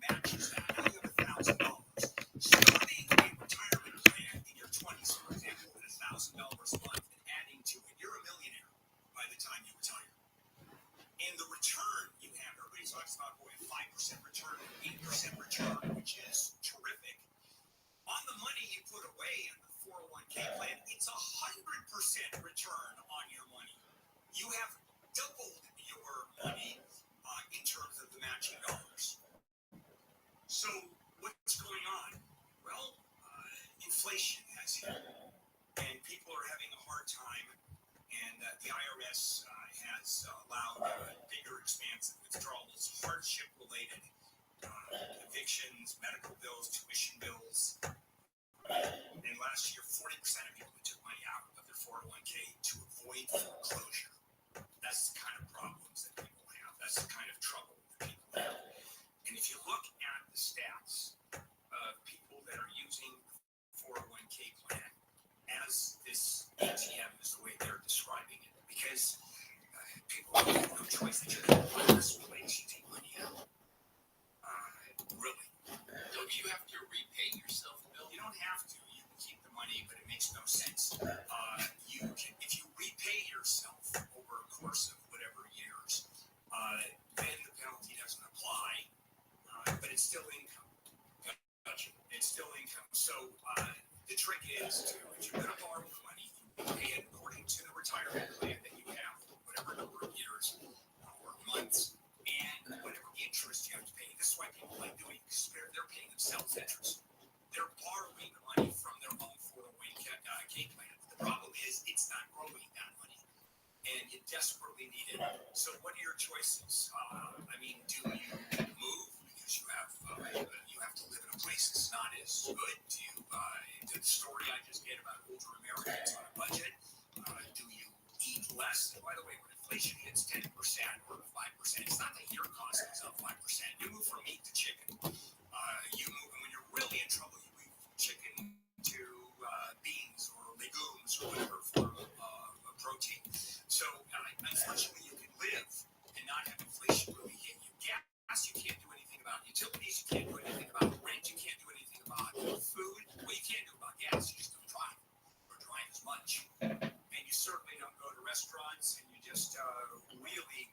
matches that. Now you have $1,000. Starting a retirement plan in your 20s, for example, at $1,000 a month and adding to it, you're a millionaire by the time you retire. And the return you have, everybody talks about, boy, a 5% return, an 8% return, which is terrific. On the money you put away in the 401k plan, it's 100% return on your money. You have doubled your money in terms of the matching dollars. So what's going on? Well, inflation has hit, and people are having a hard time, and the IRS has allowed bigger expansive withdrawals, hardship-related evictions, medical bills, tuition bills. And last year, 40% of people took money out of their 401k to avoid foreclosure. That's the kind of problems that people have. That's the kind of trouble that people have. And if you look at the stats of people that are using the 401k plan as this ATM is the way they're describing it, because people have no choice. They just have this place to take money out. Really. Don't you have to repay yourself, Bill? You don't have to. You can keep the money, but it makes no sense. If you repay yourself over a course of whatever years, then the penalty doesn't apply, but it's still income. Gotcha. It's still income. So the trick is to, if you're going to borrow the money, you pay it according to the retirement plan that you have, whatever number of years or months, and whatever interest you have to pay. This is why people like doing it, because they're paying themselves interest. They're borrowing the money from their own 401k plan. The problem is it's not growing that money, and you desperately need it. So what are your choices? Do you move because you have to live in a place that's not as good? Do you the story I just did about older Americans on a budget? Do you eat less? And by the way, when inflation hits 10% or 5%, it's not that your cost is up 5%. You move from meat to chicken. You move, and when you're really in trouble, you move from chicken to beans or legumes or whatever form of protein. So unfortunately, you can live and not have inflation really hit you. Gas, you can't do anything about. Utilities, you can't do anything about. Rent, you can't do anything about. Food, well, you can't do about gas. You just don't drive or drive as much. And you certainly don't go to restaurants, and you just really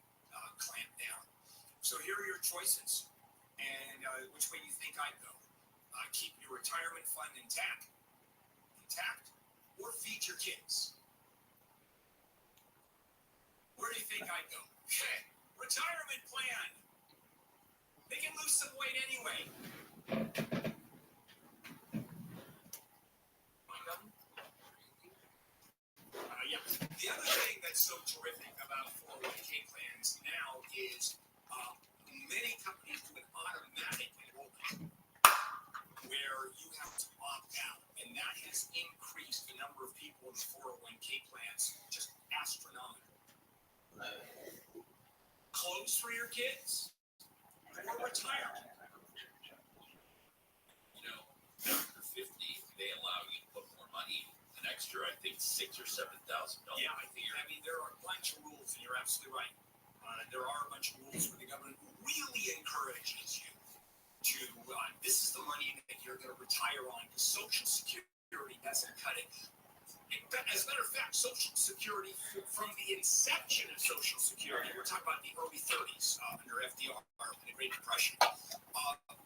clamp down. So here are your choices. And which way do you think I'd go? Keep your retirement fund intact, or feed your kids? Where do you think I'd go? Okay, retirement plan. They can lose some weight anyway. Yeah. The other thing that's so terrific about 401k plans now is many companies do an automatic enrollment where you have to opt out, and that has increased the number of people in the 401k plans just astronomical. Clothes for your kids or retirement? After 50, they allow you to put more money, an extra, I think, $6,000 or $7,000. Yeah, there are a bunch of rules, and you're absolutely right. There are a bunch of rules where the government really encourages you to, this is the money that you're going to retire on, because Social Security doesn't cut it. As a matter of fact, Social Security, from the inception of Social Security, we're talking about the early 30s under FDR, the Great Depression,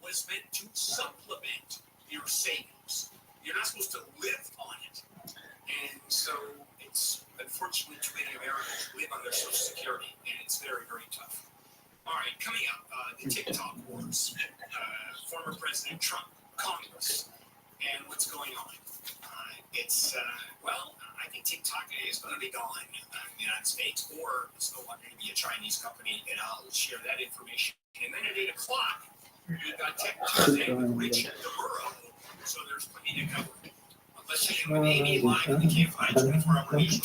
was meant to supplement your savings. You're not supposed to live on it. And so it's, unfortunately, too many Americans live on their Social Security, and it's very, very tough. All right, coming up, the TikTok wars, former President Trump, Congress, and what's going on. I think TikTok is going to be gone in the United States, or it's no longer going to be a Chinese company, and I'll share that information. And then at 8 o'clock, you've got Tech Tuesday with Richard DeMuro, so there's plenty to cover. Let's see with Amy live on the KFI 24-hour news.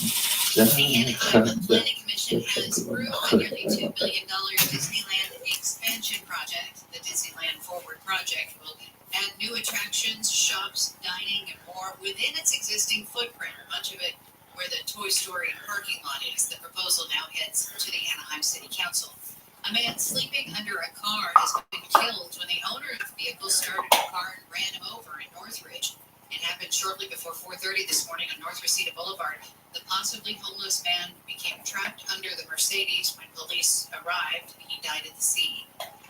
The Anaheim Planning Commission has approved a nearly $2 billion Disneyland expansion project. The Disneyland Forward project will add new attractions, shops, dining, and more within its existing footprint, much of it where the Toy Story parking lot is. The proposal now heads to the Anaheim City Council. A man sleeping under a car has been killed when the owner vehicle started a car and ran him over in Northridge. It happened shortly before 4:30 this morning on North Reseda Boulevard. The possibly homeless man became trapped under the Mercedes when police arrived. He died at the scene.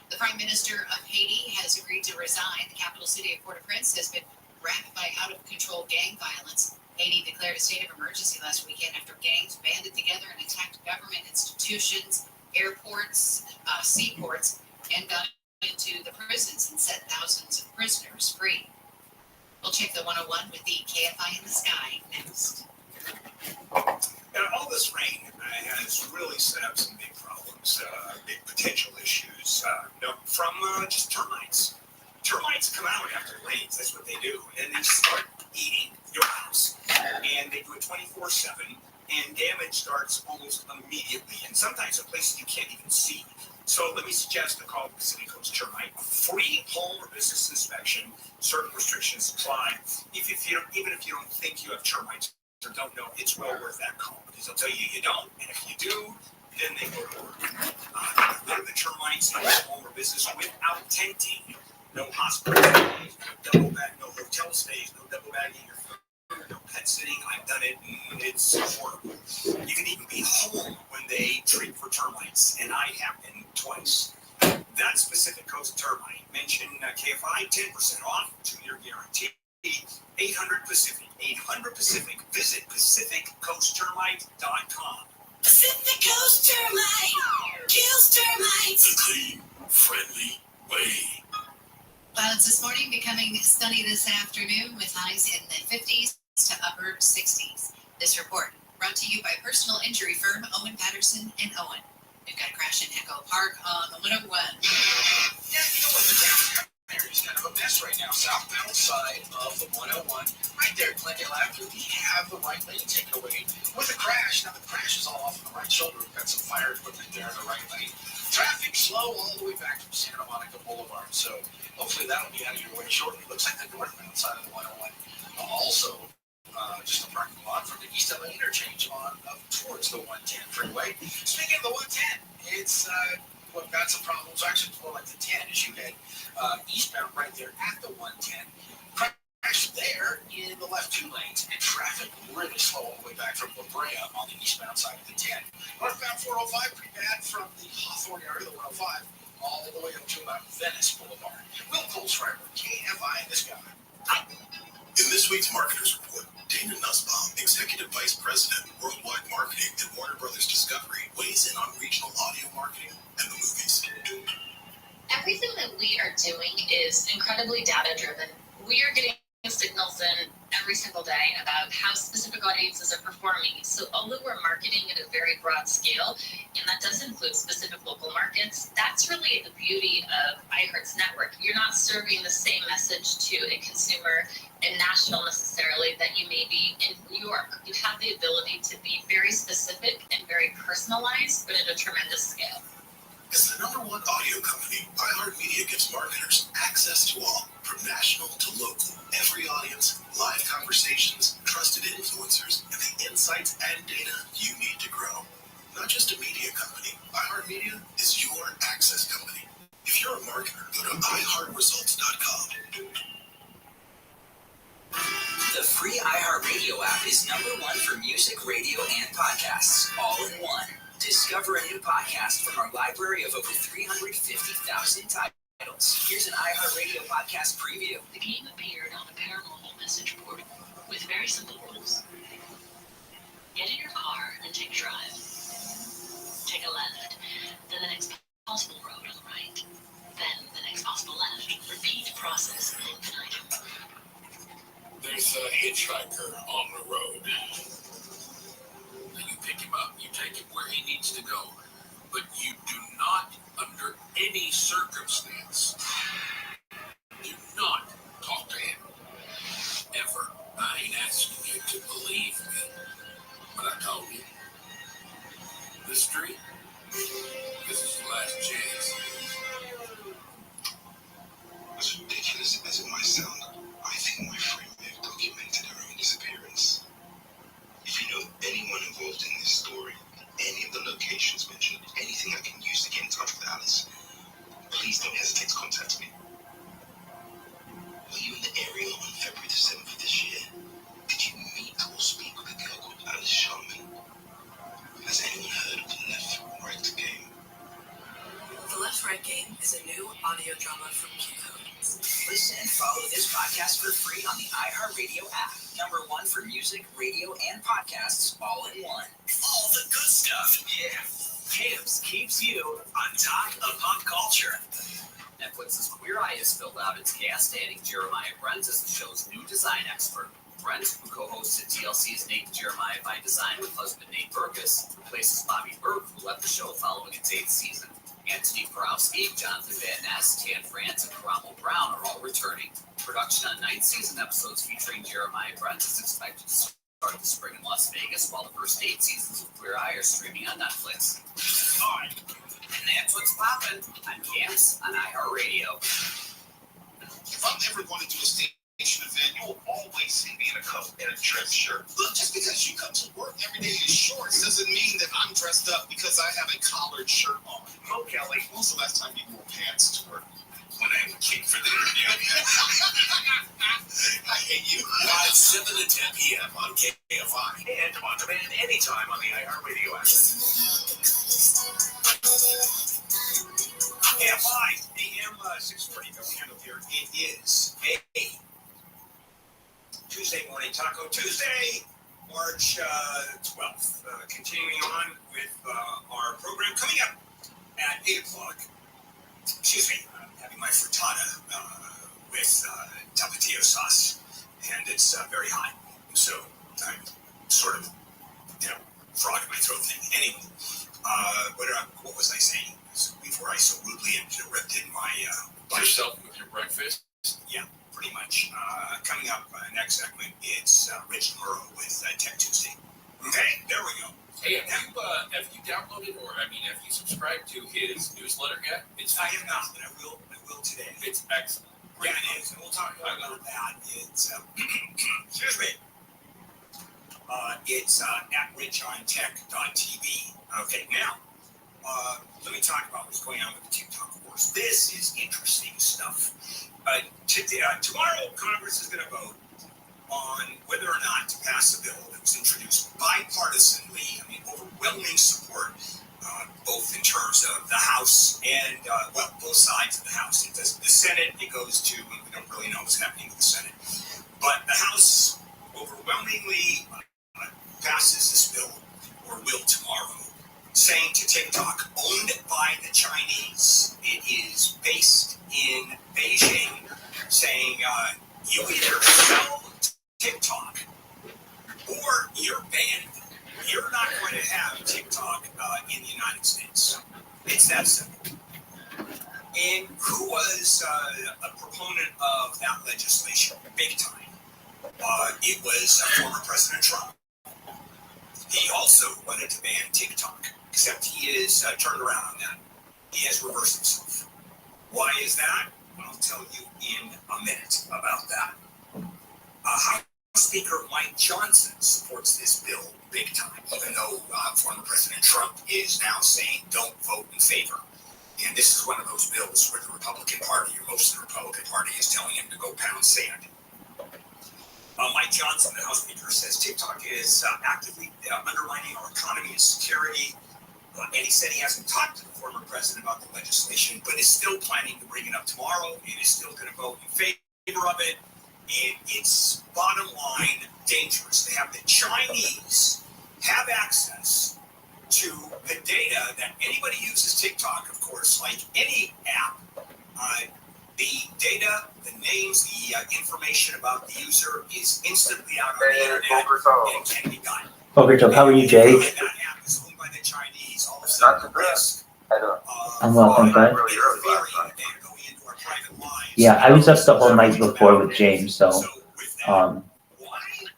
The Prime Minister of Haiti has agreed to resign. The capital city of Port-au-Prince has been racked by out-of-control gang violence. Haiti declared a state of emergency last weekend after gangs banded together and attacked government institutions, airports, seaports, and got into the prisons and set thousands of prisoners free. We'll check the 101 with the KFI in the sky next. Now, all this rain has really set up some big problems, big potential issues, from just termites. Termites come out after it rains. That's what they do. And they start eating your house. And they do it 24/7. And damage starts almost immediately. And sometimes in places you can't even see. So let me suggest a call to Pacific Coast Termite. Free home or business inspection. Certain restrictions apply. Even if you don't think you have termites or don't know, it's well worth that call. Because they'll tell you you don't. And if you do, then they go to work. Rid of the termites in your home or business without tenting. No hospital stays, no double bag, no hotel stays, no double bagging your food, no pet sitting. I've done it, and it's horrible. You can even be home when they treat for termites, and I have been twice. That's Pacific Coast Termite. Mention KFI, 10% off, 2-year guarantee. 800-PACIFIC, 800-PACIFIC. Visit PacificCoastTermite.com. Pacific Coast Termite kills termites. The clean, friendly way. Clouds this morning becoming sunny this afternoon with highs in the 50s to upper 60s. This report brought to you by personal injury firm Owen Patterson and Owen. We've got a crash in Echo Park on the 101. Yeah, you know what, the downtown area is kind of a mess right now. Southbound side of the 101, right there at Glendale Avenue, we have the right lane taken away with a crash. Now the crash is all off on the right shoulder. We've got some fire equipment there in the right lane. Traffic slow all the way back from Santa Monica Boulevard, so hopefully that'll be out of your way shortly. Looks like the northbound side of the 101. Also, just a parking lot from the East LA interchange on up towards the 110 freeway. Speaking of the 110, it's we've got some problems. Actually, it's more like the 10 as you head eastbound right there at the 110. Crash there in the left 2 lanes, and traffic really slow all the way back from La Brea on the eastbound side of the 10. Northbound 405, pretty bad from the Hawthorne area, the 105, all the way up to about Venice Boulevard. Will Colescriber, KFI in the sky. In this week's Marketers Report, Dana Nussbaum, Executive Vice President, Worldwide Marketing at Warner Brothers Discovery, weighs in on regional audio marketing and the movies. Everything that we are doing is incredibly data-driven. We are getting signals in every single day about how specific audiences are performing. So although we're marketing at a very broad scale, and that does include specific local markets, that's really the beauty of iHeart's network. You're not serving the same message to a consumer in Nashville necessarily that you may be in New York. You have the ability to be very specific and very personalized, but at a tremendous scale. As the #1 audio company, iHeartMedia gives marketers access to all, from national to local, every audience, live conversations, trusted influencers, and the insights and data you need to grow. Not just a media company, iHeartMedia is your access company. If you're a marketer, go to iHeartResults.com. The free iHeartRadio app is #1 for music, radio, and podcasts, all in one. Discover a new podcast from our library of over 350,000 titles. Here's an iHeartRadio podcast preview. The game appeared on a paranormal message board with very simple rules. Get in your car and take a drive. Take a left, then the next possible road on the right, then the next possible left. Repeat process ad infinitum. There's a hitchhiker on the road. You pick him up, you take him where he needs to go, but you do not, under any circumstance, do not talk to him. Ever. I ain't asking you to believe me, but I told you. This street, this is the last chance. As ridiculous as it might sound, I think my friend may have documented her own disappearance. If you know anyone involved in this story, any of the locations mentioned, anything I can use to get in touch with Alice, please don't hesitate to contact me. Right Game is a new audio drama from Q-Code. Listen and follow this podcast for free on the iHeartRadio app. #1 for music, radio, and podcasts all in one. All the good stuff. Yeah. Gibbs keeps you on top of pop culture. Netflix's Queer Eye has filled out its cast, adding Jeremiah Brent as the show's new design expert. Brent, who co-hosted TLC's Nate and Jeremiah by Design with husband Nate Burgess, replaces Bobby Burke, who left the show following its 8th season. Anthony Borowski, Jonathan Van Ness, Tan France, and Caramo Brown are all returning. Production on 9th season episodes featuring Jeremiah Brent is expected to start this spring in Las Vegas, while the first 8 seasons of Queer Eye are streaming on Netflix. All right, and that's what's poppin' on Camps on iHeartRadio. If I'm ever going to do a station event, you'll always see me in a cuff and a dress shirt. Look, just because you come to work every day in shorts doesn't mean that I'm dressed up because I have a collared shirt on. Oh, Kelly, when was the last time you wore pants to work? When I came for the interview. I hate you. 7 to 10 p.m. on KFI. And on demand anytime on the iHeartRadio app. KFI, AM 640, Bill Handle here. It is a Tuesday morning, Taco Tuesday, March 12th. Continuing on with our program coming up at 8 o'clock. Excuse me, I'm having my frittata with tapatio sauce, and it's very hot. So I'm sort of, frog in my throat thing. Anyway, what was I saying before I so rudely interrupted my Yourself with your breakfast? Yeah, pretty much. Coming up next segment, it's Rich Murrow with Tech Tuesday. Okay, there we go. Hey, have you downloaded have you subscribed to his newsletter yet? I have not, but I will today. It's excellent. Yeah, it is, and we'll talk about that. It's excuse me. It's at richontech.tv. Okay, now let me talk about what's going on with the TikTok wars. This is interesting stuff. Tomorrow, Congress is going to vote on whether or not to pass a bill that was introduced bipartisanly. Overwhelming support, both in terms of the House and, both sides of the House. It does the Senate, it goes to, we don't really know what's happening with the Senate. But the House overwhelmingly passes this bill, or will tomorrow, saying to TikTok, owned by the Chinese. It is based in Beijing, saying you either sell TikTok or you're banned. You're not going to have TikTok in the United States. It's that simple. And who was a proponent of that legislation big time? It was former President Trump. He also wanted to ban TikTok, except he is turned around on that. He has reversed himself. Why is that? I'll tell you in a minute about that. House Speaker Mike Johnson supports this bill big time, even though former President Trump is now saying don't vote in favor. And this is one of those bills where the Republican Party, or most of the Republican Party, is telling him to go pound sand. Mike Johnson, the House Speaker, says TikTok is actively undermining our economy and security. And he said he hasn't talked to the former president about the legislation, but is still planning to bring it up tomorrow and is still going to vote in favor of it. And it's bottom line dangerous to have the Chinese have access to the data that anybody uses TikTok, of course, like any app. The data, the names, the information about the user is instantly out on the internet and can be gotten. Poker how are you, Jay? That app is owned by the Chinese. All of a sudden, the risk. I'm welcome, bud. Yeah, I was up the whole night before with James, so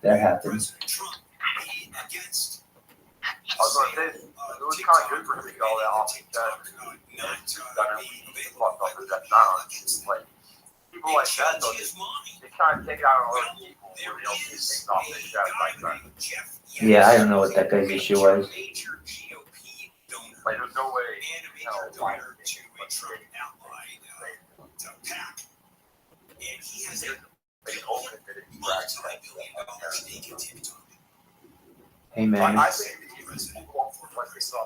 that happens. I was going to say, it was kind of good for him to get all that off his chest. Like, people like that, though, they kind of take it out on other people when they don't get things off their chest like that. Yeah, I don't know what that guy's issue was. Like, there's no way, why And he has a multi-billion-dollar stake in TikTok. Hey, man. I think people want to take off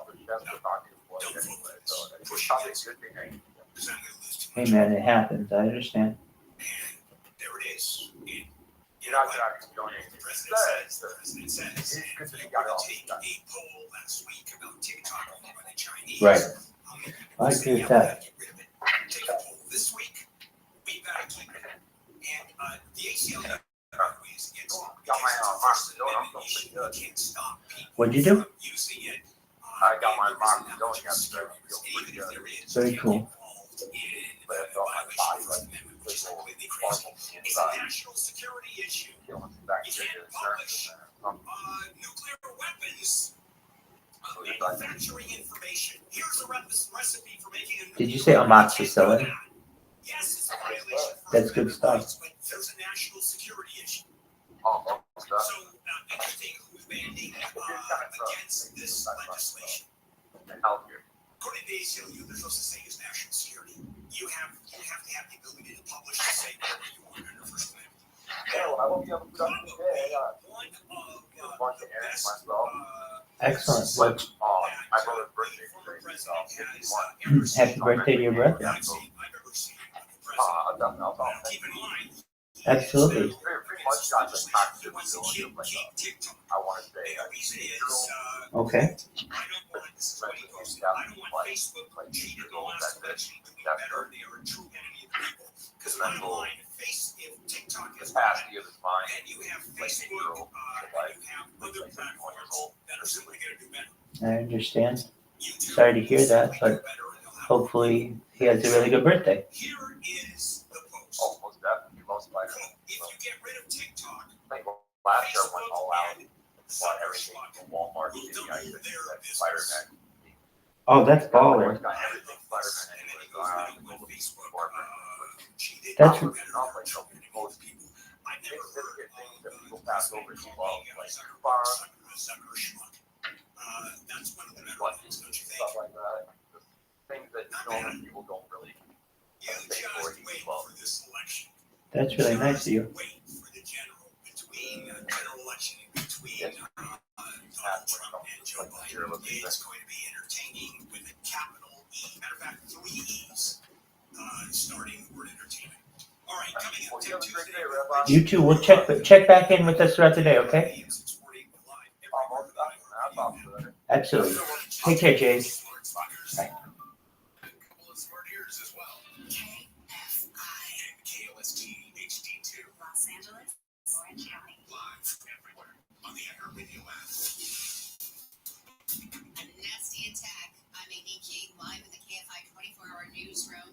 their chest for talking was anyway, so it's probably a good thing I can do. Because I'm going to lose too Hey much. man, it happens. I understand. And there it is. You're not gonna be doing anything. The president says, It's good that we he got it all take done. a poll last week about TikTok owned by the Chinese. Right. How many people I say, agree with yeah, we that. gotta get rid of it. Take a poll this week. We gotta keep it. And the ACLU is against it. Got my First Mark Amendment Dillon, issue. I'm You can't stop people What'd you do? from using it. I got my and Mark there isn't that Dillon much yesterday. security. Feel pretty Even if good. there is, Very you cool. can't get involved in But I a felt my violation body of the First Amendment, which is completely crazy. It's a inside, national security issue. killing some bacteria, germs in there. Nuclear weapons manufacturing information. Here's a recipe for making a Did you say amoxicillin? Yes, it's a violation. of That's First good Amendment stuff. rights, but there's a national security issue. Oh, stuff. So anything who's banding against this legislation, And healthcare. according to the ACLU, there's no such thing as national security. You have to have the ability to publish and say whatever you want under First Amendment. Yeah, well, I won't be able to put up today. I got One a bunch of errands best, myself. Excellent. What? My brother's birthday today, so Happy birthday to your brother. yeah, so I'll talk. Keep in mind, Absolutely. Pretty much got the toxic ability of like I want to say the reason is, Okay. I don't want, this is what he goes, I don't want Facebook cheating the last election doing better. They are a true enemy of the people. Because bottom line, if TikTok is bad, capacity of his mind. and you have Facebook, and you have other platforms that are simply going to do better. I understand. YouTube Sorry to hear that, will but do better, and they'll have- hopefully he has a really good birthday. Here is the post. Almost definitely most likely. If you get rid of TikTok, I think last year I went all out, bought everything from Walmart, City, Spider-Man. Oh, that's baller. Got everything Spider-Man anyway, so I don't know That's not like some most people. I've never heard Things that people pass over too well, like Zucker coupons, that's one of the better like ones, don't you think? stuff like that. Just things that normal people don't really You just wait for this election. That's really nice of you. Wait for the general election between Donald Trump and Joe Biden. It's going to be entertaining with a capital E. Matter of fact, 3 E's starting the word entertainment. All right, coming up Well, Tuesday. You too. We'll check back in with us throughout the day, okay? Absolutely. Take care, Jay. Bye. KOST HD2 Los Angeles, Orange County. live everywhere on the iHeartRadio app. A nasty attack. I'm Amy King, live in the KFI 24-hour newsroom.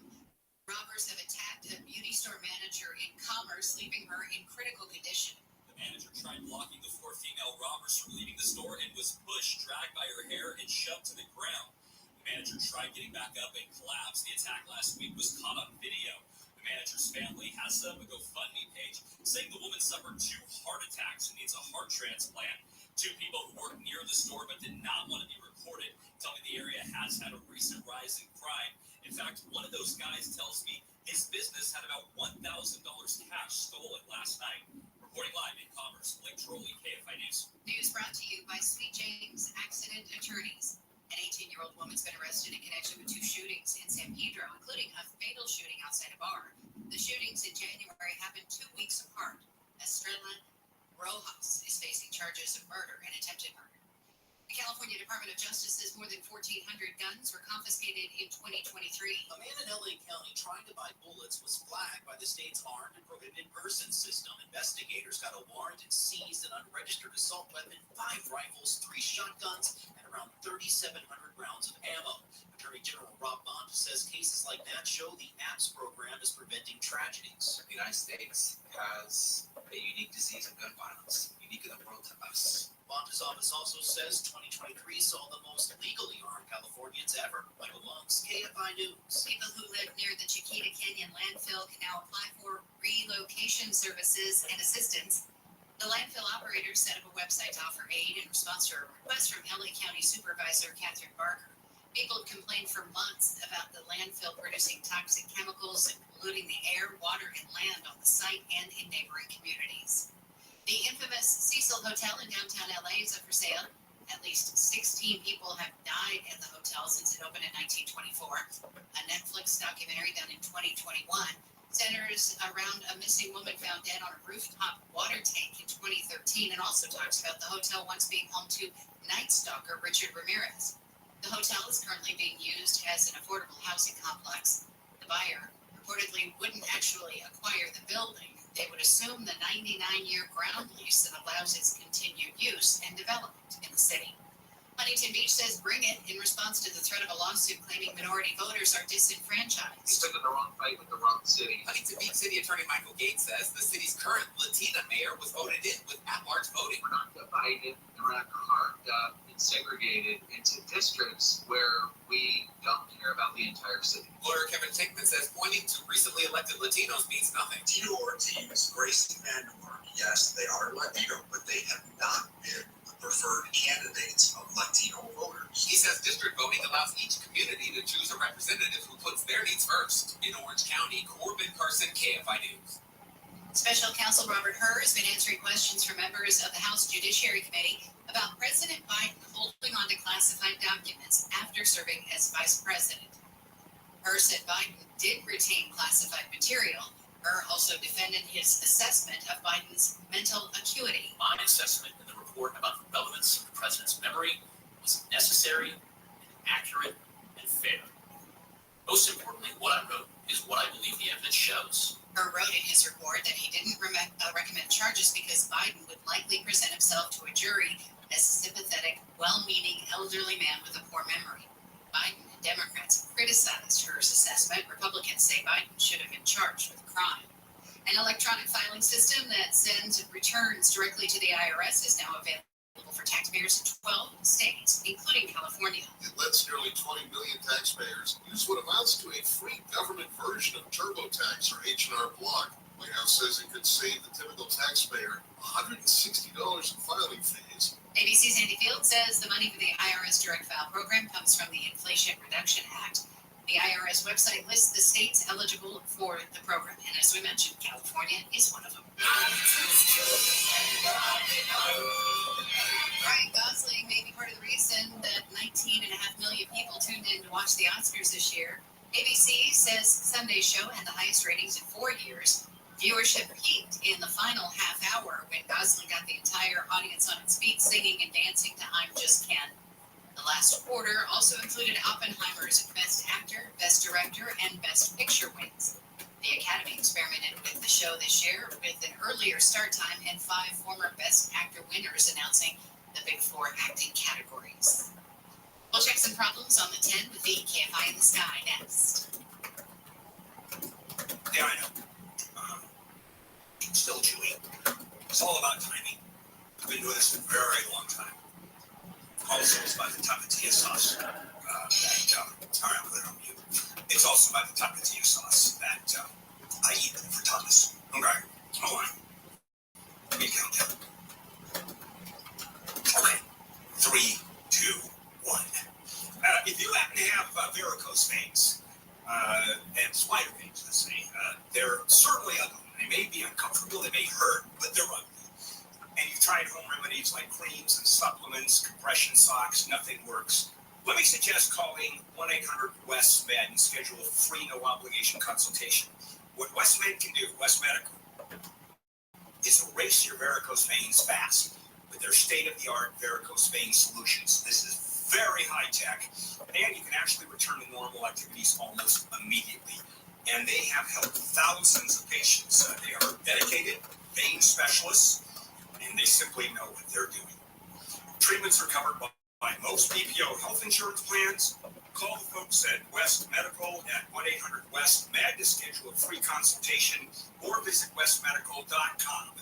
Robbers have attacked a beauty store manager in Commerce, leaving her in critical condition. The manager tried blocking the 4 female robbers from leaving the store and was pushed, dragged by her hair, and shoved to the ground. The manager tried getting back up and collapsed. The attack last week was caught on video. The manager's family has set up a GoFundMe page saying the woman suffered 2 heart attacks and needs a heart transplant. 2 people who worked near the store but did not want to be recorded tell me the area has had a recent rise in crime. In fact, one of those guys tells me his business had about $1,000 cash stolen last night. Reporting live in Commerce, Blake Trolley, KFI News. News brought to you by Sweet James Accident Attorneys. An 18-year-old woman's been arrested in connection with 2 shootings in San Pedro, including a fatal shooting outside a bar. The shootings in January happened 2 weeks apart. Estrella Rojas is facing charges of murder and attempted murder. The California Department of Justice says more than 1,400 guns were confiscated in 2023. A man in LA County trying to buy bullets was flagged by the state's armed and prohibited persons system. Investigators got a warrant and seized an unregistered assault weapon, 5 rifles, 3 shotguns, and around 3,700 rounds of ammo. Attorney General Rob Bonta says cases like that show the APPS program is preventing tragedies. The United States has a unique disease of gun violence, unique in the world to us. Bonta's office also says 2023 saw the most legally armed Californians ever. Michael Monks, KFI News. People who live near the Chiquita Canyon landfill can now apply for relocation services and assistance. The landfill operators set up a website to offer aid in response to a request from LA County Supervisor Catherine Barker. People have complained for months about the landfill producing toxic chemicals and polluting the air, water, and land on the site and in neighboring communities. The infamous Cecil Hotel in downtown LA is up for sale. At least 16 people have died at the hotel since it opened in 1924. A Netflix documentary done in 2021 centers around a missing woman found dead on a rooftop water tank in 2013 and also talks about the hotel once being home to Night Stalker Richard Ramirez. The hotel is currently being used as an affordable housing complex. The buyer reportedly wouldn't actually acquire the building. They would assume the 99-year ground lease that allows its continued use and development in the city. Huntington Beach says bring it in response to the threat of a lawsuit claiming minority voters are disenfranchised. He's picking the wrong fight with the wrong city. Huntington Beach City Attorney Michael Gates says the city's current Latina mayor was voted in with at-large voting. We're not divided and we're not carved up and segregated into districts where we don't care about the entire city. Lawyer Kevin Tinkman says pointing to recently elected Latinos means nothing. Tito Ortiz, Grace Manuar, yes, they are Latino, but they have not been the preferred candidates of Latino voters. He says district voting allows each community to choose a representative who puts their needs first. In Orange County, Corbin Carson, KFI News. Special Counsel Robert Hur has been answering questions from members of the House Judiciary Committee about President Biden holding on to classified documents after serving as vice president. Hur said Biden did retain classified material. Hur also defended his assessment of Biden's mental acuity. My assessment in the report about the relevance of the president's memory was necessary, and accurate, and fair. Most importantly, what I wrote is what I believe the evidence shows. Hur wrote in his report that he didn't recommend charges because Biden would likely present himself to a jury as a sympathetic, well-meaning elderly man with a poor memory. Biden and Democrats have criticized Hur's assessment. Republicans say Biden should have been charged with a crime. An electronic filing system that sends returns directly to the IRS is now available for taxpayers in 12 states, including California. It lets nearly 20 million taxpayers use what amounts to a free government version of TurboTax or H&R Block. White House says it could save the typical taxpayer $160 in filing fees. ABC's Andy Field says the money for the IRS Direct File program comes from the Inflation Reduction Act. The IRS website lists the states eligible for the program, and as we mentioned, California is one of them. Ryan Gosling may be part of the reason that 19.5 million people tuned in to watch the Oscars this year. ABC says Sunday's show had the highest ratings in 4 years. Viewership peaked in the final half hour when Gosling got the entire audience on its feet singing and dancing to I'm Just Ken. The last quarter also included Oppenheimer's Best Actor, Best Director, and Best Picture wins. The Academy experimented with the show this year with an earlier start time and 5 former Best Actor winners announcing the Big 4 acting categories. We'll check some problems on the 10 with the KFI in the Sky next. Yeah, I know. Still chewing. It's all about timing. I've been doing this for a very long time. Also, it's about the tapatio sauce all right, I'll put it on mute. It's also about the tapatio sauce that I eat for Thomas. Okay, hold on. Let me count down. Okay, 3, 2, 1. If you happen to have varicose veins and spider veins, let's say, they're certainly ugly. They may be uncomfortable, they may hurt, but they're ugly. And you've tried home remedies like creams and supplements, compression socks, nothing works. Let me suggest calling 1-800-WEST-MED and schedule a free, no-obligation consultation. What WestMed can do, West Medical, is erase your varicose veins fast with their state-of-the-art varicose vein solutions. This is very high-tech, and you can actually return to normal activities almost immediately. And they have helped thousands of patients. They are dedicated vein specialists, and they simply know what they're doing. Treatments are covered by most PPO health insurance plans. Call the folks at West Medical at 1-800-WEST-MED to schedule a free consultation or visit westmedical.com.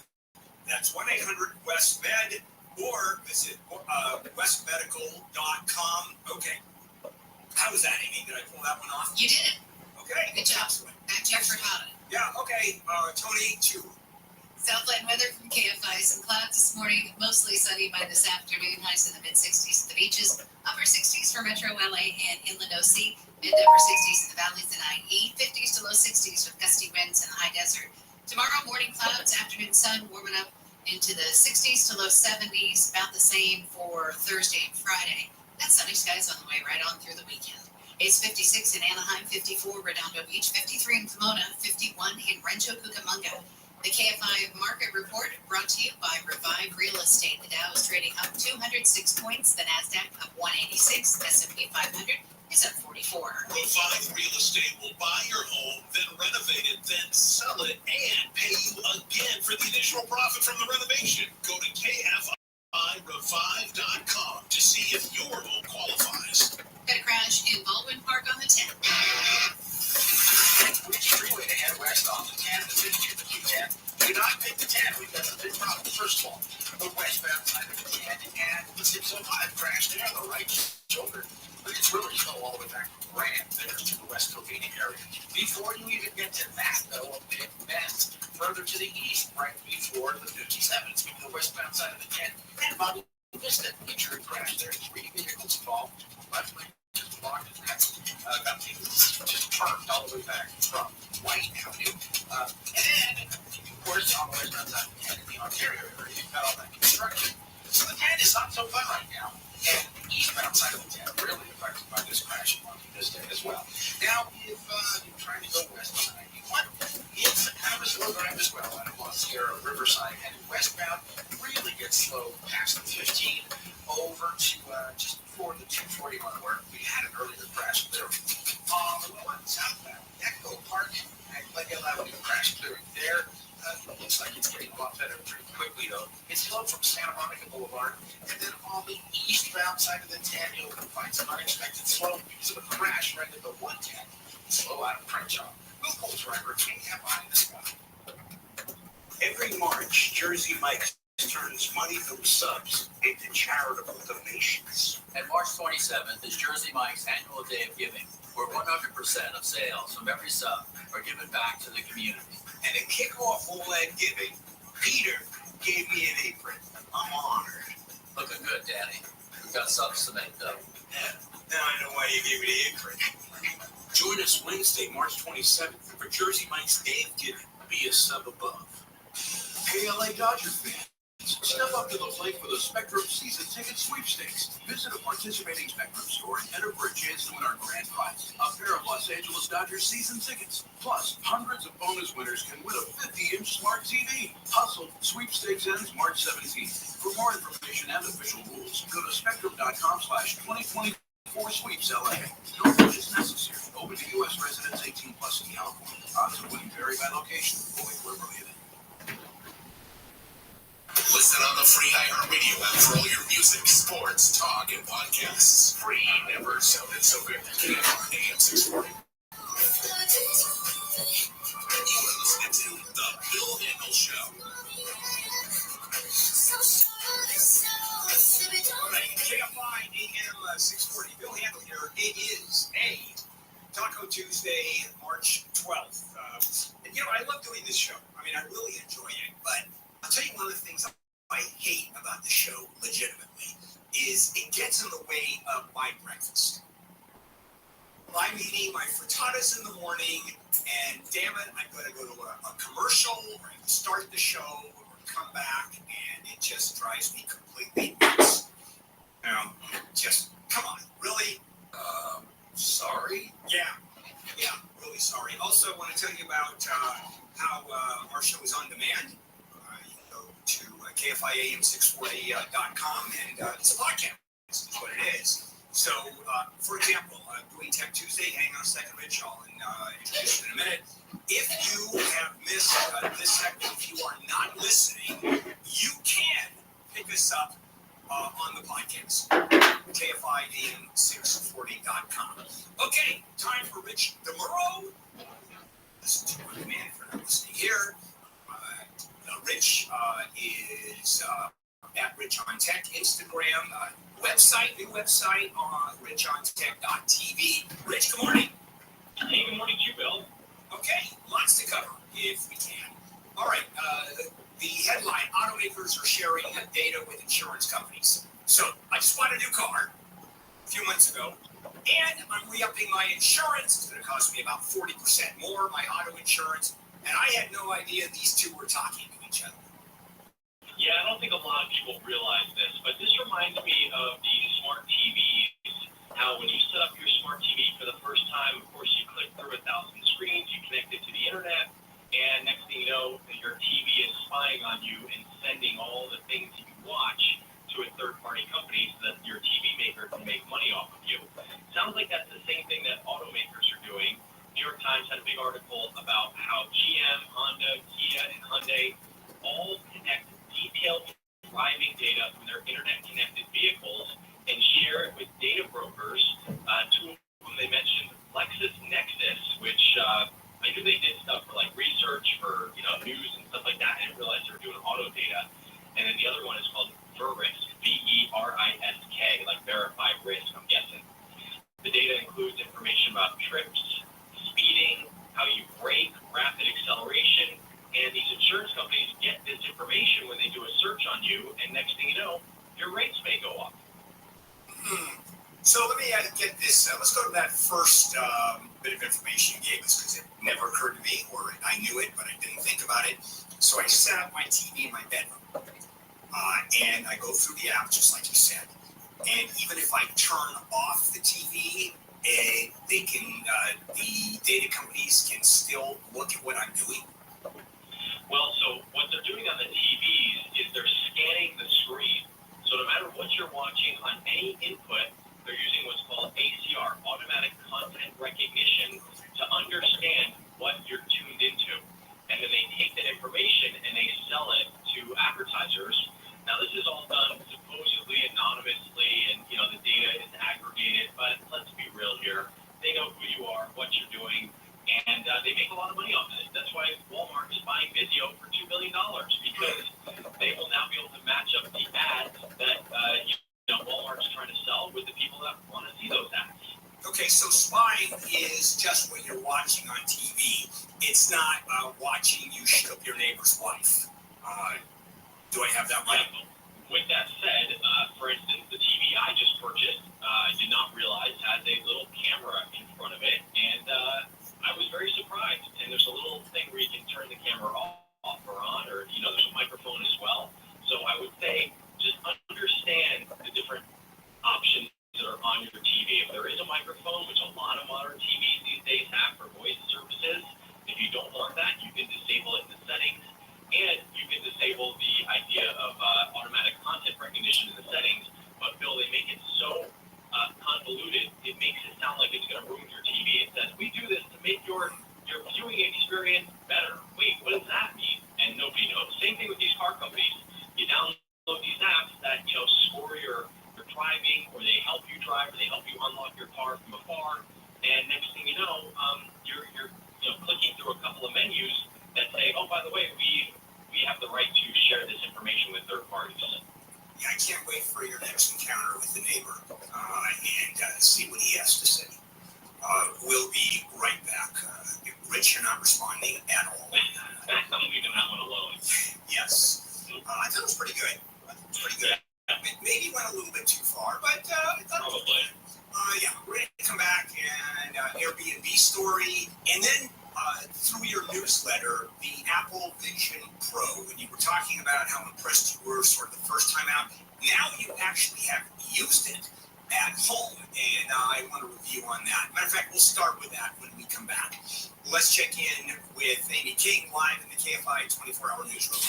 That's 1-800-WEST-MED or visit westmedical.com. Okay. How was that, Amy? Did I pull that one off? You did it. Okay. Good job. Back to Jeffrey Houghton. Yeah, okay. Tony, chew. Southland weather from KFI. Some clouds this morning, mostly sunny by this afternoon. Highs in the mid-60s at the beaches. Upper 60s for Metro LA and Inland OC. Mid to upper 60s in the valleys and IE. 50s to low 60s with gusty winds in the high desert. Tomorrow, morning clouds, afternoon sun, warming up into the 60s to low 70s, about the same for Thursday and Friday. That sunny skies on the way right on through the weekend. It's 56 in Anaheim, 54 Redondo Beach, 53 in Pomona, 51 in Rancho Cucamonga. The KFI Market Report brought to you by Revive Real Estate. The Dow is trading up 206 points, the NASDAQ up 186, S&P 500 is up 44. Revive Real Estate will buy your home, then renovate it, then sell it, and pay you again for the additional profit from the renovation. Go to KFIRevive.com to see if your home qualifies. Got a crash in Baldwin Park on the 10. Which freeway to head west on the 10, the 50, the 210? Do not pick the 10. We've got a big problem. First of all, the westbound side of the 10 and the 605 crash there on the right shoulder. But it's really go all the way back from Grant there to the West Covina area. Before you even get to that, though, a big bend further to the east, right before the 57. It's the westbound side of the 10. And Bobby Vista injury crash there. 3 vehicles involved. Left lane just blocked and that's got people just parked all the way back from White Avenue. And then, of course, on the westbound side of the 10 in the Ontario area, you've got all that construction. So the 10 is not so fun right now. And the eastbound side of the 10 really affected by this crash on this day as well. Now, if you're trying to go west on 91, it's kind of a slow drive as well. Out of La Sierra, Riverside, headed westbound, really gets slow past the 15 over to just before the 241 where we had an earlier crash clearing. On the one southbound, Echo Park and Glendale Avenue crash clearing there. Looks like it's getting a lot better pretty quickly, though. It's slow from Santa Monica Boulevard, and then on the eastbound side of the 10, you'll find some unexpected slow because of a crash right at the 110. Slow out of Crenshaw. Will Cole driver KFI in the sky. Every March, Jersey Mike's turns money from subs into charitable donations. And March 27th is Jersey Mike's annual day of giving, where 100% of sales from every sub are given back to the community. And to kick off all that giving, Peter gave me an apron. I'm honored. Looking good, Danny. We've got subs to make, though. Yeah, now I know why you gave me the apron. Join us Wednesday, March 27th for Jersey Mike's Day of Giving. Be a sub above. Hey, LA Dodger fans. Step up to the plate for the Spectrum Season Ticket Sweepstakes. Visit a participating Spectrum store and enter for a chance to win our grand prize, a pair of Los Angeles Dodgers season tickets. Plus, hundreds of bonus winners can win a 50-inch smart TV. Hustle. Sweepstakes ends March 17th. For more information and official rules, go to spectrum.com/2024sweepsLA. No purchase necessary. Open to U.S. residents 18 plus in California. Odds of winning vary by location. Void where prohibited. Listen on the free iHeartRadio app for all your music, sports, talk, and podcasts. Free, never sounded so good. KFI AM 640. You are listening to The Bill Handel Show. All right, KFI AM 640. Bill Handel here. It is a Taco Tuesday, March 12th. And, you know, I love doing this show. I mean, I really enjoy it. But I'll tell you one of the things I hate about the show, legitimately, is it gets in the way of my breakfast. I'm eating my frittatas in the morning, and damn it, I'm going to go to a commercial, or start the show, or come back, and it just drives me completely nuts. Just, come on, really? Sorry? Yeah, really sorry. Also, I want to tell you about how our show is on demand. You can go to KFIAM640.com, and it's a podcast. That's what it is. So, for example, doing Tech Tuesday, hang on a second, Rich, I'll introduce you in a minute. If you have missed this segment, if you are not listening, you can pick us up on the podcast, KFIAM640.com. Okay, time for Rich DeMuro. Listen to my man for not listening here. Rich is at Rich on Tech, Instagram, new website on richontech.tv. Rich, good morning. Hey, good morning to you, Bill. Okay, lots to cover, if we can. All right, the headline, automakers are sharing data with insurance companies. So, I just bought a new car a few months ago, and I'm re-upping my insurance. It's going to cost me about 40% more, my auto insurance, and I had no idea these two were talking to each other. Yeah, Yeah, I don't think a lot of people realize this, but this reminds me of the smart TVs. How when you set up your smart TV for the first time, of course, you click through 1,000 screens, you connect it to the internet, and next thing you know, your TV is spying on you and sending all the things that you watch to a third-party company so that your TV maker can make money off of you. Sounds like that's the same thing that automakers are doing. New York Times had a big article about how GM, Honda, Kia, and Hyundai all connect detailed driving data from their internet-connected vehicles and share it with data brokers. Two of them they mentioned, LexisNexis, which I knew they did stuff for like research for news and stuff like that. I didn't realize they were doing auto data. And then the other one is called Verisk, Verisk, like verified risk, I'm guessing. The data includes information about trips, speeding, how you brake, rapid acceleration, and these insurance companies get this information when they do a search on you, and next thing you know, your rates may go up. So let me get this. Let's go to that first bit of information you gave us, because it never occurred to me, or I knew it, but I didn't think about it. So I set up my TV in my bedroom, and I go through the app, just like you said. And even if I turn off the TV, they can, the data companies can still look at what I'm doing. Well, so what they're doing on the TVs is they're scanning the screen. So no matter what you're watching on any input, they're using what's called ACR, automatic content recognition, to understand what you're tuned into. And then they take that information and they sell it to advertisers. Now, this is all done supposedly anonymously, and the data is aggregated, but let's be real here. They know who you are, what you're doing, and they make a lot of money off of it. That's why Walmart is buying Vizio for $2 billion, because they will now be able to match up the ads that Walmart's trying to sell with the people that want to see those ads. Okay, so spying is just what you're watching on TV. It's not watching you shoot up your neighbor's wife. Do I have that right? Yeah. With that said, for instance, the TV I just purchased, I did not realize has a little camera in front of it, and I was very surprised. And there's a little thing where you can turn the camera off or on, or there's a microphone as well. So I would say just understand the different options that are on your TV. If there is a microphone, which a lot of modern TVs these days have for voice services, if you don't want that, you can disable it in the settings, and you can disable the idea of automatic content recognition in the settings. But Bill, they make it so convoluted, it makes it sound like it's going to ruin your TV. It says, we do this to make your viewing experience better. Wait, what does that mean? And nobody knows. Same thing with these car companies. You download these apps that score your driving, or they help you drive, or they help you unlock your car from afar. And next thing you know, you're clicking through a couple of menus that say, oh, by the way, we have the right to share this information with third parties. Yeah, I can't wait for your next encounter with the neighbor and see what he has to say. We'll be right back. Rich, you're not responding at all. I'm leaving that one alone. Yes. I thought it was pretty good. Yeah. Maybe went a little bit too far, but I thought it was good. Yeah, we're going to come back and Airbnb story, and then through your newsletter, the Apple Vision Pro, when you were talking about how impressed you were sort of the first time out, now you actually have used it at home, and I want to review on that. Matter of fact, we'll start with that when we come back. Let's check in with Amy King live in the KFI 24-hour newsroom.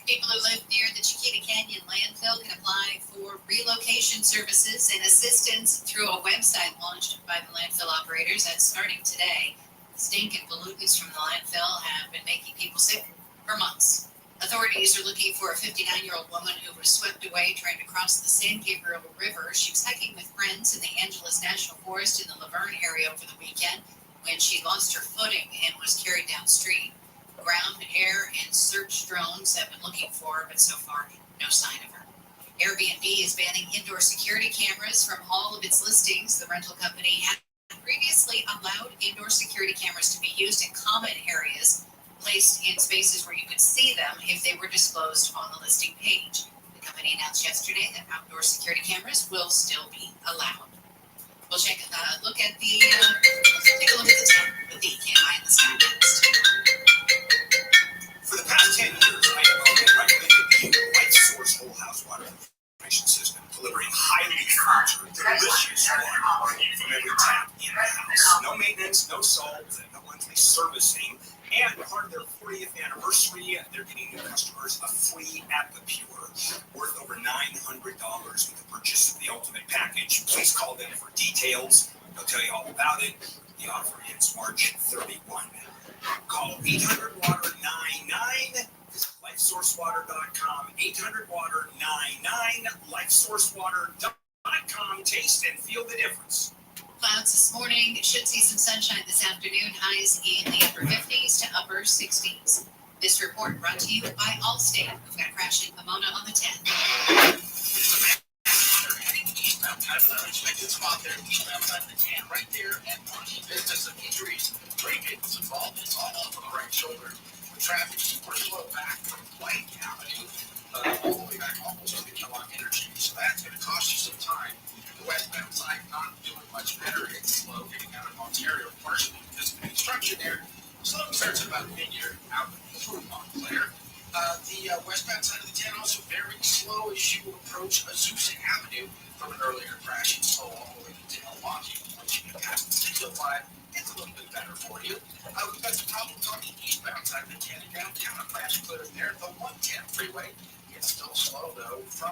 People who live near the Chiquita Canyon landfill can apply for relocation services and assistance through a website launched by the landfill operators that's starting today. Stink and pollutants from the landfill have been making people sick for months. Authorities are looking for a 59-year-old woman who was swept away trying to cross the San Gabriel River. She was hiking with friends in the Angeles National Forest in the Laverne area over the weekend when she lost her footing and was carried downstream. Ground, air, and search drones have been looking for her, but so far, no sign of her. Airbnb is banning indoor security cameras from all of its listings. The rental company had previously allowed indoor security cameras to be used in common areas, placed in spaces where you could see them if they were disclosed on the listing page. The company announced yesterday that outdoor security cameras will still be allowed. We'll take a look at the top with the KMI in the Sky next. For the past 10 years, I have only recommended you servicing. And part of their 40th anniversary, they're giving new customers a free Epicure worth over $900 with the purchase of the Ultimate Package. Please call them for details. They'll tell you all about it. The offer ends March 31. Call 800-WATER-99. Visit LifeSourceWater.com. 800-WATER-99. LifeSourceWater.com. Taste and feel the difference. Clouds this morning. Should see some sunshine this afternoon. Highs in the upper 50s to upper 60s. This report brought to you by Allstate. We've got crashing Pomona on the 10. Eastbound side of the unexpected spot there. Eastbound side of the 10, right there at Marty. Business of injuries. 3 vehicles involved. It's all off on the right shoulder. The traffic super slow back from White Avenue all the way back almost to the Kellogg Interchange. So that's going to cost you some time. The westbound side not doing much better. It's slow getting out of Ontario, partially because of the construction there. Slow starts at about Vineyard out through Montclair. The westbound side of the 10 also very slow as you approach Azusa Avenue from an earlier crash. It's slow all the way to Milwaukee. Once you get past the 605, it's a little bit better for you. We've got some problems on the eastbound side of the 10 and downtown. A crash clear there. The 110 freeway, it's still slow though from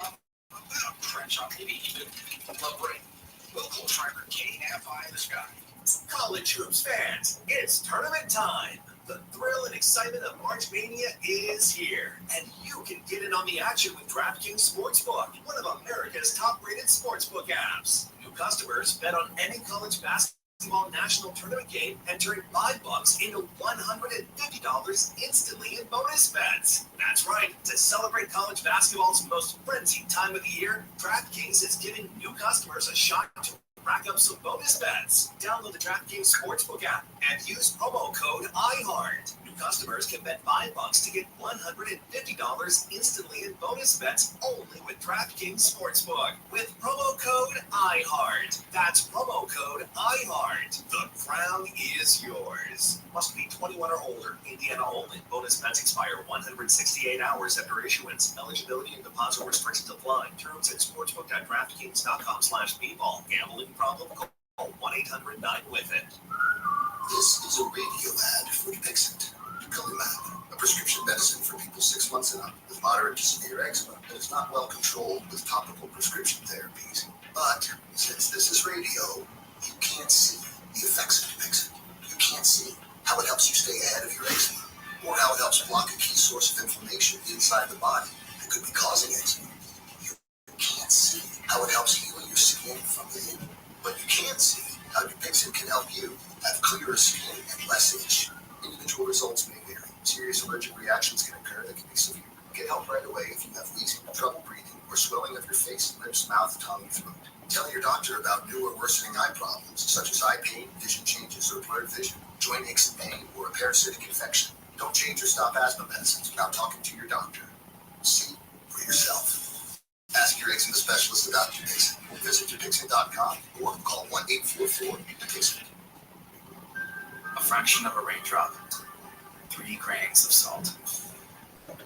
about Crenshaw, maybe even Lubbock. Local driver KFI in the sky. College hoops fans, it's tournament time. The thrill and excitement of March Mania is here, and you can get in on the action with DraftKings Sportsbook, one of America's top-rated sportsbook apps. New customers bet on any college basketball national tournament game and turn $5 into $150 instantly in bonus bets. That's right. To celebrate college basketball's most frenzied time of the year, DraftKings is giving new customers a shot to rack up some bonus bets. Download the DraftKings Sportsbook app and use promo code iHeart. New customers can bet $5 to get $150 instantly in bonus bets only with DraftKings Sportsbook with promo code iHeart. That's promo code iHeart. The crown is yours. Must be 21 or older. Indiana only. Bonus bets expire 168 hours after issuance. Eligibility and deposit restrictions apply. Terms at sportsbook.draftkings.com/bball. Gambling problem? Call 1-800-9-WITH-IT. This is a radio ad for Dupixent. Dupilumab, a prescription medicine for people 6 months and up with moderate to severe eczema that is not well controlled with topical prescription therapies. But since this is radio, you can't see the effects of Dupixent. You can't see how it helps you stay ahead of your eczema, or how it helps block a key source of inflammation inside the body that could be causing eczema. You can't see how it helps heal your skin from within. But you can see how Dupixent can help you have clearer skin and less itch. Individual results may vary. Serious allergic reactions can occur that can be severe. Get help right away if you have wheezing, trouble breathing, or swelling of your face, lips, mouth, tongue, and throat. Tell your doctor about new or worsening eye problems, such as eye pain, vision changes, or blurred vision, joint aches and pain, or a parasitic infection. Don't change or stop asthma medicines without talking to your doctor. See for yourself. Ask your eczema specialist about Dupixent. Visit Dupixent.com or call 1-844-DUPIXENT. A fraction of a raindrop, 3 grains of salt,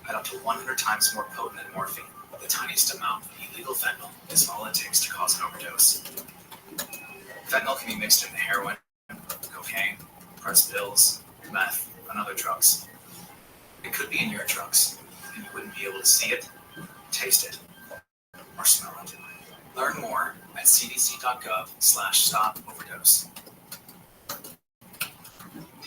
at up to 100 times more potent than morphine. The tiniest amount of illegal fentanyl is all it takes to cause an overdose. Fentanyl can be mixed into heroin, cocaine, pressed pills, meth, and other drugs. It could be in your drugs, and you wouldn't be able to see it, taste it, or smell it. Learn more at cdc.gov/stop-overdose.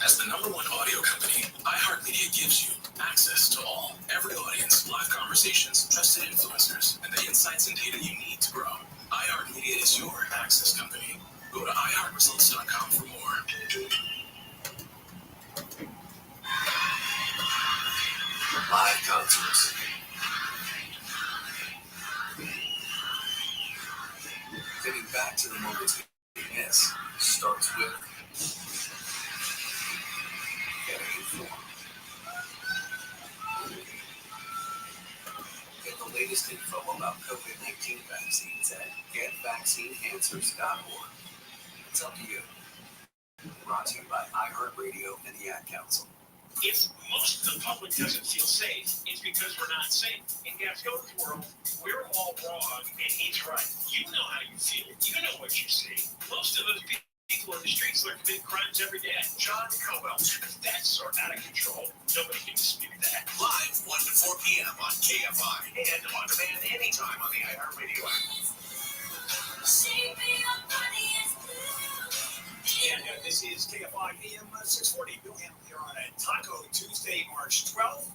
As the #1 audio company, iHeartMedia gives you access to all, every audience, live conversations, trusted influencers, and the insights and data you need to grow. iHeartMedia is your access company. Go to iHeartResults.com for more. Live concerts. Getting back to the moments we miss starts with getting informed. Get the latest info about COVID-19 vaccines at getvaccineanswers.org. It's up to you. Brought to you by iHeartRadio and the Ad Council. If most of the public doesn't feel safe, it's because we're not safe. In Gascon's world, we're all wrong and he's right. You know how you feel. You know what you see. Most of us people people in the streets that commit crimes every day. John Cowell. Deaths are out of control. Nobody can dispute that. Live 1 to 4 p.m. on KFI and on demand anytime on the iHeartRadio app. And this is KFI AM 640. Bill Hamel here on a Taco Tuesday, March 12th.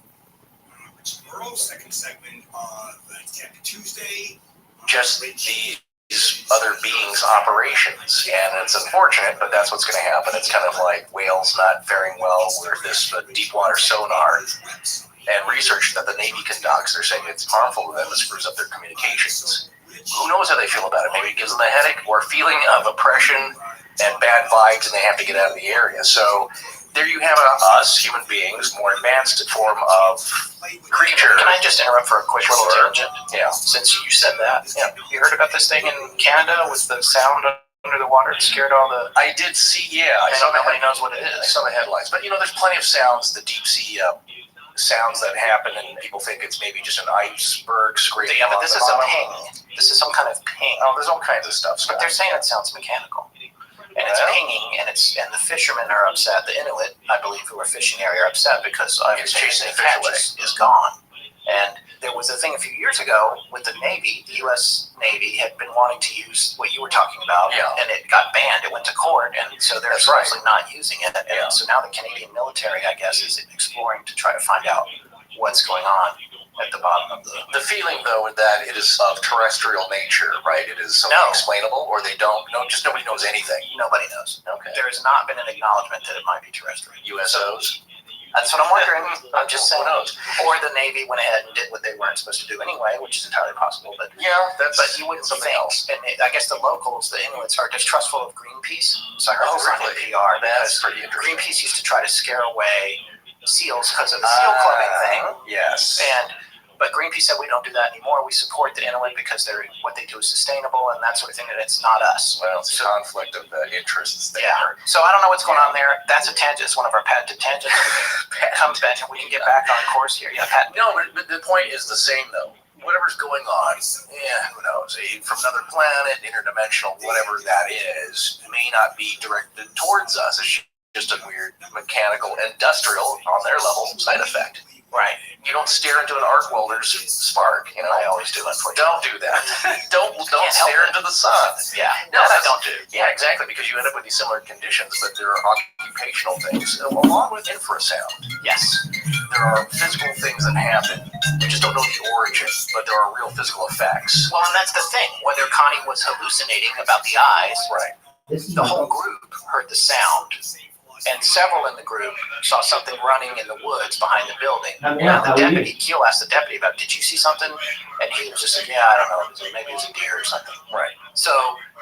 Which tomorrow, second segment of Tech Tuesday. Just these other beings' operations, and it's unfortunate, but that's what's going to happen. It's kind of like whales not faring well with this deep water sonar and research that the Navy conducts. They're saying it's harmful to them, it screws up their communications. Who knows how they feel about it? Maybe it gives them a headache or a feeling of oppression and bad vibes, and they have to get out of the area. So there you have us, human beings, more advanced form of creature. Can I just interrupt for a quick little tangent? Yeah. Since you said that. Yeah. You heard about this thing in Canada with the sound under the water? It scared all the... I did see, yeah. I know nobody knows what it is. I saw the headlines. But, there's plenty of sounds, the deep sea sounds that happen, and people think it's maybe just an iceberg scraping. Yeah, but this is a ping. This is some kind of ping. Oh, there's all kinds of stuff. But they're saying it sounds mechanical. And it's pinging, and the fishermen are upset. The Inuit, I believe, who are fishing area, are upset because chasing the catch is gone. And there was a thing a few years ago with the Navy. The U.S. Navy had been wanting to use what you were talking about, and it got banned. It went to court, and so they're supposedly not using it. And so now the Canadian military, I guess, is exploring to try to find out what's going on at the bottom of the feeling, though, that it is of terrestrial nature, right? It is something explainable, or they don't know, just nobody knows anything. Nobody knows. Okay. There has not been an acknowledgement that it might be terrestrial. USOs? That's what I'm wondering. I'm just saying. Who knows? Or the Navy went ahead and did what they weren't supposed to do anyway, which is entirely possible. But but you wouldn't something else. And I guess the locals, the Inuits, are distrustful of Greenpeace. So I heard this on NPR. That's pretty interesting. Greenpeace used to try to scare away seals because of the seal clubbing thing. Yes. But Greenpeace said we don't do that anymore. We support the Inuit because what they do is sustainable and that sort of thing, and it's not us. Well, it's a conflict of interests there. Yeah. So I don't know what's going on there. That's a tangent. It's one of our patented tangents. Comes back and we can get back on course here. Yeah, patent. No, but the point is the same, though. Whatever's going on, who knows? From another planet, interdimensional, whatever that is, may not be directed towards us. It's just a weird mechanical, industrial, on their level, side effect. Right. You don't stare into an arc welder's spark. I always do, unfortunately. Don't do that. don't stare into the sun. Yeah. No, that I don't do. Yeah, exactly, because you end up with these similar conditions, but there are occupational things, along with infrasound. Yes. There are physical things that happen. We just don't know the origin, but there are real physical effects. Well, and that's the thing. Whether Connie was hallucinating about the eyes, right? The whole group heard the sound. And several in the group saw something running in the woods behind the building. The deputy, Keel asked the deputy about, did you see something? And he was just like, yeah, I don't know, maybe it was a deer or something. Right. So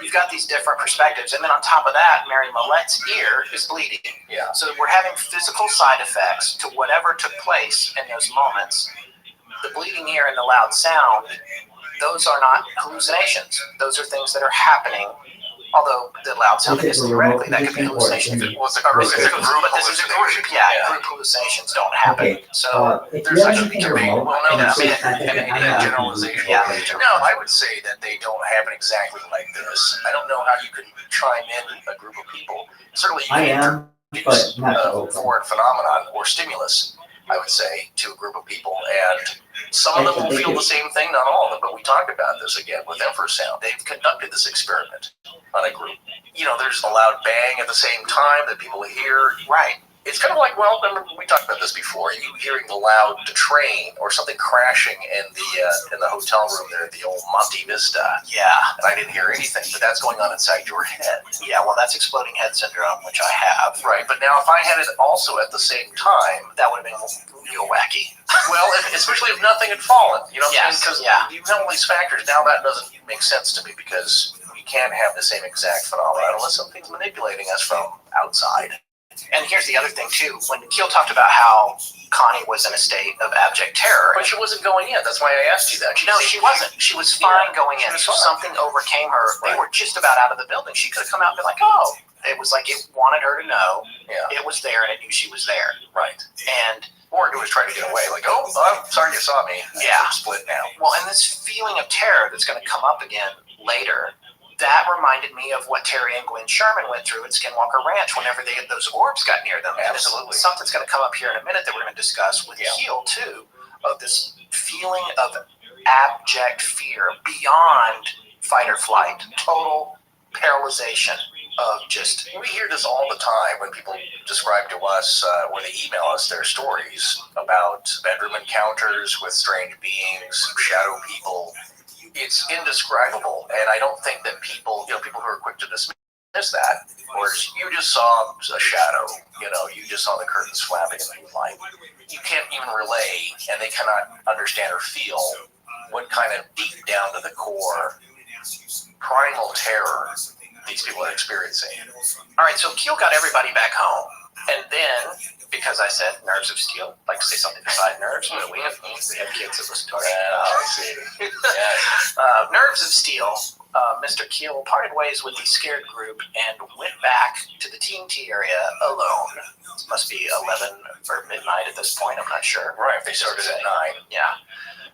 you've got these different perspectives. And then on top of that, Mary Millette's ear is bleeding. Yeah. So we're having physical side effects to whatever took place in those moments. The bleeding ear and the loud sound, those are not hallucinations. Those are things that are happening. Although the loud sound is theoretically that could be hallucination. If it was a group, but this is a group. Yeah, group hallucinations don't happen. So there's such a debate. Well, no, that's a generalization. Yeah. No, I would say that they don't happen exactly like this. I don't know how you could chime in a group of people. Certainly, you can introduce a foreign phenomenon or stimulus, I would say, to a group of people, and some of them will feel the same thing, not all of them, but we talked about this again with infrasound. They've conducted this experiment on a group. There's a loud bang at the same time that people hear. Right. It's kind of like, well, remember we talked about this before, you hearing the loud train or something crashing in the hotel room there at the old Monte Vista. Yeah. And I didn't hear anything, but that's going on inside your head. Yeah, well, that's exploding head syndrome, which I have. Right, but now if I had it also at the same time, that would have been real wacky. Well, especially if nothing had fallen. You know what I'm saying? Because you have all these factors. Now that doesn't make sense to me because we can't have the same exact phenomenon unless something's manipulating us from outside. And here's the other thing, too. When Keel talked about how Connie was in a state of abject terror. But she wasn't going in. That's why I asked you that. No, she wasn't. She was fine going in. Something overcame her. They were just about out of the building. She could have come out and been like, oh. It was like it wanted her to know it was there and it knew she was there. Right. Or it was trying to get away. Like, oh, I'm sorry you saw me. Yeah. I'm split now. Well, and this feeling of terror that's going to come up again later that reminded me of what Terry and Gwen Sherman went through at Skinwalker Ranch whenever those orbs got near them. Absolutely. And something's going to come up here in a minute that we're going to discuss with Keel, too, of this feeling of abject fear beyond fight or flight, total paralyzation of just... We hear this all the time when people describe to us, when they email us their stories about bedroom encounters with strange beings, shadow people. It's indescribable, and I don't think that people who are quick to dismiss that, or you just saw a shadow, you just saw the curtains flapping in the moonlight. You can't even relay, and they cannot understand or feel what kind of deep down to the core primal terror these people are experiencing. All right, so Keel got everybody back home, and then, because I said nerves of steel, like to say something beside nerves, but we have kids that listen to it. Nerves of steel, Mr. Keel parted ways with the scared group and went back to the TNT area alone. It must be 11 or midnight at this point, I'm not sure. Right, they started at 9. Yeah.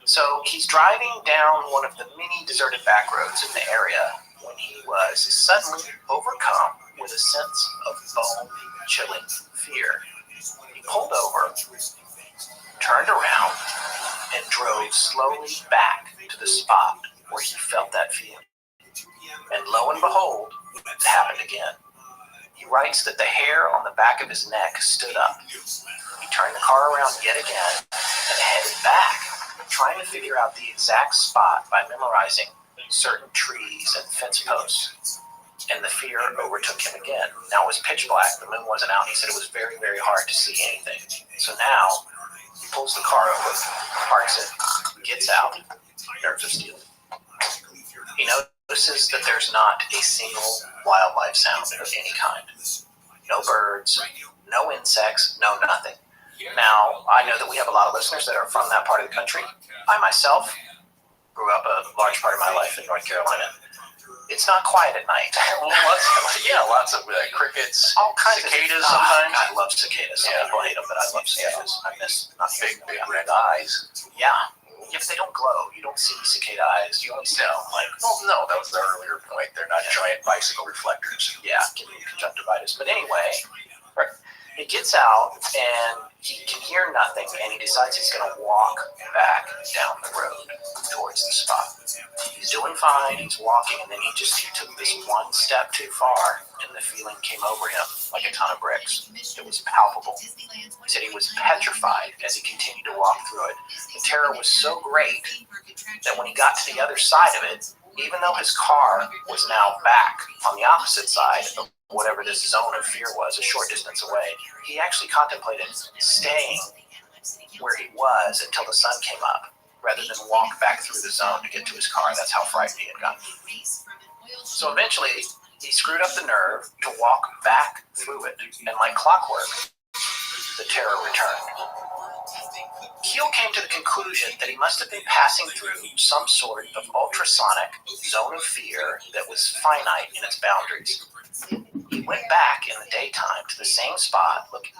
So he's driving down one of the many deserted back roads in the area when he was suddenly overcome with a sense of bone-chilling fear. He pulled over, turned around, and drove slowly back to the spot where he felt that feeling. And lo and behold, it happened again. He writes that the hair on the back of his neck stood up. He turned the car around yet again and headed back, trying to figure out the exact spot by memorizing certain trees and fence posts. And the fear overtook him again. Now it was pitch black, the moon wasn't out. He said it was very, very hard to see anything. So now he pulls the car over, parks it, gets out, nerves of steel. He notices that there's not a single wildlife sound of any kind. No birds, no insects, no nothing. Now, I know that we have a lot of listeners that are from that part of the country. I myself grew up a large part of my life in North Carolina. It's not quiet at night. Lots of crickets, all kinds cicadas of sometimes. I love cicadas. Some people hate them, but I love cicadas. I miss not big red eyes. Yeah. If they don't glow, you don't see cicada eyes. You only see them no, that was the earlier point. They're not giant bicycle reflectors. Yeah, giving you conjunctivitis. But anyway, he gets out and he can hear nothing, and he decides he's going to walk back down the road towards the spot. He's doing fine, he's walking, and then he took this one step too far, and the feeling came over him like a ton of bricks. It was palpable. He said he was petrified as he continued to walk through it. The terror was so great that when he got to the other side of it, even though his car was now back on the opposite side of whatever this zone of fear was, a short distance away, he actually contemplated staying where he was until the sun came up, rather than walk back through the zone to get to his car. That's how frightened he had gotten. So eventually, he screwed up the nerve to walk back through it, and like clockwork, the terror returned. Keel came to the conclusion that he must have been passing through some sort of ultrasonic zone of fear that was finite in its boundaries. He went back in the daytime to the same spot, looking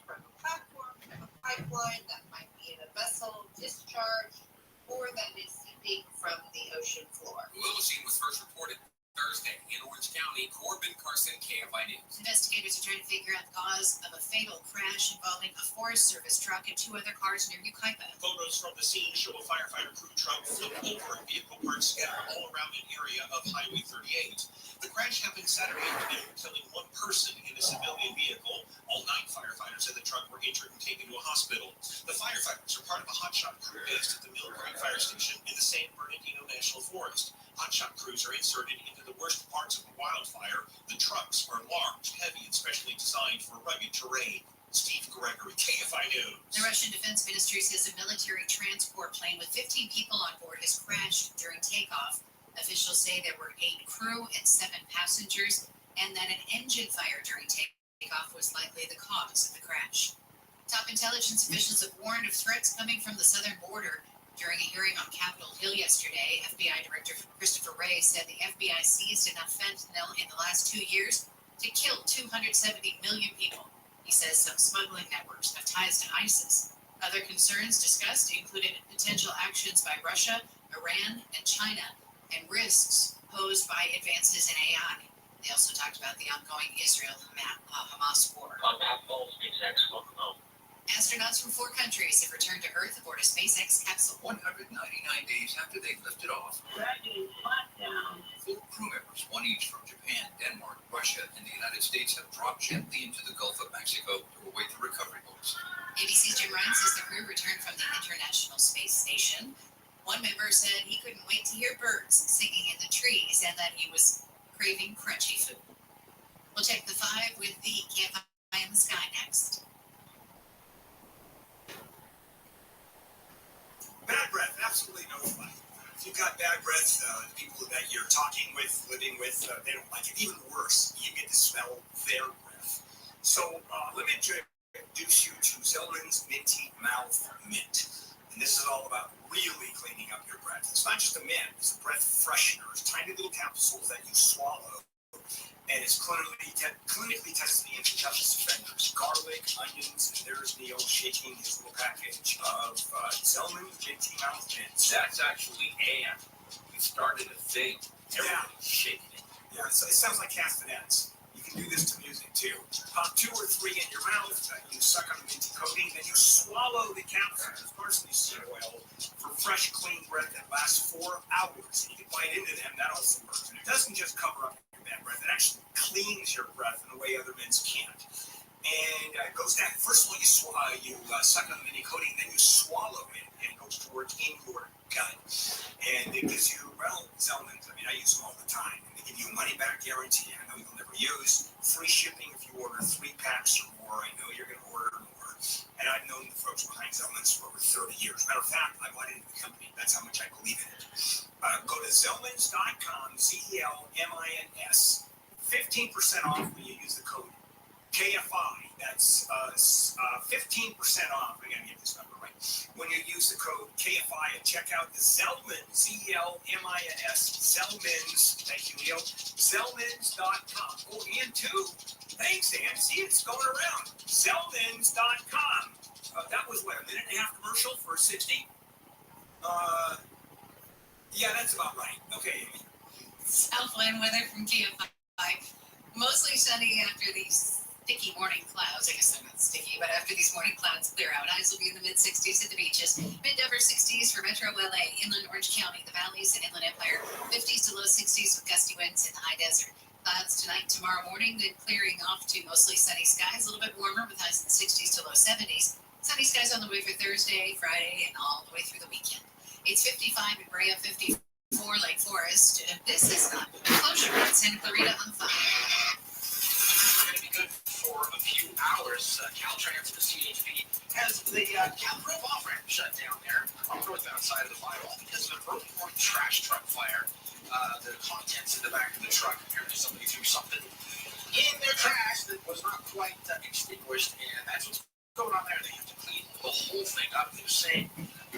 from a platform, from a pipeline that might be in a vessel discharge, or that is seeping from the ocean floor. The Limousine was first reported Thursday in Orange County. Corbin Carson, KFI News. Investigators are trying to figure out the cause of a fatal crash involving a Forest Service truck and 2 other cars near Yucaipa. Photos from the scene show a firefighter crew truck flip over and vehicle parts scattered all around an area of Highway 38. The crash happened Saturday afternoon, killing 1 person in a civilian vehicle. All 9 firefighters in the truck were injured and taken to a hospital. The firefighters are part of a hotshot crew based at the Mill Creek Fire Station in the San Bernardino National Forest. Hotshot crews are inserted into the worst parts of the wildfire. The trucks are large, heavy, and specially designed for rugged terrain. Steve Gregory, KFI News. The Russian Defense Ministry says a military transport plane with 15 people on board has crashed during takeoff. Officials say there were 8 crew and 7 passengers, and that an engine fire during takeoff was likely the cause of the crash. Top intelligence officials have warned of threats coming from the southern border. During a hearing on Capitol Hill yesterday, FBI Director Christopher Wray said the FBI seized enough fentanyl in the last 2 years to kill 270 million people. He says some smuggling networks have ties to ISIS. Other concerns discussed included potential actions by Russia, Iran, and China, and risks posed by advances in AI. They also talked about the ongoing Israel-Hamas war. Astronauts from 4 countries have returned to Earth aboard a SpaceX capsule. 199 days after they lifted off, 4 crew members, one each from Japan, Denmark, Russia, and the United States, have dropped gently into the Gulf of Mexico to await the recovery boats. ABC's Jim Ryan says the crew returned from the International Space Station. One member said he couldn't wait to hear birds singing in the trees and that he was craving crunchy food. We'll check the 5 with the KFI in the Sky next. Bad breath, absolutely no fun. If you've got bad breath, the people that you're talking with, living with, they don't like it. Even worse, you get to smell their breath. So let me introduce you to Zellman's Minty Mouth Mint. And this is all about really cleaning up your breath. It's not just a mint, it's a breath freshener. It's tiny little capsules that you swallow. And it's clinically tested against toughest offenders. Garlic, onions, and there's Neil shaking his little package of Zellman's Minty Mouth Mints. That's actually Anne. We started a thing. Everybody's shaking it. Yeah, so it sounds like castanets. You can do this to music too. Pop 2 or 3 in your mouth, you suck on the minty coating, then you swallow the capsules of parsley seed oil for fresh, clean breath that lasts 4 hours. And you can bite into them, that also works. And it doesn't just cover up your bad breath, it actually cleans your breath in a way other mints can't. And it goes down. First of all, you suck on the minty coating, then you swallow it, and it goes to work in your gut. And it gives you, well, Zellman's, I mean, I use them all the time. And they give you a money-back guarantee. I know you'll never use. Free shipping if you order 3 packs or more. I know you're going to order more. And I've known the folks behind Zellman's for over 30 years. Matter of fact, I bought into the company. That's how much I believe in it. Go to Zellmans.com, Zellmins, 15% off when you use the code KFI. That's 15% off. I got to get this number right. When you use the code KFI at checkout, the Zellmans, Zellmins, Zellmans, thank you, Leo, Zellmans.com. Oh, and 2. Thanks, Ann. See, it's going around. Zellmans.com. That was, what, a minute and a half commercial for 60? Yeah, that's about right. Okay, Amy. Southland weather from KFI. Mostly sunny after these sticky morning clouds. I guess they're not sticky, but after these morning clouds clear out, highs will be in the mid-60s at the beaches. Mid-to-upper 60s for Metro LA, Inland Orange County, the valleys, and Inland Empire. 50s to low 60s with gusty winds in the high desert. Clouds tonight, tomorrow morning, then clearing off to mostly sunny skies. A little bit warmer with highs in the 60s to low 70s. Sunny skies on the way for Thursday, Friday, and all the way through the weekend. It's 55 in Brea, 54 Lake Forest. This is not closure in Santa Clarita on 5. It's going to be good for a few hours. Caltrans, the CHP, has the Calprop off-ramp shut down there on the northbound side of the firewall because of an early-morning trash truck fire. The contents in the back of the truck, apparently somebody threw something in their trash that was not quite extinguished, and that's what's going on there. They have to clean the whole thing up. They were saying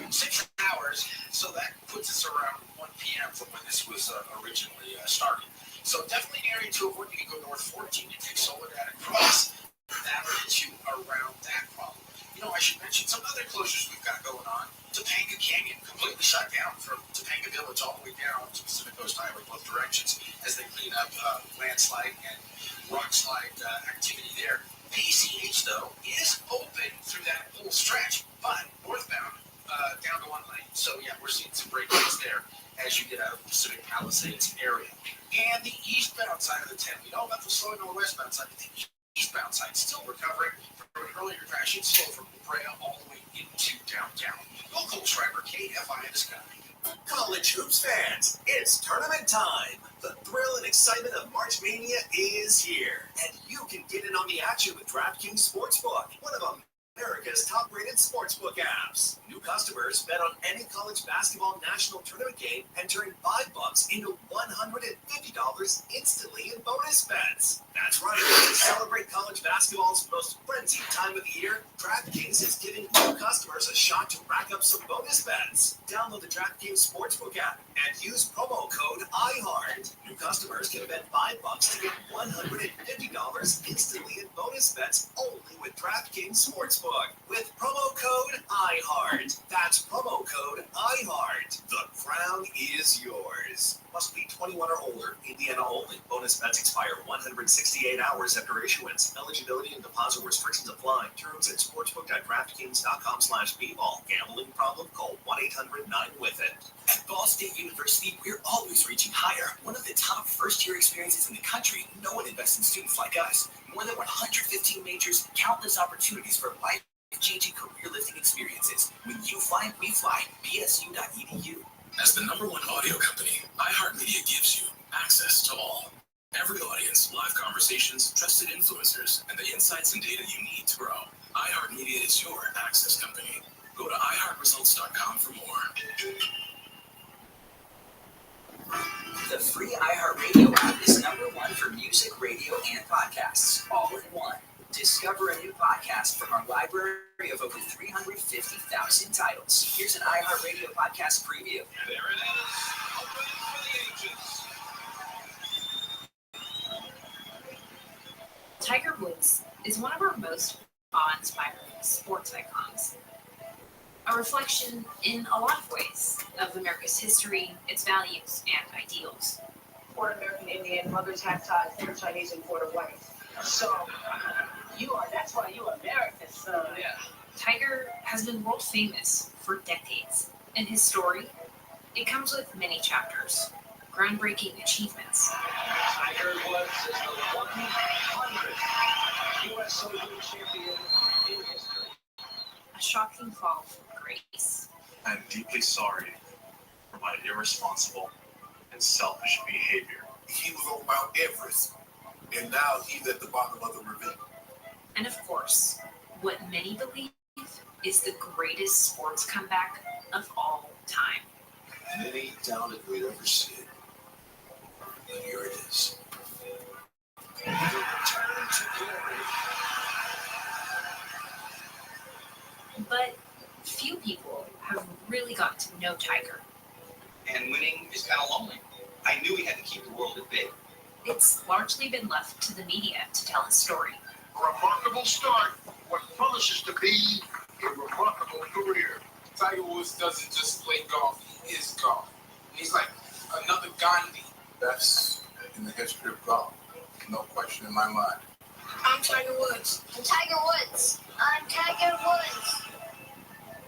6 hours, so that puts us around 1 p.m. from when this was originally started. So definitely an area to avoid. You can go north 14 and take Soledad across. That will get you around that problem. You know, I should mention some other closures we've got going on. Topanga Canyon completely shut down from Topanga Village all the way down to Pacific Coast Highway, both directions, as they clean up landslide and rock slide activity there. PCH, though, is open through that whole stretch, but northbound down to 1 lane. So, yeah, we're seeing some breakdowns there as you get out of the Pacific Palisades area. And the eastbound side of the 10, we know about the slowing on the westbound side, but the eastbound side still recovering from an earlier crash. It's slow from La Brea all the way into downtown. Local Schreiber, KFI in the Sky. College hoops fans, it's tournament time. The thrill and excitement of March Mania is here, and you can get in on the action with DraftKings Sportsbook, one of America's top-rated sportsbook apps. New customers bet on any college basketball national tournament game and turn $5 into $150 instantly in bonus bets. That's right. To celebrate college basketball's most frenzied time of the year, DraftKings is giving new customers a shot to rack up some bonus bets. Download the DraftKings Sportsbook app and use promo code IHEART. New customers can bet $5 to get $150 instantly in bonus bets only with DraftKings Sportsbook with promo code IHEART. That's promo code IHEART. The The crown is yours. Must be 21 or older. Indiana only. Bonus bets expire 168 hours after issuance. Eligibility and deposit restrictions apply. Terms at sportsbook.draftkings.com/bball. Gambling problem? Call 1-800-9-WITH-IT. At Ball State University, we're always reaching higher. One of the top first-year experiences in the country. No one invests in students like us. More than 115 majors, countless opportunities for life-changing career-lifting experiences. When you fly, we fly. BSU.edu. As the #1 audio company, iHeartMedia gives you access to all. Every audience, live conversations, trusted influencers, and the insights and data you need to grow. iHeartMedia is your access company. Go to iHeartResults.com for more. The free iHeartRadio app is #1 for music, radio, and podcasts, all in one. Discover a new podcast from our library of over 350,000 titles. Here's an iHeartRadio podcast preview. There it is. Open for the ages. Tiger Woods is one of our most awe-inspiring sports icons. A reflection in a lot of ways of America's history, its values, and ideals. Quarter American Indian, mothers have ties, they're Chinese and quarter white. So, that's why you American, son. Yeah. Tiger has been world famous for decades, and his story, it comes with many chapters, groundbreaking achievements. Tiger Woods is the 100th U.S. Open champion in history. A shocking fall from grace. I'm deeply sorry for my irresponsible and selfish behavior. He was on Mount Everest, and now he's at the bottom of the ravine. And of course, what many believe is the greatest sports comeback of all time. Many doubted we'd ever see it. But here it is. The return to glory. But few people have really gotten to know Tiger. And winning is kind of lonely. I knew he had to keep the world at bay. It's largely been left to the media to tell his story. A remarkable start. What promises to be a remarkable career. Tiger Woods doesn't just play golf, he is golf. He's like another Gandhi. That's in the history of golf. No question in my mind. I'm Tiger Woods. I'm Tiger Woods. I'm Tiger Woods.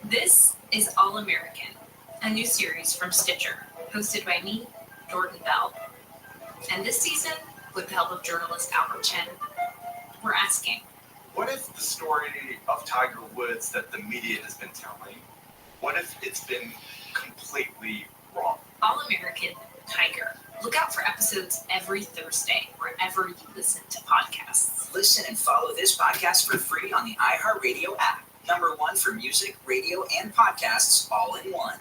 This is All American, a new series from Stitcher, hosted by me, Jordan Bell. And this season, with the help of journalist Albert Chen, we're asking, what if the story of Tiger Woods that the media has been telling, what if it's been completely wrong? All American Tiger. Look out for episodes every Thursday, wherever you listen to podcasts. Listen and follow this podcast for free on the iHeartRadio app. #1 for music, radio, and podcasts, all in one.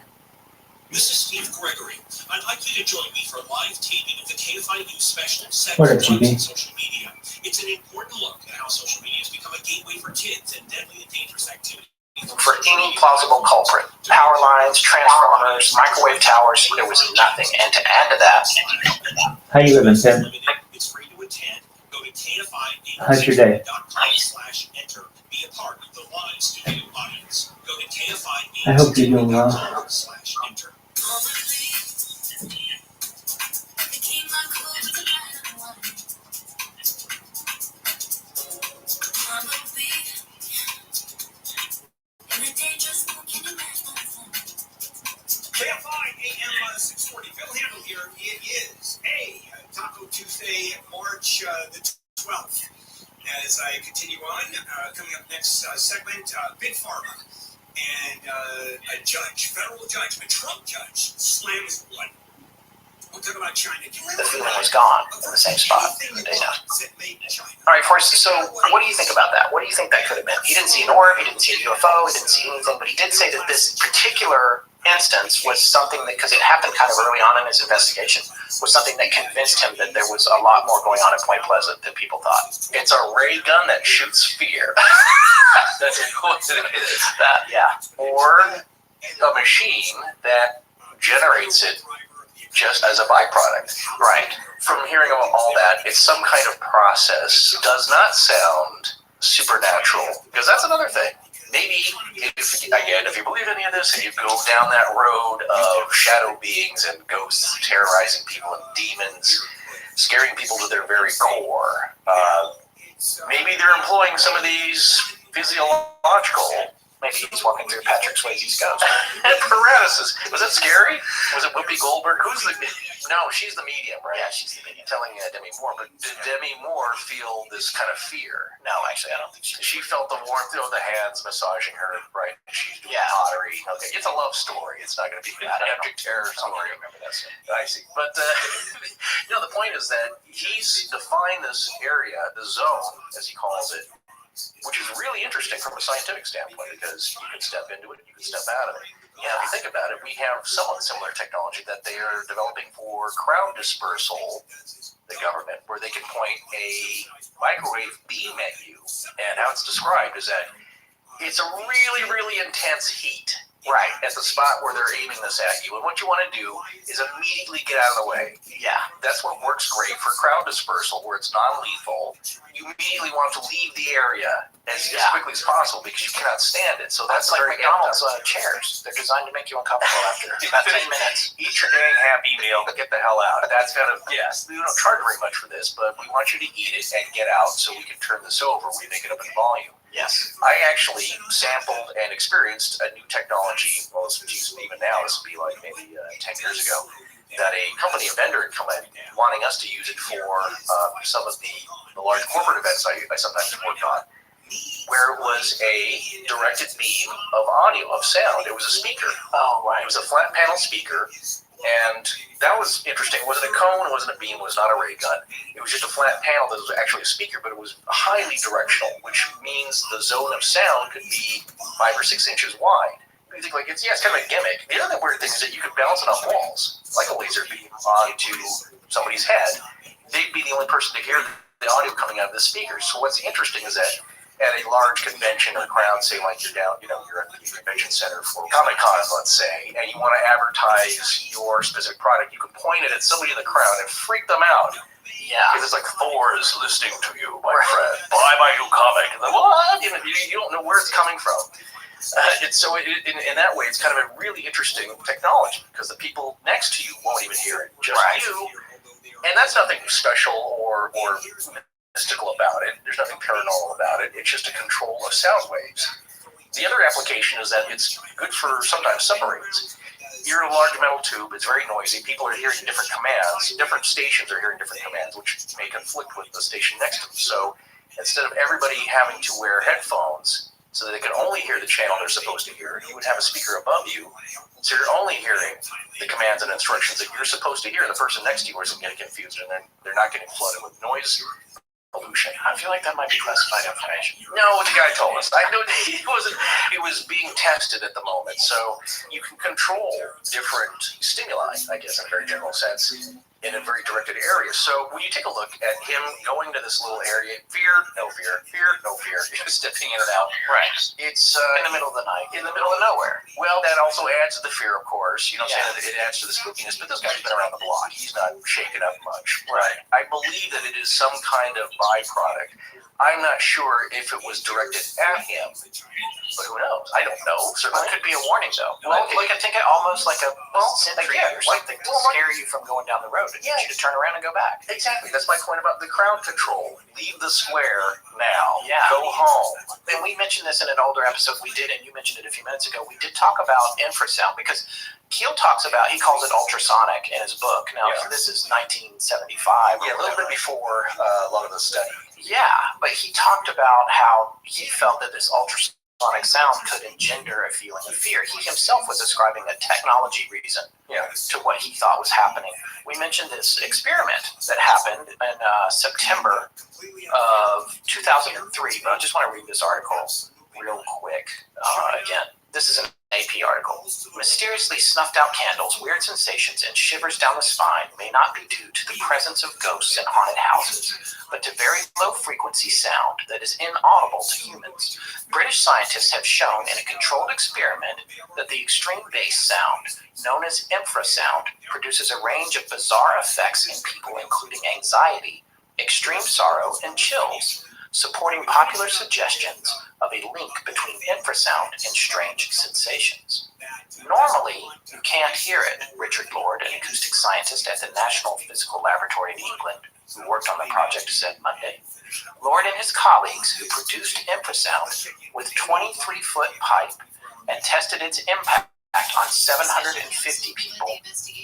This is Steve Gregory. I'd like you to join me for a live taping of the KFI News special, What up, Sex, GB? Drugs, and Social Media. It's an important look at how social media has become a gateway for kids and deadly and dangerous activities. For any plausible culprit, power lines, transformers, microwave towers, there was nothing. And to add to that, How you living, Tim? It's free to attend. Go to KFI. How's your day? .com/enter. Be a part of the live studio audience. Go to KFI. I hope you're doing well. .com/enter. KFI AM 640. Phil Handel here. It is Taco Tuesday, March the 12th. As I continue on, coming up next segment, Big Pharma and a judge, federal judge, a Trump judge, slams one. We'll talk about China. the feeling was gone in the same spot for the data. All right, Forrest, so what do you think about that? What do you think that could have been? He didn't see an orb, he didn't see a UFO, he didn't see anything, but he did say that this particular instance was something that, because it happened kind of early on in his investigation, was something that convinced him that there was a lot more going on in Point Pleasant than people thought. It's a ray gun that shoots fear. That's what it is. Yeah. Or a machine that generates it just as a byproduct, right? From hearing about all that, it's some kind of process. Does not sound supernatural, because that's another thing. Maybe, if you believe believe any of this? And you go down that road of shadow beings and ghosts terrorizing people and demons, scaring people to their very core. Maybe they're employing some of these physiological. Maybe he's walking through Patrick Swayze's ghost. Paralysis. Was that scary? Was it Whoopi Goldberg? Who's the... No, she's the medium, right? Yeah, she's the medium. Telling Demi Moore. But did Demi Moore feel this kind of fear? No, actually, I don't think she did. She felt the warmth of the hands massaging her, right? She's doing pottery. Okay, it's a love story. It's not going to be an epic terror story. I remember that scene. I see. But, the point is that he's defined this area, the zone, as he calls it, which is really interesting from a scientific standpoint because you can step into it, you can step out of it. Yeah, if you think about it, we have somewhat similar technology that they are developing for crowd dispersal, the government, where they can point a microwave beam at you. And how it's described is that it's a really, really intense heat. Right, at the spot where they're aiming this at you. And what you want to do is immediately get out of the way. Yeah, that's what works great for crowd dispersal, where it's non-lethal. You immediately want to leave the area as quickly as possible because you cannot stand it. So that's like very McDonald's chairs. They're designed to make you uncomfortable after about 10 minutes. Eat your dang Happy Meal, get the hell out. That's kind of, yes, we don't charge very much for this, but we want you to eat it and get out so we can turn this over. We make it up in volume. Yes. I actually sampled and experienced a new technology, well, even now, this would be like maybe 10 years ago, that a company, a vendor had come in wanting us to use it for some of the large corporate events I sometimes worked on, where it was a directed beam of audio, of sound. It was a speaker. Oh, right. It was a flat panel speaker. And that was interesting. It wasn't a cone, it wasn't a beam, it was not a ray gun. It was just a flat panel that was actually a speaker, but it was highly directional, which means the zone of sound could be 5 or 6 inches wide. You think like it's kind of a gimmick. The other weird thing is that you could bounce it off walls, like a laser beam, onto somebody's head. They'd be the only person to hear the audio coming out of the speakers. So what's interesting is that at a large convention or crowd, say like you're down, you're at the convention center for Comic-Con, let's say, and you want to advertise your specific product, you can point it at somebody in the crowd and freak them out. Yeah. Because it's like, Thor is listening to you, my friend. Buy my new comic. And then, what? You don't know where it's coming from. In that way, it's kind of a really interesting technology because the people next to you won't even hear it, just you. And that's nothing special or mystical about it. There's nothing paranormal about it. It's just a control of sound waves. The other application is that it's good for sometimes submarines. You're in a large metal tube. It's very noisy. People are hearing different commands. Different stations are hearing different commands, which may conflict with the station next to them. So instead of everybody having to wear headphones so that they can only hear the channel they're supposed to hear, you would have a speaker above you, so you're only hearing the commands and instructions that you're supposed to hear. The person next to you isn't getting confused, and they're not getting flooded with noise pollution. I feel like that might be classified information. No, the guy told us. I know it was being tested at the moment. So you can control different stimuli, I guess, in a very general sense, in a very directed area. So when you take a look at him going to this little area, fear, no fear, stepping in and out. Right. It's in the middle of the night. In the middle of nowhere. Well, that also adds to the fear, of course. You know what I'm saying? It adds to the spookiness. But this guy's been around the block. He's not shaken up much. Right. I believe that it is some kind of byproduct. I'm not sure if it was directed at him, but who knows? I don't know. Certainly It could be a warning, though. Well, I think it almost like a sentry or something to scare you from going down the road and get you to turn around and go back. Exactly. That's my point about the crowd control. Leave the square now. Yeah. Go home. And we mentioned this in an older episode we did, and you mentioned it a few minutes ago. We did talk about infrasound because Keel talks about, he calls it ultrasonic in his book. Now, this is 1975. Yeah, a little bit before a lot of the study. Yeah, but he talked about how he felt that this ultrasonic sound could engender a feeling of fear. He himself was ascribing a technology reason to what he thought was happening. We mentioned this experiment that happened in September of 2003, but I just want to read this article real quick. Again, this is an AP article. Mysteriously snuffed out candles, weird sensations, and shivers down the spine may not be due to the presence of ghosts in haunted houses, but to very low frequency sound that is inaudible to humans. British scientists have shown in a controlled experiment that the extreme bass sound, known as infrasound, produces a range of bizarre effects in people, including anxiety, extreme sorrow, and chills. supporting popular suggestions of a link between infrasound and strange sensations. Normally, you can't hear it, Richard Lord, an acoustic scientist at the National Physical Laboratory in England, who worked on the project, said Monday. Lord and his colleagues, who produced infrasound with 23-foot pipe and tested its impact on 750 people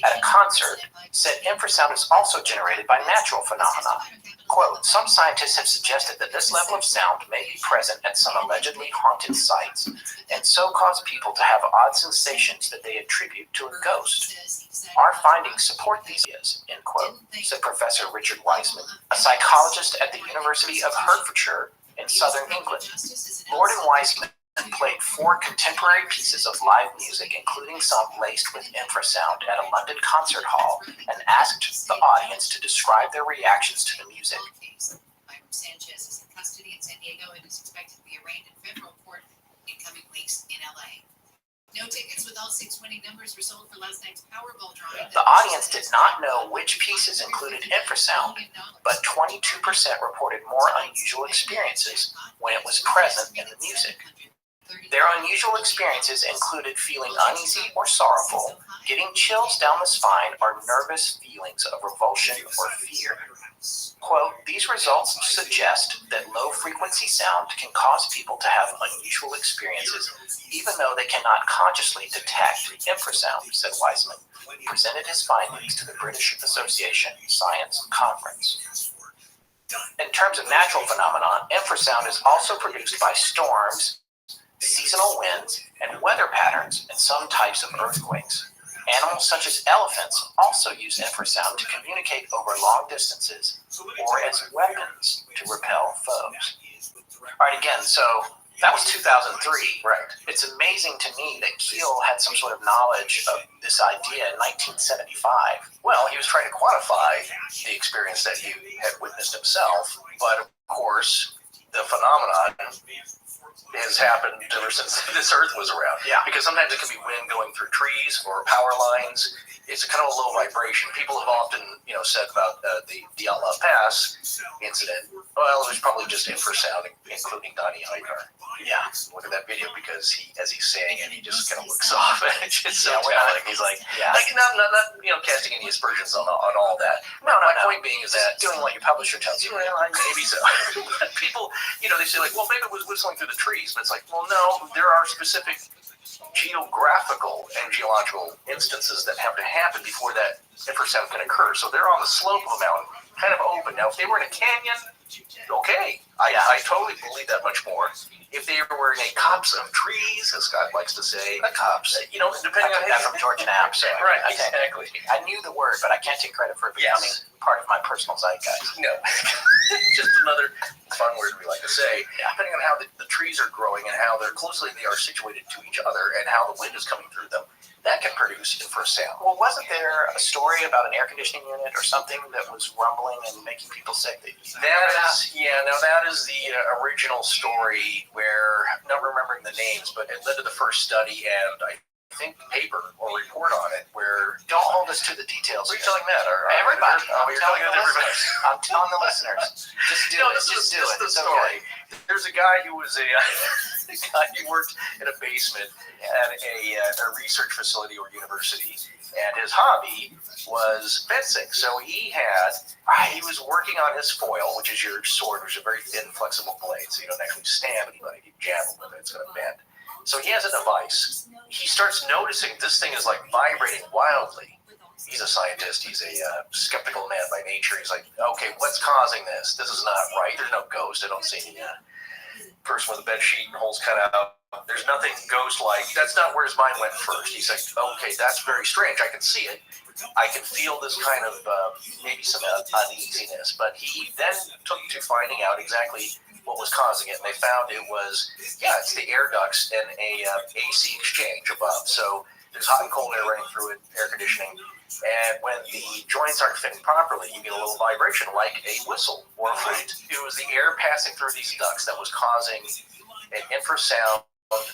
at a concert, said infrasound is also generated by natural phenomena. Quote, some scientists have suggested that this level of sound may be present at some allegedly haunted sites and so cause people to have odd sensations that they attribute to a ghost. Our findings support these ideas, end quote, said Professor Richard Wiseman, a psychologist at the University of Hertfordshire in southern England. Lord and Wiseman played 4 contemporary pieces of live music, including some laced with infrasound, at a London concert hall, and asked the audience to describe their reactions to the music. Sanchez is in custody in San Diego and is expected to be arraigned in federal court in coming weeks in LA. No tickets with all 6 winning numbers were sold for last night's Powerball drawing. The audience did not know which pieces included infrasound, but 22% reported more unusual experiences when it was present in the music. Their unusual experiences included feeling uneasy or sorrowful, getting chills down the spine, or nervous feelings of revulsion or fear. Quote, these results suggest that low-frequency sound can cause people to have unusual experiences, even though they cannot consciously detect infrasound, said Wiseman, who presented his findings to the British Association Science Conference. In terms of natural phenomenon, infrasound is also produced by storms, seasonal winds, and weather patterns, and some types of earthquakes. Animals such as elephants also use infrasound to communicate over long distances or as weapons to repel foes. All right, again, so that was 2003. Right. It's amazing to me that Keel had some sort of knowledge of this idea in 1975. Well, he was trying to quantify the experience that he had witnessed himself, but of course, the phenomenon has happened ever since this Earth was around. Yeah. Because sometimes it can be wind going through trees or power lines. It's a kind of a low vibration. People have often, said about the Allah Pass incident. Well, it was probably just infrasound, including Donnie Igar. Yeah. Look at that video because as he's saying it, he just kind of looks off. It's just so we're telling. He's like, not casting any aspersions on all that. No. My point being is that doing what your publisher tells you. Well, maybe so. But people, they say like, well, maybe it was whistling through the trees, but it's like, well, no, there are specific geographical and geological instances that have to happen before that infrasound can occur. So they're on the slope of a mountain, kind of open. Now, if they were in a canyon, okay, I totally believe that much more. If they were in a copse of trees, as Scott likes to say, a copse, depending on that from George Knapp. So right, exactly. I knew the word, but I can't take credit for it becoming part of my personal zeitgeist. No, just another fun word we like to say. Depending on how the trees are growing and how closely they are situated to each other and how the wind is coming through them, that can produce infrasound. Well, wasn't there a story about an air conditioning unit or something that was rumbling and making people sick? That is the original story where, not remembering the names, but it led to the first study and I think paper or report on it where... Don't hold us to the details. What are you telling that? Everybody. You're telling it to everybody. I'm telling the listeners. Just do it. Just do it. The story. Okay. There's a guy who was he worked in a basement at a research facility or university, and his hobby was fencing. So he was working on his foil, which is your sword, which is a very thin, flexible blade, so you don't actually stab anybody. You jab it with it, it's going to bend. So he has a device. He starts noticing this thing is like vibrating wildly. He's a scientist. He's a skeptical man by nature. He's like, okay, what's causing this? This is not right. There's no ghost. I don't see any person with a bed sheet and holes cut out. There's nothing ghost-like. That's not where his mind went first. He's like, okay, that's very strange. I can see it. I can feel this kind of maybe some uneasiness. But he then took to finding out exactly what was causing it. And they found it was, it's the air ducts in a AC exchange above. So there's hot and cold air running through it, air conditioning. And when the joints aren't fitting properly, you get a little vibration like a whistle or a flute. It was the air passing through these ducts that was causing an infrasound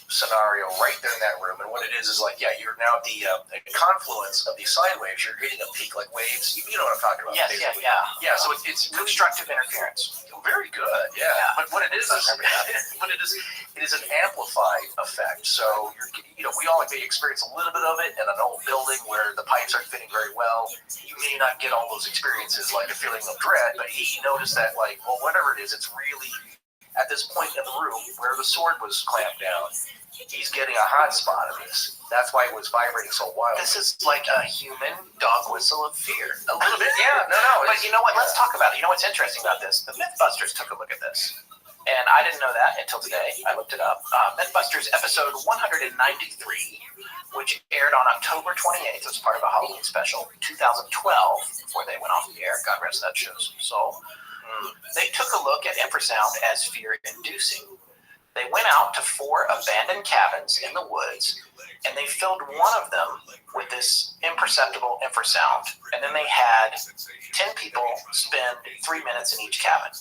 scenario right there in that room. And what it is like, yeah, you're now at the confluence of these sine waves. You're hitting a peak like waves. You know what I'm talking about? Yes, basically. yeah. Yeah, so it's Constructive interference. very good, yeah. But what it is it is an amplified effect. So we all may experience a little bit of it in an old building where the pipes aren't fitting very well. You may not get all those experiences like a feeling of dread, but he noticed that whatever it is, it's really at this point in the room where the sword was clamped down. He's getting a hot spot of this. That's why it was vibrating so wildly. This is like a human dog whistle of fear. A little bit, yeah. No. But you know what? Let's talk about it. You know what's interesting about this? The Mythbusters took a look at this. And I didn't know that until today. I looked it up. Mythbusters episode 193, which aired on October 28th as part of a Halloween special, 2012, before they went off the air. God rest that show's soul. They took a look at infrasound as fear-inducing. They went out to 4 abandoned cabins in the woods, and they filled one of them with this imperceptible infrasound. And then they had 10 people spend 3 minutes in each cabin.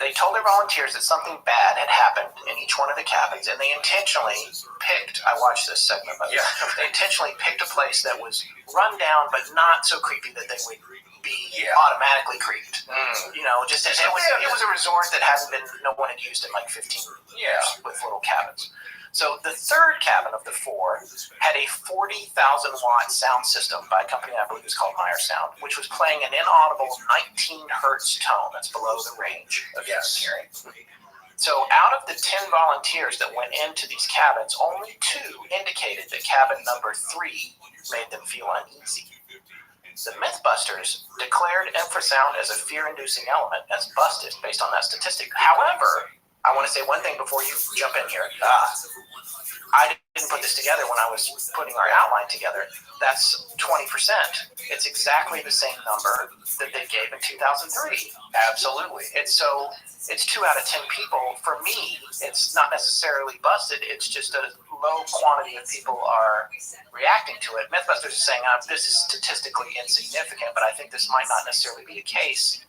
They told their volunteers that something bad had happened in each one of the cabins, and they intentionally picked, I watched this segment, but they intentionally picked a place that was run down but not so creepy that they would be automatically creeped. It was a resort that no one had used in like 15 years with little cabins. So the third cabin of the 4 had a 40,000 watt sound system by a company I believe is called Meyer Sound, which was playing an inaudible 19 hertz tone that's below the range of hearing. So out of the 10 volunteers that went into these cabins, only 2 indicated that cabin number 3 made them feel uneasy. The Mythbusters declared infrasound as a fear-inducing element as busted based on that statistic. However, I want to say one thing before you jump in here. I didn't put this together when I was putting our outline together. That's 20%. It's exactly the same number that they gave in 2003. Absolutely. It's 2 out of 10 people. For me, it's not necessarily busted. It's just a low quantity of people are reacting to it. Mythbusters is saying this is statistically insignificant, but I think this might not necessarily be a case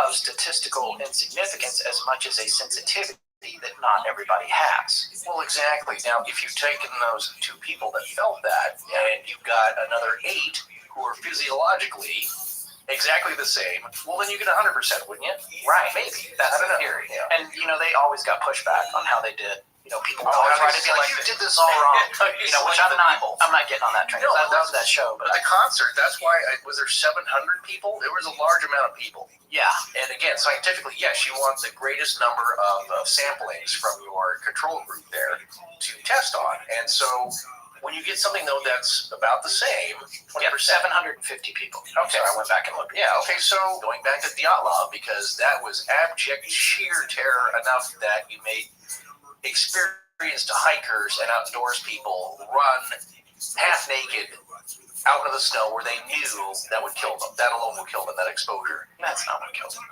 of statistical insignificance as much as a sensitivity that not everybody has. Well, exactly. Now, if you've taken those 2 people that felt that, and you've got another 8 who are physiologically exactly the same, well, then you get 100%, wouldn't you? Right, maybe. That's the theory. Yeah. And, they always got pushback on how they did. People would always try to be like, you did this all wrong. Which I'm not getting on that train. I love that show. But the concert, that's why, was there 700 people? There was a large amount of people. Yeah. And again, scientifically, yes, you want the greatest number of samplings from your control group there to test on. And so when you get something, though, that's about the same, 20%. 750 people. Okay. So I went back and looked. Yeah, okay, so going back to Dyatlov, because that was abject sheer terror enough that you made experienced hikers and outdoors people run half naked out into the snow where they knew that would kill them. That alone would kill them, that exposure. That's not what killed them.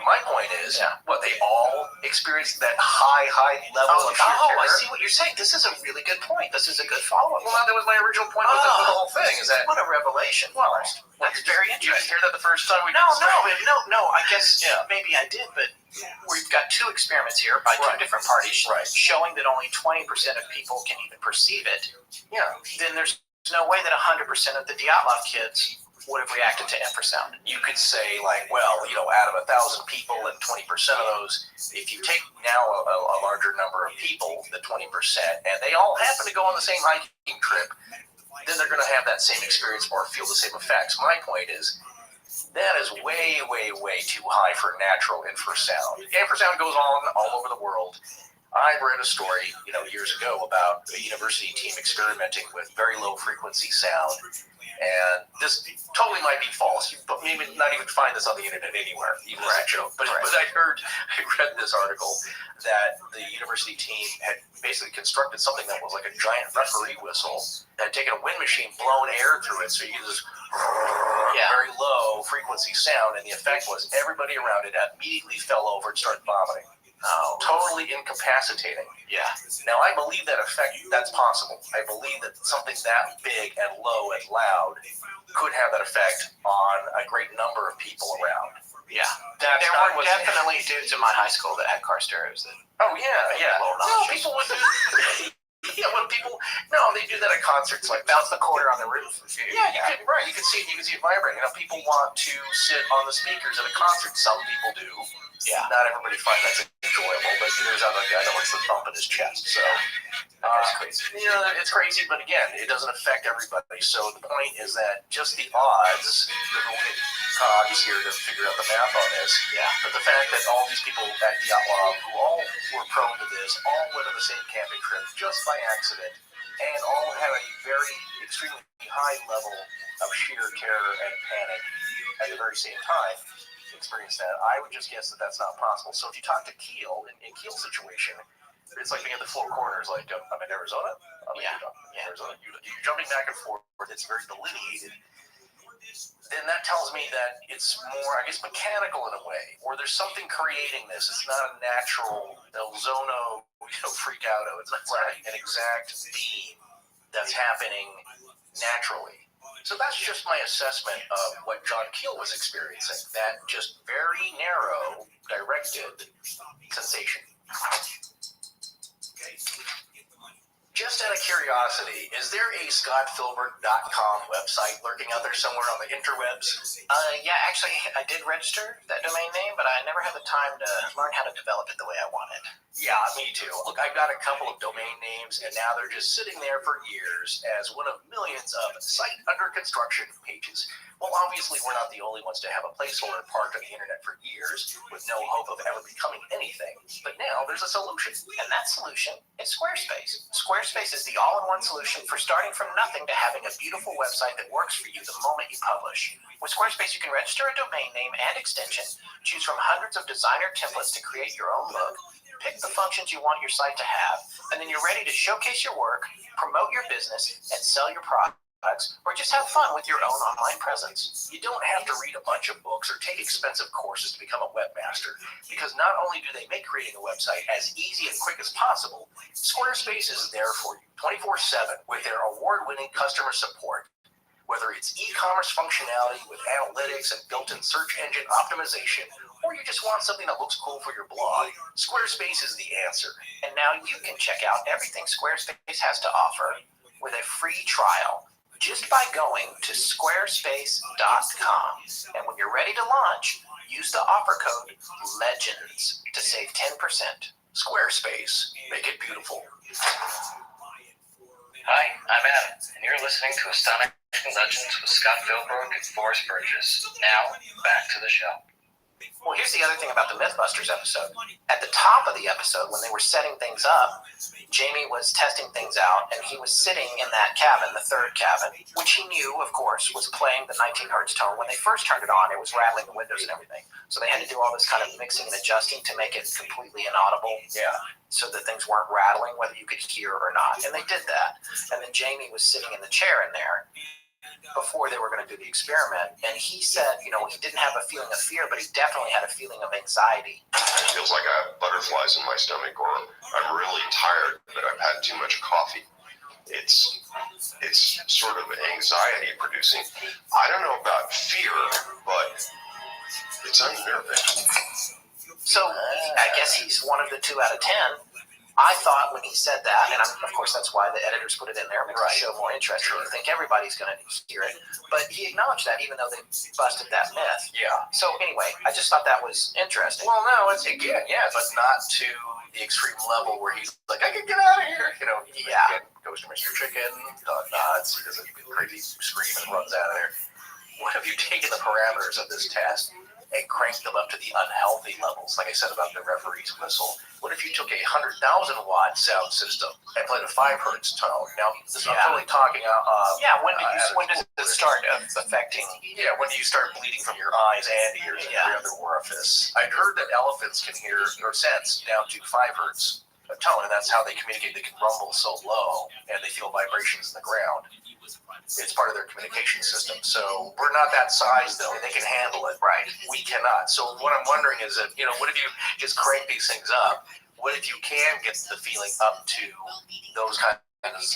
My point is, they all experienced that high level of sheer terror. I see what you're saying. This is a really good point. This is a good follow-up. Well, that was my original point with the whole thing. Is that what a revelation? Well, that's very interesting. You didn't hear that the first time we No. I guess maybe I did, but we've got 2 experiments here by 2 different parties showing that only 20% of people can even perceive it. Yeah. Then there's no way that 100% of the Dyatlov kids would have reacted to infrasound. You could say, out of 1,000 people and 20% of those, if you take now a larger number of people, the 20%, and they all happen to go on the same hiking trip, then they're going to have that same experience or feel the same effects. My point is, that is way, way, way too high for natural infrasound. Infrasound goes on all over the world. I read a story, years ago about a university team experimenting with very low frequency sound. And this totally might be false. You maybe not even find this on the internet anywhere, even as a joke. But I read this article that the university team had basically constructed something that was like a giant referee whistle, had taken a wind machine, blown air through it, so you get this very low frequency sound, and the effect was everybody around it immediately fell over and started vomiting. Totally incapacitating. Yeah. Now, I believe that effect, that's possible. I believe that something that big and low and loud could have that effect on a great number of people around. Yeah. That's There not were what's definitely dudes in my high school that had car stereos that. Oh yeah. Little No, notches. people would do. Yeah, when people they do that at concerts, like Bounce the quarter on the roof. yeah, you can see it vibrate. People want to sit on the speakers at a concert. Some people do. Yeah. Not everybody finds that enjoyable, but there's other guy that wants the thump in his chest. So That's crazy. it's crazy, but again, it doesn't affect everybody. So the point is that just the odds. Cogs here to figure out the math on this. Yeah. But the fact that all these people at the Outlaw who all were prone to this, all went on the same camping trip just by accident, and all had a very extremely high level of sheer terror and panic at the very same time, experienced that. I would just guess that that's not possible. So if you talk to Keel, in Keel's situation, it's like being at the Four Corners, like I'm in Arizona, I'm in Arizona. You're jumping back and forth. It's very delineated. Then that tells me that it's more, I guess, mechanical in a way, or there's something creating this. It's not a natural Zono, freak out. It's not an exact beam that's happening naturally. So that's just my assessment of what John Keel was experiencing. That just very narrow, directed sensation. Just out of curiosity, is there a scottphilbert.com website lurking out there somewhere on the interwebs? Yeah, actually, I did register that domain name, but I never had the time to learn how to develop it the way I wanted. Yeah, me too. Look, I've got a couple of domain names, and now they're just sitting there for years as one of millions of site under construction pages. Well, obviously, we're not the only ones to have a placeholder parked on the internet for years with no hope of ever becoming anything. But now there's a solution. And that solution is Squarespace. Squarespace is the all-in-one solution for starting from nothing to having a beautiful website that works for you the moment you publish. With Squarespace, you can register a domain name and extension, choose from hundreds of designer templates to create your own look, pick the functions you want your site to have, and then you're ready to showcase your work, promote your business, and sell your products, or just have fun with your own online presence. You don't have to read a bunch of books or take expensive courses to become a webmaster, because not only do they make creating a website as easy and quick as possible, Squarespace is there for you 24/7 with their award-winning customer support. Whether it's e-commerce functionality with analytics and built-in search engine optimization, or you just want something that looks cool for your blog, Squarespace is the answer. And now you can check out everything Squarespace has to offer with a free trial just by going to squarespace.com. And when you're ready to launch, use the offer code LEGENDS to save 10%. Squarespace, make it beautiful. Hi, I'm Adam, and you're listening to Astonishing Legends with Scott Philbrook and Forrest Burgess. Now, back to the show. Well, here's the other thing about the Mythbusters episode. At the top of the episode, when they were setting things up, Jamie was testing things out, and he was sitting in that cabin, the third cabin, which he knew, of course, was playing the 19 hertz tone. When they first turned it on, it was rattling the windows and everything. So they had to do all this kind of mixing and adjusting to make it completely inaudible. Yeah. So that things weren't rattling, whether you could hear or not. And they did that. And then Jamie was sitting in the chair in there before they were going to do the experiment, and he said, he didn't have a feeling of fear, but he definitely had a feeling of anxiety. It feels like I have butterflies in my stomach, or I'm really tired, but I've had too much coffee. It's sort of anxiety producing. I don't know about fear, but it's unnerving. So I guess he's one of the 2 out of 10. I thought when he said that, and of course that's why the editors put it in there, makes the show more interesting. You think everybody's going to hear it. But he acknowledged that, even though they busted that myth. Yeah. So anyway, I just thought that was interesting. Well, no, it's again, but not to the extreme level where he's like, I can get out of here. Yeah. Goes to Mr. Chicken, nods, he does a crazy scream and runs out of there. What have you taken the parameters of this test and cranked them up to the unhealthy levels, like I said about the referee's whistle? What if you took a 100,000 watt sound system and played a 5 hertz tone? Now, I'm totally talking. When does it start affecting? Yeah, when do you start bleeding from your eyes and ears and every other orifice? I'd heard that elephants can hear or sense down to 5 hertz tone, and that's how they communicate. They can rumble so low, and they feel vibrations in the ground. It's part of their communication system. So we're not that size, though. They can handle it. Right. We cannot. So what I'm wondering is that, what if you just crank these things up? What if you can get the feeling up to those kinds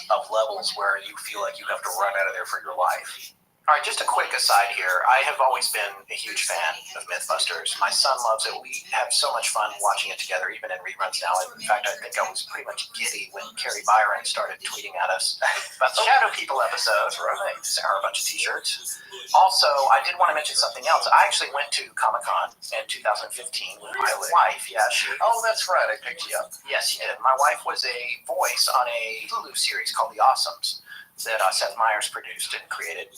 of levels where you feel like you have to run out of there for your life? All right, just a quick aside here. I have always been a huge fan of Mythbusters. My son loves it. We have so much fun watching it together, even in reruns now. In fact, I think I was pretty much giddy when Carrie Byron started tweeting at us about the Shadow People episode. Right, sent her a bunch of t-shirts. Also, I did want to mention something else. I actually went to Comic-Con in 2015 with my wife. Yeah, Oh, that's right. I picked you up. Yes, she did. My wife was a voice on a Hulu series called The Awesomes that Seth Meyers produced and created.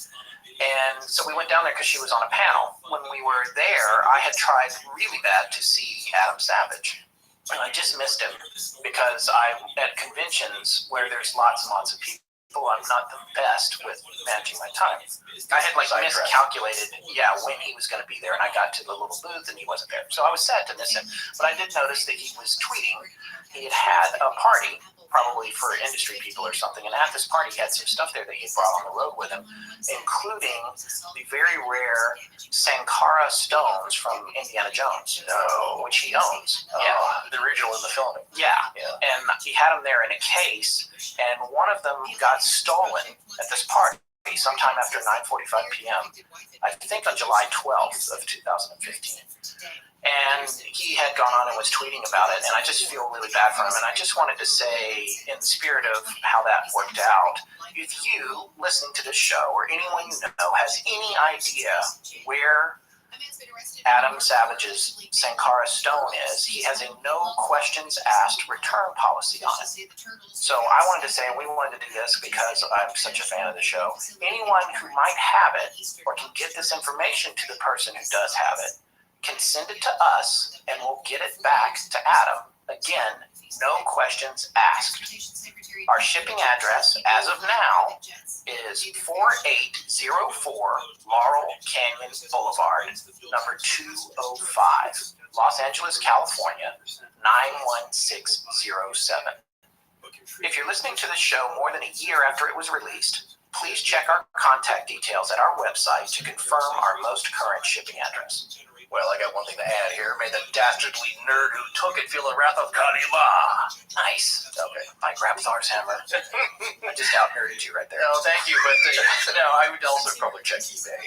And so we went down there because she was on a panel. When we were there, I had tried really bad to see Adam Savage. And I just missed him because at conventions where there's lots and lots of people, I'm not the best with managing my time. I had miscalculated, when he was going to be there, and I got to the little booth and he wasn't there. So I was sad to miss him. But I did notice that he was tweeting. He had a party, probably for industry people or something, and at this party he had some stuff there that he brought on the road with him, including the very rare Sankara stones from Indiana Jones, which he owns. The original in the filming. Yeah, and he had them there in a case, and one of them got stolen at this party sometime after 9:45 p.m., I think on July 12th of 2015. And he had gone on and was tweeting about it, and I just feel really bad for him. And I just wanted to say, in the spirit of how that worked out, if you, listening to this show, or anyone you know, has any idea where Adam Savage's Sankara stone is, he has a no questions asked return policy on it. So I wanted to say, and we wanted to do this because I'm such a fan of the show, anyone who might have it or can get this information to the person who does have it, can send it to us, and we'll get it back to Adam. Again, no questions asked. Our shipping address, as of now, is 4804 Laurel Canyon Boulevard, number 205, Los Angeles, California, 91607. If you're listening to this show more than a year after it was released, please check our contact details at our website to confirm our most current shipping address. Well, I got one thing to add here. May the dastardly nerd who took it feel the wrath of Kalima. Nice. Okay. I grabbed Thor's hammer. I just out-nerded you right there. No, thank you, but no, I would also probably check eBay.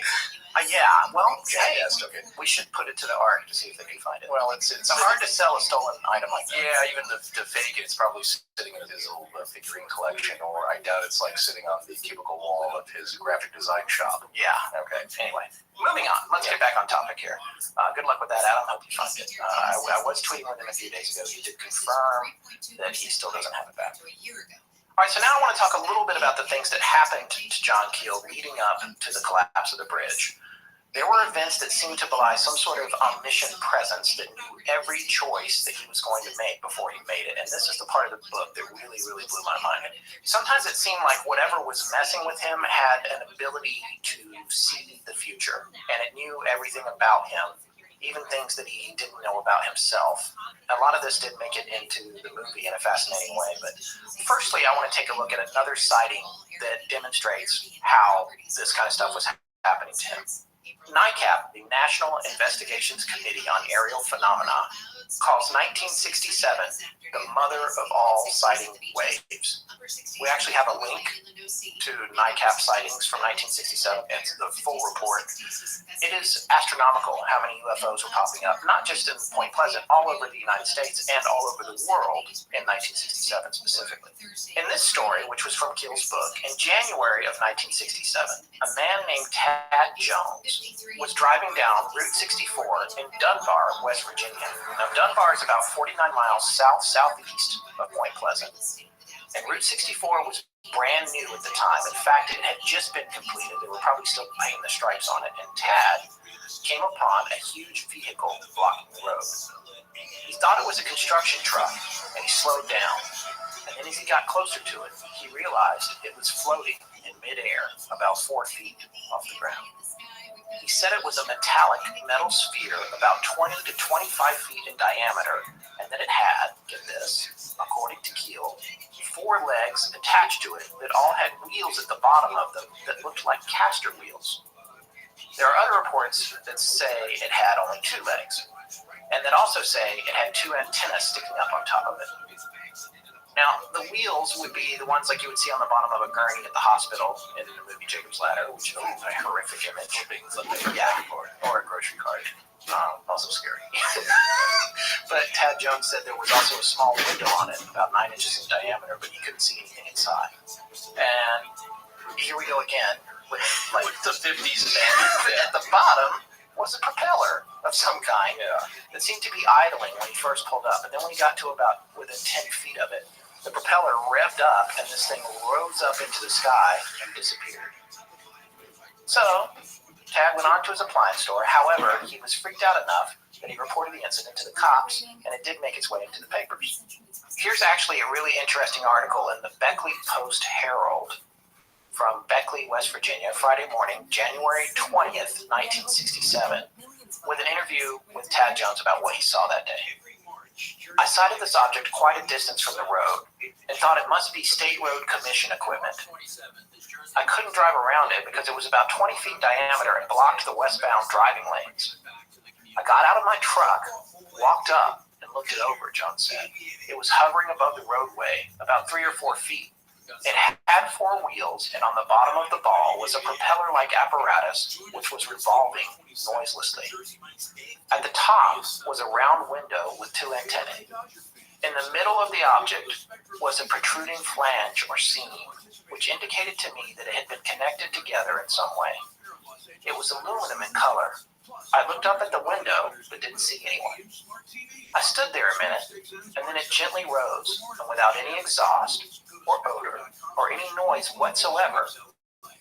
We should put it to the art to see if they can find it. Well, it's hard to sell a stolen item like that. Yeah, even to fake it, it's probably sitting in his little figurine collection, or I doubt it's like sitting on the cubicle wall of his graphic design shop. Yeah. Okay. Anyway, moving on. Let's get back on topic here. Good luck with that, Adam. Hope you find it. I was tweeting with him a few days ago. He did confirm that he still doesn't have it back. All right, so now I want to talk a little bit about the things that happened to John Keel leading up to the collapse of the bridge. There were events that seemed to belie some sort of omniscient presence that knew every choice that he was going to make before he made it. And this is the part of the book that really, really blew my mind. Sometimes it seemed like whatever was messing with him had an ability to see the future, and it knew everything about him, even things that he didn't know about himself. A lot of this did make it into the movie in a fascinating way. But firstly, I want to take a look at another sighting that demonstrates how this kind of stuff was happening to him. NICAP, the National Investigations Committee on Aerial Phenomena, calls 1967 the mother of all sighting waves. We actually have a link to NICAP sightings from 1967. It's the full report. It is astronomical how many UFOs were popping up, not just in Point Pleasant, all over the United States and all over the world in 1967 specifically. In this story, which was from Keel's book, in January of 1967, a man named Tad Jones was driving down Route 64 in Dunbar, West Virginia. Now, Dunbar is about 49 miles southeast of Point Pleasant. And Route 64 was brand new at the time. In fact, it had just been completed. They were probably still painting the stripes on it. And Tad came upon a huge vehicle blocking the road. He thought it was a construction truck, and he slowed down. And then as he got closer to it, he realized it was floating in midair about 4 feet off the ground. He said it was a metallic metal sphere about 20 to 25 feet in diameter, and that it had, get this, according to Keel, 4 legs attached to it that all had wheels at the bottom of them that looked like caster wheels. There are other reports that say it had only 2 legs, and that also say it had 2 antennas sticking up on top of it. Now, the wheels would be the ones like you would see on the bottom of a gurney at the hospital in the movie Jacob's Ladder, which is a horrific image. Yeah, or a grocery cart. Also scary. But Tad Jones said there was also a small window on it, about 9 inches in diameter, but you couldn't see anything inside. And here we go again with the 50s at the bottom was a propeller of some kind that seemed to be idling when he first pulled up. And then when he got to about within 10 feet of it, the propeller revved up and this thing rose up into the sky and disappeared. So, Tad went on to his appliance store. However, he was freaked out enough that he reported the incident to the cops, and it did make its way into the papers. Here's actually a really interesting article in the Beckley Post-Herald from Beckley, West Virginia, Friday morning, January 20th, 1967, with an interview with Tad Jones about what he saw that day. I sighted this object quite a distance from the road and thought it must be State Road Commission equipment. I couldn't drive around it because it was about 20 feet diameter and blocked the westbound driving lanes. I got out of my truck, walked up, and looked it over, Jones said. It was hovering above the roadway, about 3 or 4 feet. It had 4 wheels, and on the bottom of the ball was a propeller-like apparatus which was revolving noiselessly. At the top was a round window with 2 antennae. In the middle of the object was a protruding flange or seam, which indicated to me that it had been connected together in some way. It was aluminum in color. I looked up at the window, but didn't see anyone. I stood there a minute, and then it gently rose, and without any exhaust, or odor, or any noise whatsoever,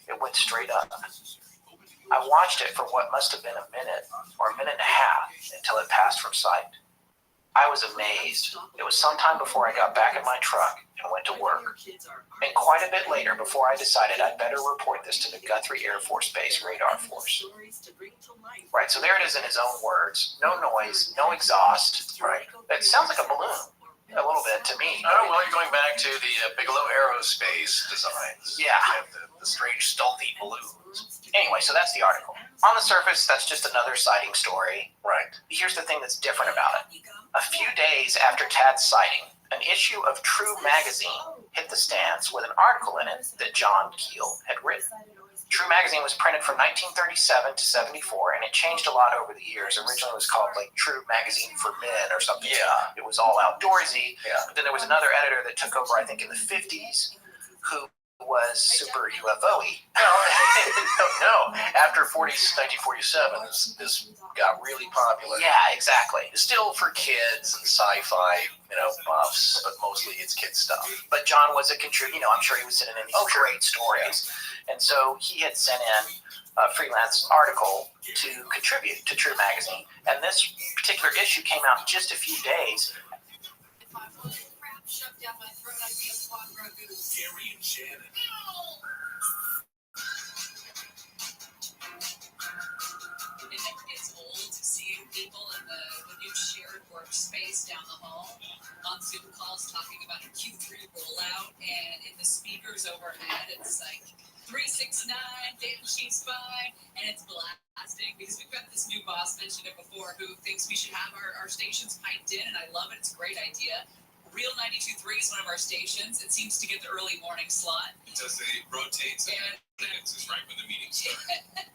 it went straight up. I watched it for what must have been a minute, or a minute and a half, until it passed from sight. I was amazed. It was some time before I got back in my truck and went to work, and quite a bit later before I decided I'd better report this to the Guthrie Air Force Base Radar Force. Right, so there it is in his own words. No noise, no exhaust. Right. It sounds like a balloon. A little bit to me. Oh, well, you're going back to the Bigelow Aerospace designs. Yeah. The strange stealthy balloons. Anyway, so that's the article. On the surface, that's just another sighting story. Right. Here's the thing that's different about it. A few days after Tad's sighting, an issue of True magazine hit the stands with an article in it that John Keel had written. True magazine was printed from 1937 to 74, and it changed a lot over the years. Originally, it was called like True Magazine for Men or something. Yeah. It was all outdoorsy. Yeah. But then there was another editor that took over, I think, in the 50s, who was super UFO-y. No. After 1947, this got really popular. Yeah, exactly. Still for kids and sci-fi, buffs, but mostly it's kid stuff. But John was a contributor. I'm sure he was sending in these great stories. Yeah. And so he had sent in a freelance article to contribute to True Magazine. And this particular issue came out in just a few days. Gary and Shannon. It never gets old seeing people in the new shared workspace down the hall on Zoom calls talking about a Q3 rollout, and in the speakers overhead, it's like 369, data sheet's fine, and it's blasting because we've got this new boss, mentioned it before, who thinks we should have our stations piped in, and I love it. It's a great idea. Real 92.3 is one of our stations. It seems to get the early morning slot. It does. It rotates. And it's just right when the meeting starts.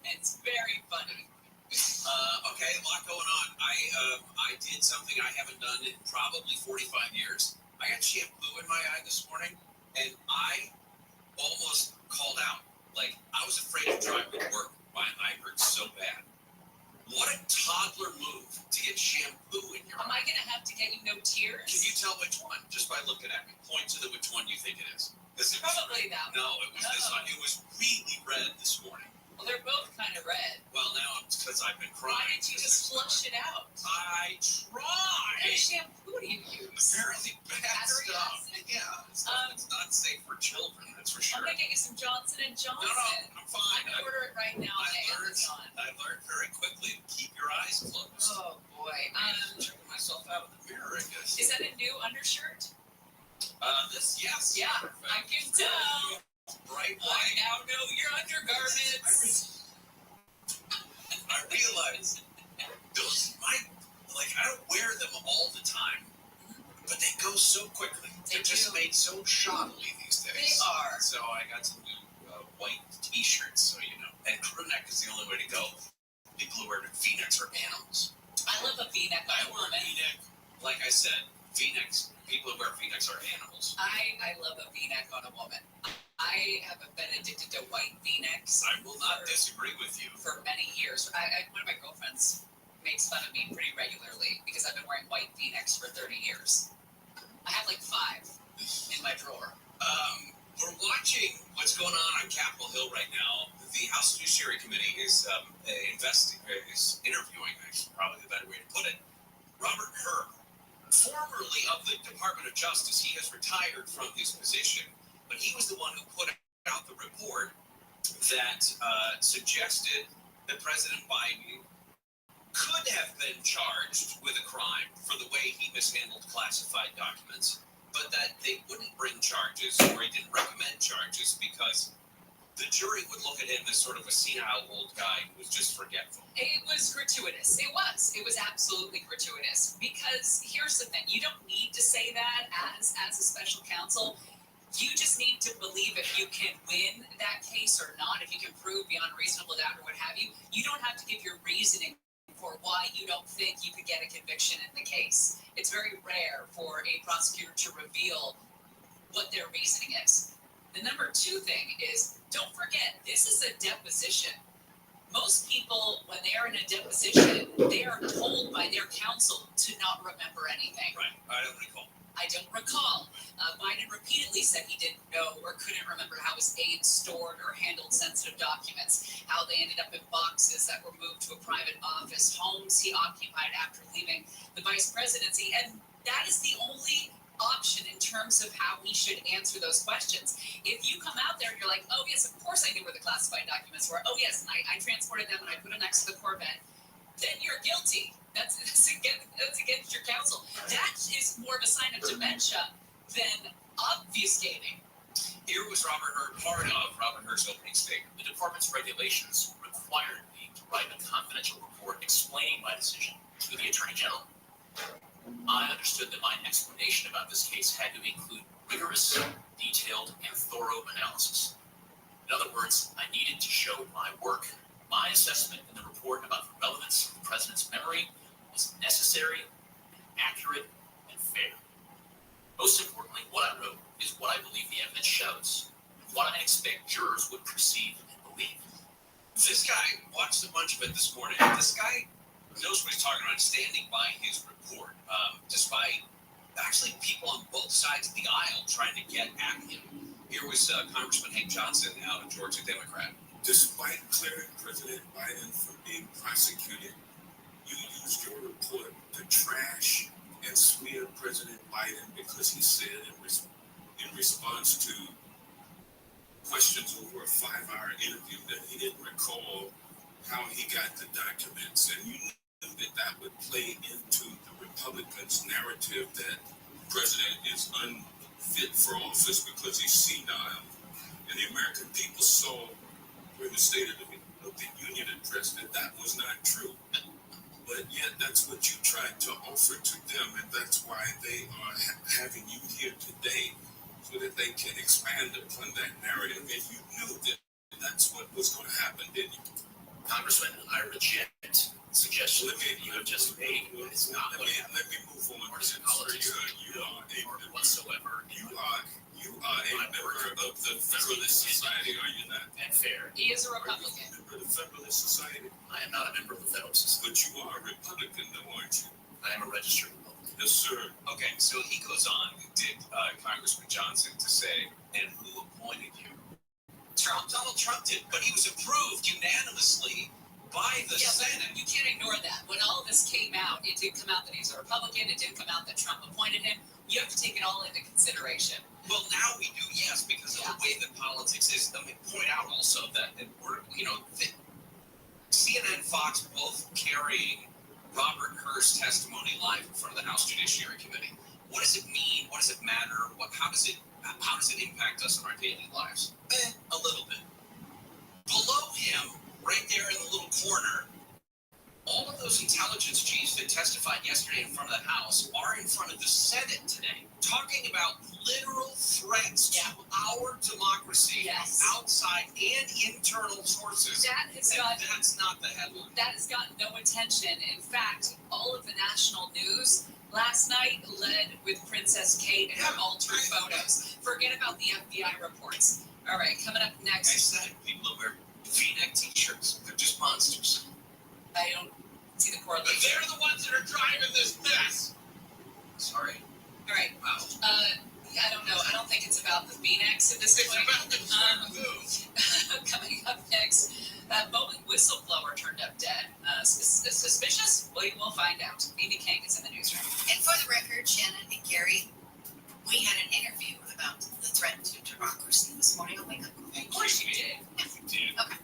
It's very funny. Okay, a lot going on. I did something I haven't done in probably 45 years. I got shampoo in my eye this morning, and I almost called out. Like, I was afraid to drive to work. My eye hurt so bad. What a toddler move to get shampoo in your eye. Am I going to have to get you no tears? Can you tell which one? Just by looking at me. Point to which one you think it is. Probably that one. No, it was this one. It was really red this morning. Well, they're both kind of red. Well, now it's because I've been crying. Why didn't you just flush it out? I tried. What kind of shampoo do you use? Apparently bad stuff. Yeah, it's not safe for children, that's for sure. I'm going to get you some Johnson & Johnson. No, I'm fine. I can order it right now on Amazon. I learned very quickly to keep your eyes closed. Oh, boy. Checking myself out in the mirror, I guess. Is that a new undershirt? Yes. Yeah, I can tell. Bright I white. now know your undergarments. I realized those I don't wear them all the time, but they go so quickly. They're just made so shoddily these days. They are. So I got some new white T-shirts, so you know. And crew neck is the only way to go. People who wear V-necks are animals. I love a V-neck on a woman. V-neck. Like I said, V-necks. People who wear V-necks are animals. I love a V-neck on a woman. I have been addicted to white V-necks. I will not disagree with you. For many years. One of my girlfriends makes fun of me pretty regularly because I've been wearing white V-necks for 30 years. I have like 5 in my drawer. We're watching what's going on Capitol Hill right now. The House Judiciary Committee is interviewing, actually, probably the better way to put it, Robert Hur, formerly of the Department of Justice. He has retired from his position, but he was the one who put out the report that suggested that President Biden could have been charged with a crime for the way he mishandled classified documents, but that they wouldn't bring charges, or he didn't recommend charges, because the jury would look at him as sort of a senile old guy who was just forgetful. It was gratuitous. It was absolutely gratuitous. Because here's the thing, you don't need to say that as a special counsel. You just need to believe if you can win that case or not, if you can prove beyond reasonable doubt or what have you. You don't have to give your reasoning for why you don't think you could get a conviction in the case. It's very rare for a prosecutor to reveal what their reasoning is. The number 2 thing is, don't forget, this is a deposition. Most people, when they are in a deposition, they are told by their counsel to not remember anything. Right, I don't recall. Biden repeatedly said he didn't know or couldn't remember how his aides stored or handled sensitive documents, how they ended up in boxes that were moved to a private office, homes he occupied after leaving the vice presidency. And that is the only option in terms of how he should answer those questions. If you come out there and you're like, oh yes, of course I knew where the classified documents were. Oh yes, and I transported them and I put them next to the Corvette. Then you're guilty. That's against your counsel. That is more of a sign of dementia than obfuscating. Here was part of Robert Hur's opening statement. The department's regulations required me to write a confidential report explaining my decision to the Attorney General. I understood that my explanation about this case had to include rigorous, detailed, and thorough analysis. In other words, I needed to show my work, my assessment in the report about the relevance of the president's memory was necessary, accurate, and fair. Most importantly, what I wrote is what I believe the evidence shows, and what I expect jurors would perceive and believe. This guy watched a bunch of it this morning. This guy knows what he's talking about, standing by his report, despite actually people on both sides of the aisle trying to get at him. Here was Congressman Hank Johnson, out of Georgia, Democrat. Despite clearing President Biden from being prosecuted, you used your report to trash and smear President Biden because he said in response to questions over a 5-hour interview that he didn't recall how he got the documents, and you knew that would play into the Republicans' narrative that the president is unfit for office because he's senile. And the American people saw during the State of the Union address that was not true. But yet that's what you tried to offer to them, and that's why they are having you here today, so that they can expand upon that narrative. And you knew that that's what was going to happen, didn't you? Congressman, I reject suggestions that you have just made. It's not let me move on. Partisan politics you are a whatsoever. You are a member of the Federalist Society, are you not? And fair. He is a Republican. Are you a member of the Federalist Society? I am not a member of the Federalist Society. But you are a Republican, though, aren't you? I am a registered Republican. Yes, sir. Okay, so he goes on, did Congressman Johnson, to say, and who appointed you? Trump. Donald Trump did, but he was approved unanimously by the Senate. You can't ignore that. When all of this came out, it didn't come out that he's a Republican. It didn't come out that Trump appointed him. You have to take it all into consideration. Well, now we do, yes, because of the way that politics is. Let me point out also that we're, CNN, Fox, both carrying Robert Hur's testimony live in front of the House Judiciary Committee. What does it mean? What does it matter? How does it impact us in our daily lives? A little bit. Below him, right there in the little corner, all of those intelligence chiefs that testified yesterday in front of the House are in front of the Senate today, talking about literal threats to our democracy from outside and internal sources. That's not the headline. That has gotten no attention. In fact, all of the national news last night led with Princess Kate and her altered photos. Forget about the FBI reports. All right, coming up next. I said people that wear V-neck t-shirts, they're just monsters. I don't see the correlation. But they're the ones that are driving this mess. Sorry. All right. Wow. I don't know. I don't think it's about the V-necks at this point. Coming up next, that Boeing whistleblower turned up dead. Suspicious? Well, we'll find out. Amy King is in the newsroom. And for the record, Shannon and Gary, we had an interview about the threat to democracy this morning on Wake Up Call. Of course you did. Yes, we did. Okay.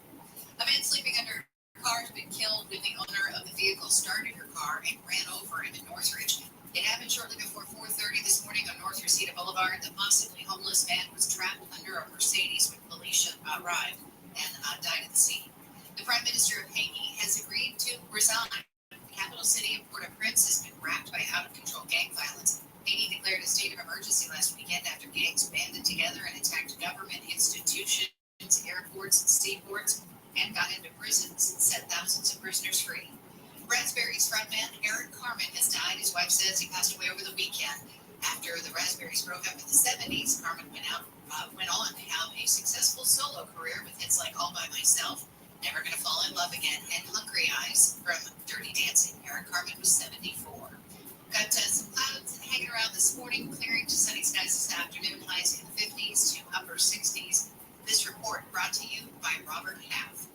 A man sleeping under a car has been killed when the owner of the vehicle started her car and ran over him in Northridge. It happened shortly before 4:30 this morning on North Reseda Boulevard. The possibly homeless man was trapped under a Mercedes when police arrived and died at the scene. The Prime Minister of Haiti has agreed to resign. The capital city of Port-au-Prince has been racked by out-of-control gang violence. Haiti declared a state of emergency last weekend after gangs banded together and attacked government institutions, airports, seaports, and got into prisons and set thousands of prisoners free. Raspberries frontman Eric Carmen has died. His wife says he passed away over the weekend. After the Raspberries broke up in the 70s, Carmen went on to have a successful solo career with hits like All By Myself, Never Gonna Fall in Love Again, and Hungry Eyes from Dirty Dancing. Eric Carmen was 74. Got some clouds hanging around this morning, clearing to sunny skies this afternoon, highs in the 50s to upper 60s. This report brought to you by Robert Half.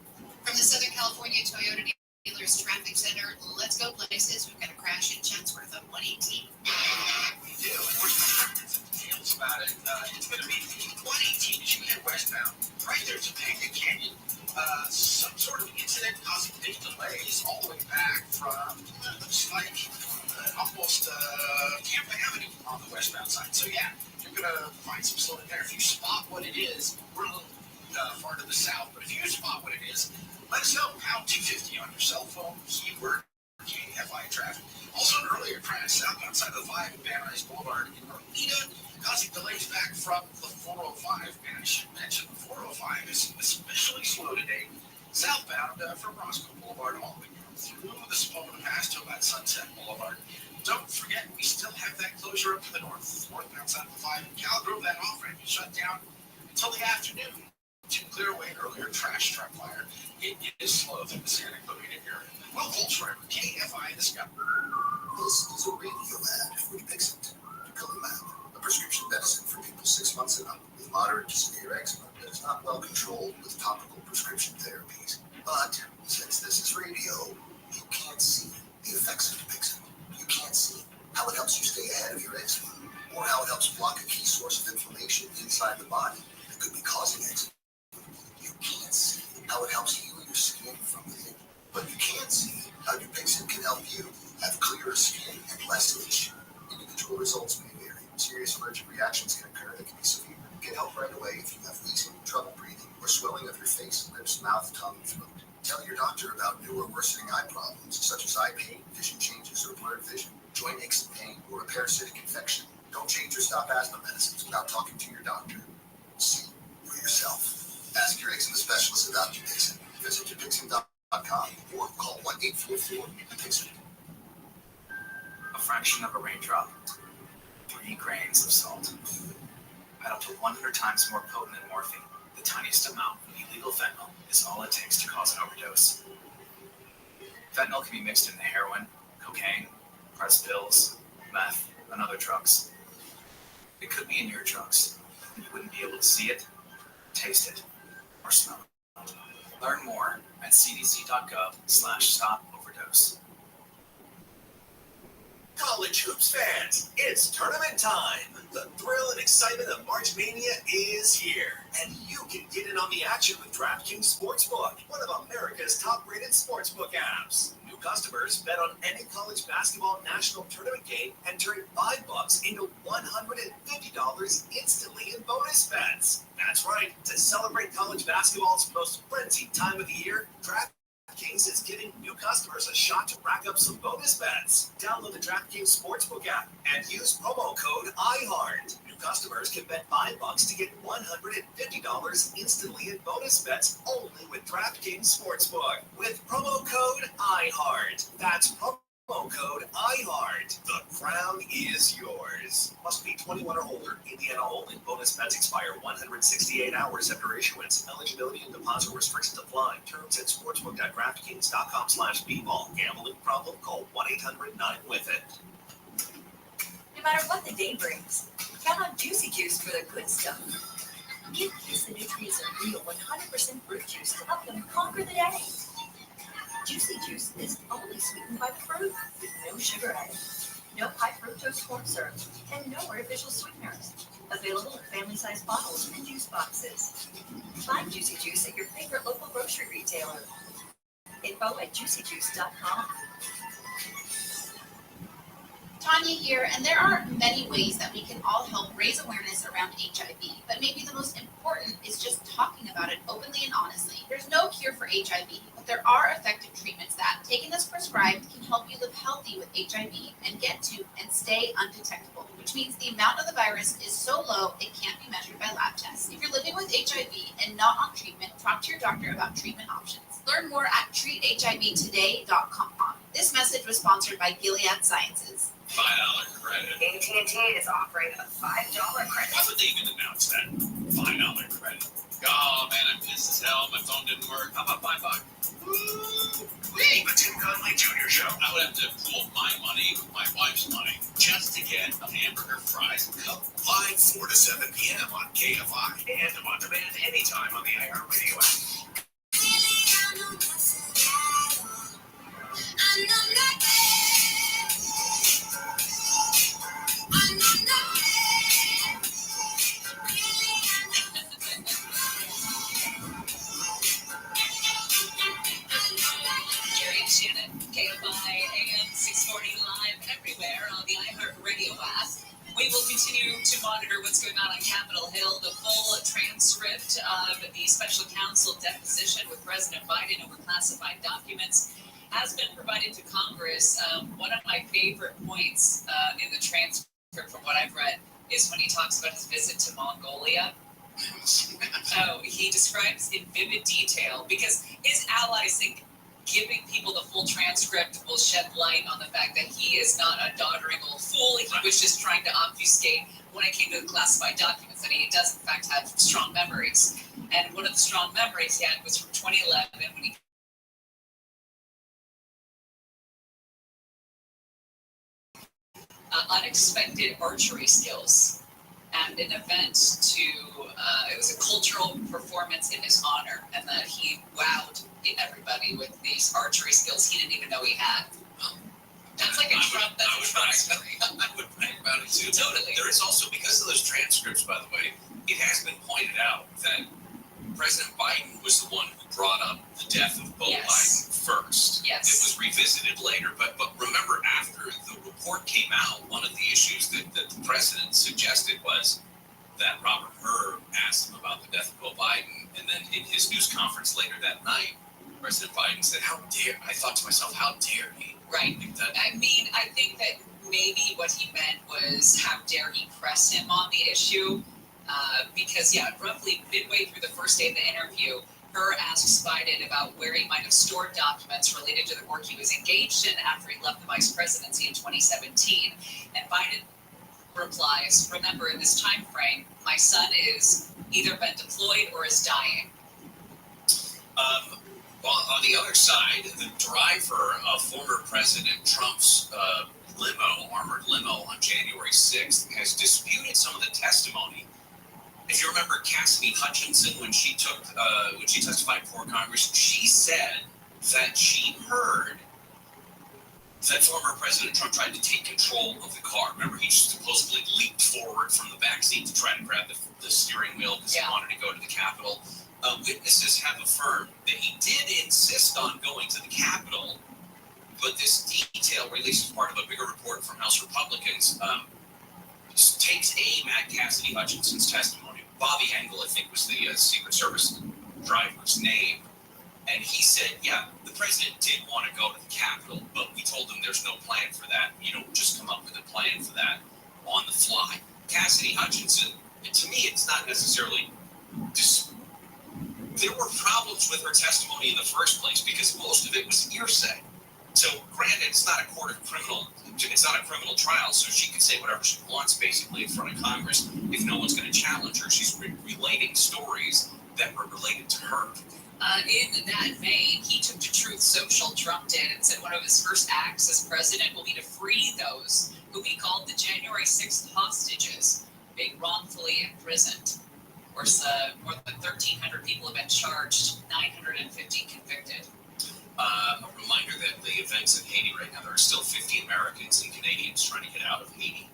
From the Southern California Toyota Dealers Traffic Center, let's go places. We've got a crash in Chatsworth on 118. We do, and we're details about it. It's going to be 118 as you head westbound. Right there to Topanga Canyon. Some sort of incident causing big delays all the way back from, looks like, almost Tampa Avenue on the westbound side. So yeah, you're going to find some slowing there. If you spot what it is, we're a little far to the south, but if you spot what it is, let us know. Pound 250 on your cell phone, keyword KFI traffic. Also, an earlier crash southbound side of the 5 at Van Nuys Boulevard in Northita, causing delays back from the 405. And I should mention the 405 is especially slow today, southbound from Roscoe Boulevard all the way through the Spokane Pass to about Sunset Boulevard. Don't forget, we still have that closure up to the northbound side of the 5 in Cal Grove. That off-ramp is shut down until the afternoon to clear away an earlier trash truck fire. It is slow through the Santa Clarita area. Well, Volkswagen, KFI, the Scout. This is a radio ad for Dixit. Dupilumab, a prescription medicine for people 6 months and up with moderate to severe eczema that is not well controlled with topical prescription therapies. But since this is radio, you can't see the effects of Dupixent. You can't see how it helps you stay ahead of your eczema, or how it helps block a key source of inflammation inside the body that could be causing eczema. You can't see how it helps heal your skin from within, but you can see how Dupixent can help you have clearer skin and less itch. Individual results may vary. Serious allergic reactions can occur that can be severe. Get help right away if you have wheezing, trouble breathing, or swelling of your face, lips, mouth, tongue, and throat. Tell your doctor about new or worsening eye problems such as eye pain, vision changes, or blurred vision, joint aches and pain, or a parasitic infection. Don't change or stop asthma medicines without talking to your doctor. See for yourself. Ask your eczema specialist about Dupixent. Visit Dupixent.com or call 1-844-DUPIXENT. A fraction of a raindrop, 3 grains of salt, at up to 100 times more potent than morphine. The tiniest amount of illegal fentanyl is all it takes to cause an overdose. Fentanyl can be mixed into heroin, cocaine, pressed pills, meth, and other drugs. It could be in your drugs, and you wouldn't be able to see it, taste it, or smell it. Learn more at cdc.gov/stop-overdose. College hoops fans, it's tournament time. The thrill and excitement of March Mania is here, and you can get in on the action with DraftKings Sportsbook, one of America's top-rated sportsbook apps. New customers bet on any college basketball national tournament game and turn $5 into $150 instantly in bonus bets. That's right. To celebrate college basketball's most frenzied time of the year, DraftKings DraftKings is giving new customers a shot to rack up some bonus bets. Download the DraftKings Sportsbook app and use promo code iHeart. New customers can bet $5 to get $150 instantly in bonus bets only with DraftKings Sportsbook with promo code iHeart. That's promo code iHeart. The crown is yours. Must be 21 or older. Indiana only. Bonus bets expire 168 hours after issuance. Eligibility and deposit restrictions apply. Terms at sportsbook.draftkings.com/bball. Gambling problem? Call 1-800-9-WITH-IT. No matter what the day brings, count on Juicy Juice for the good stuff. Give kids the nutrients of real 100% fruit juice to help them conquer the day. Juicy Juice is only sweetened by the fruit, with no sugar added, no high fructose corn syrup, and no artificial sweeteners. Available in family-sized bottles and juice boxes. Find Juicy Juice at your favorite local grocery retailer. Info at juicyjuice.com. Tanya here, and there are many ways that we can all help raise awareness around HIV, but maybe the most important is just talking about it openly and honestly. There's no cure for HIV, but there are effective treatments that, taken as prescribed, can help you live healthy with HIV and get to and stay undetectable, which means the amount of the virus is so low it can't be measured by lab tests. If you're living with HIV and not on treatment, talk to your doctor about treatment options. Learn more at treathivtoday.com. This message was sponsored by Gilead Sciences. $5 credit. AT&T is offering a $5 credit. Why would they even announce that? $5 credit. Oh man, I'm pissed as hell. My phone didn't work. How about $5? Wee, the Tim Conley Jr. Show. I would have to pool my money with my wife's money just to get a hamburger, fries, and Coke. Live 4 to 7 p.m. on KFI and on demand anytime on the iHeartRadio app. Jerry and Shannon, KFI AM 640 live everywhere on the iHeartRadio app. We will continue to monitor what's going on Capitol Hill. The full transcript of the special counsel deposition with President Biden over classified documents has been provided to Congress. One of my favorite points in the transcript from what I've read is when he talks about his visit to Mongolia. Oh, he describes in vivid detail because his allies think giving people the full transcript will shed light on the fact that he is not a doddering old fool. He was just trying to obfuscate when it came to the classified documents, and he does in fact have strong memories. And one of the strong memories he had was from 2011 when he unexpected archery skills at an event to, it was a cultural performance in his honor, and that he wowed everybody with these archery skills he didn't even know he had. That's like a Trump, that's a Trump story. I would brag about it too. Totally. There is also, because of those transcripts, by the way, it has been pointed out that President Biden was the one who brought up the death of Beau Biden first. Yes. It was revisited later, but remember, after the report came out, one of the issues that the president suggested was that Robert Hur asked him about the death of Beau Biden, and then in his news conference later that night, President Biden said, "How dare?" I thought to myself, "How dare he?" Right. I mean, I think that maybe what he meant was, how dare he press him on the issue? Because, roughly midway through the first day of the interview, Hur asks Biden about where he might have stored documents related to the work he was engaged in after he left the vice presidency in 2017. And Biden replies, "Remember, in this time frame, my son is either been deployed or is dying." On the other side, the driver of former President Trump's armored limo on January 6th, has disputed some of the testimony. If you remember Cassidy Hutchinson, when she testified before Congress, she said that she heard that former President Trump tried to take control of the car. Remember, he supposedly leaped forward from the backseat to try to grab the steering wheel because he wanted to go to the Capitol. Witnesses have affirmed that he did insist on going to the Capitol, but this detail, released as part of a bigger report from House Republicans, takes aim at Cassidy Hutchinson's testimony. Bobby Engel, I think, was the Secret Service driver's name. And he said, yeah, the president did want to go to the Capitol, but we told him there's no plan for that. You don't just come up with a plan for that on the fly. Cassidy Hutchinson, to me, it's not necessarily there were problems with her testimony in the first place because most of it was hearsay. So granted, it's not a criminal trial, so she can say whatever she wants basically in front of Congress. If no one's going to challenge her, she's relating stories that were related to her. In that vein, he took to Truth Social, Trump did, and said one of his first acts as president will be to free those who he called the January 6th hostages being wrongfully imprisoned. Of course, more than 1,300 people have been charged, 950 convicted. A reminder that the events in Haiti right now, there are still 50 Americans and Canadians trying to get out of Haiti.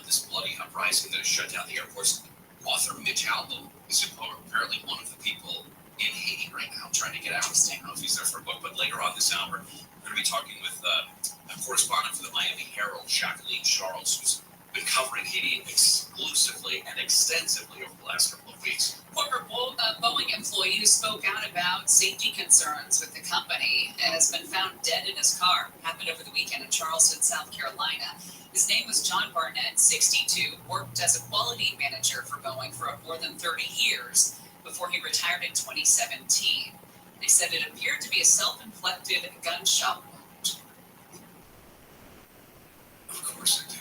This bloody uprising that has shut down the airports. Author Mitch Albom is apparently one of the people in Haiti right now trying to get out. I don't know if he's there for a book, but later on this hour, we're going to be talking with a correspondent for the Miami Herald, Jacqueline Charles, who's been covering Haiti exclusively and extensively over the last couple of weeks. Former Boeing employee who spoke out about safety concerns with the company has been found dead in his car. Happened over the weekend in Charleston, South Carolina. His name was John Barnett, 62, worked as a quality manager for Boeing for more than 30 years before he retired in 2017. They said it appeared to be a self-inflicted gunshot wound. Of course it did.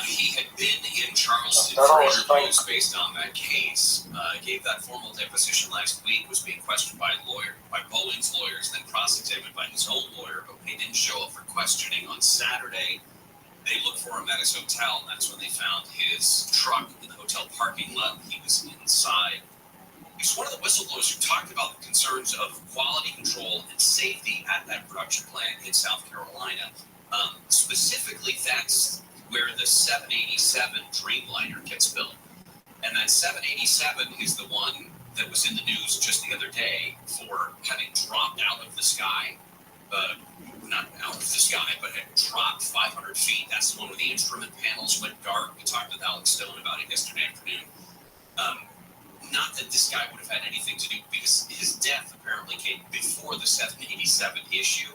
He had been in Charleston for interviews based on that case. Gave that formal deposition last week, was being questioned by Boeing's lawyers, then cross-examined by his own lawyer, but when he didn't show up for questioning on Saturday, they looked for him at his hotel, and that's when they found his truck in the hotel parking lot. He was inside. He's one of the whistleblowers who talked about the concerns of quality control and safety at that production plant in South Carolina. Specifically, that's where the 787 Dreamliner gets built. And that 787 is the one that was in the news just the other day for having dropped out of the sky. Not out of the sky, but had dropped 500 feet. That's the one where the instrument panels went dark. We talked with Alex Stone about it yesterday afternoon. Not that this guy would have had anything to do, because his death apparently came before the 787 issue,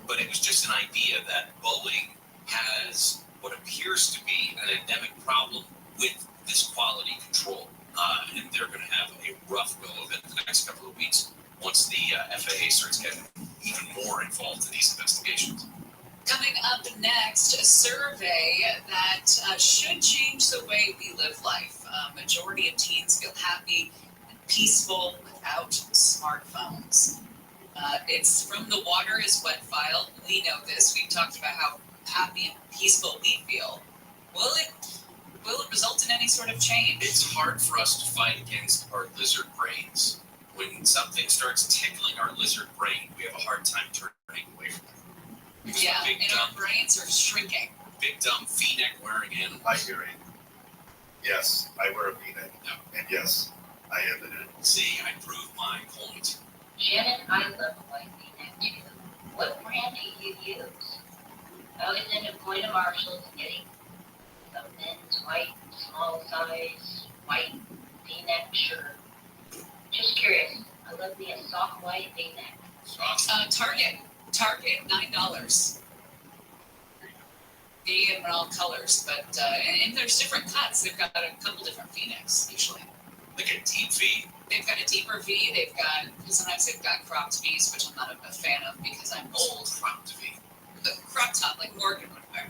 but it was just an idea that Boeing has what appears to be an endemic problem with this quality control, and they're going to have a rough go of it the next couple of weeks once the FAA starts getting even more involved in these investigations. Coming up next, a survey that should change the way we live life. Majority of teens feel happy and peaceful without smartphones. It's from the Water is Wet file. We know this. We've talked about how happy and peaceful we feel. Will it result in any sort of change? It's hard for us to fight against our lizard brains. When something starts tickling our lizard brain, we have a hard time turning away from it. Yeah, and our brains are shrinking. Big dumb V-neck wearing animal. I hear it. Yes, I wear a V-neck. No. And yes, I have it. See, I proved my point. Shannon, I love white V-neck too. What brand do you use? I was in a point of Marshalls getting a men's white, small size, white V-neck shirt. Just curious. I love me a soft white V-neck. Target, $9. Be in all colors, but and there's different cuts. They've got a couple different V-necks usually. Like a deep V. They've got a deeper V. Sometimes they've got cropped V's, which I'm not a fan of because I'm old. Cropped V. The crop top, like Morgan would wear.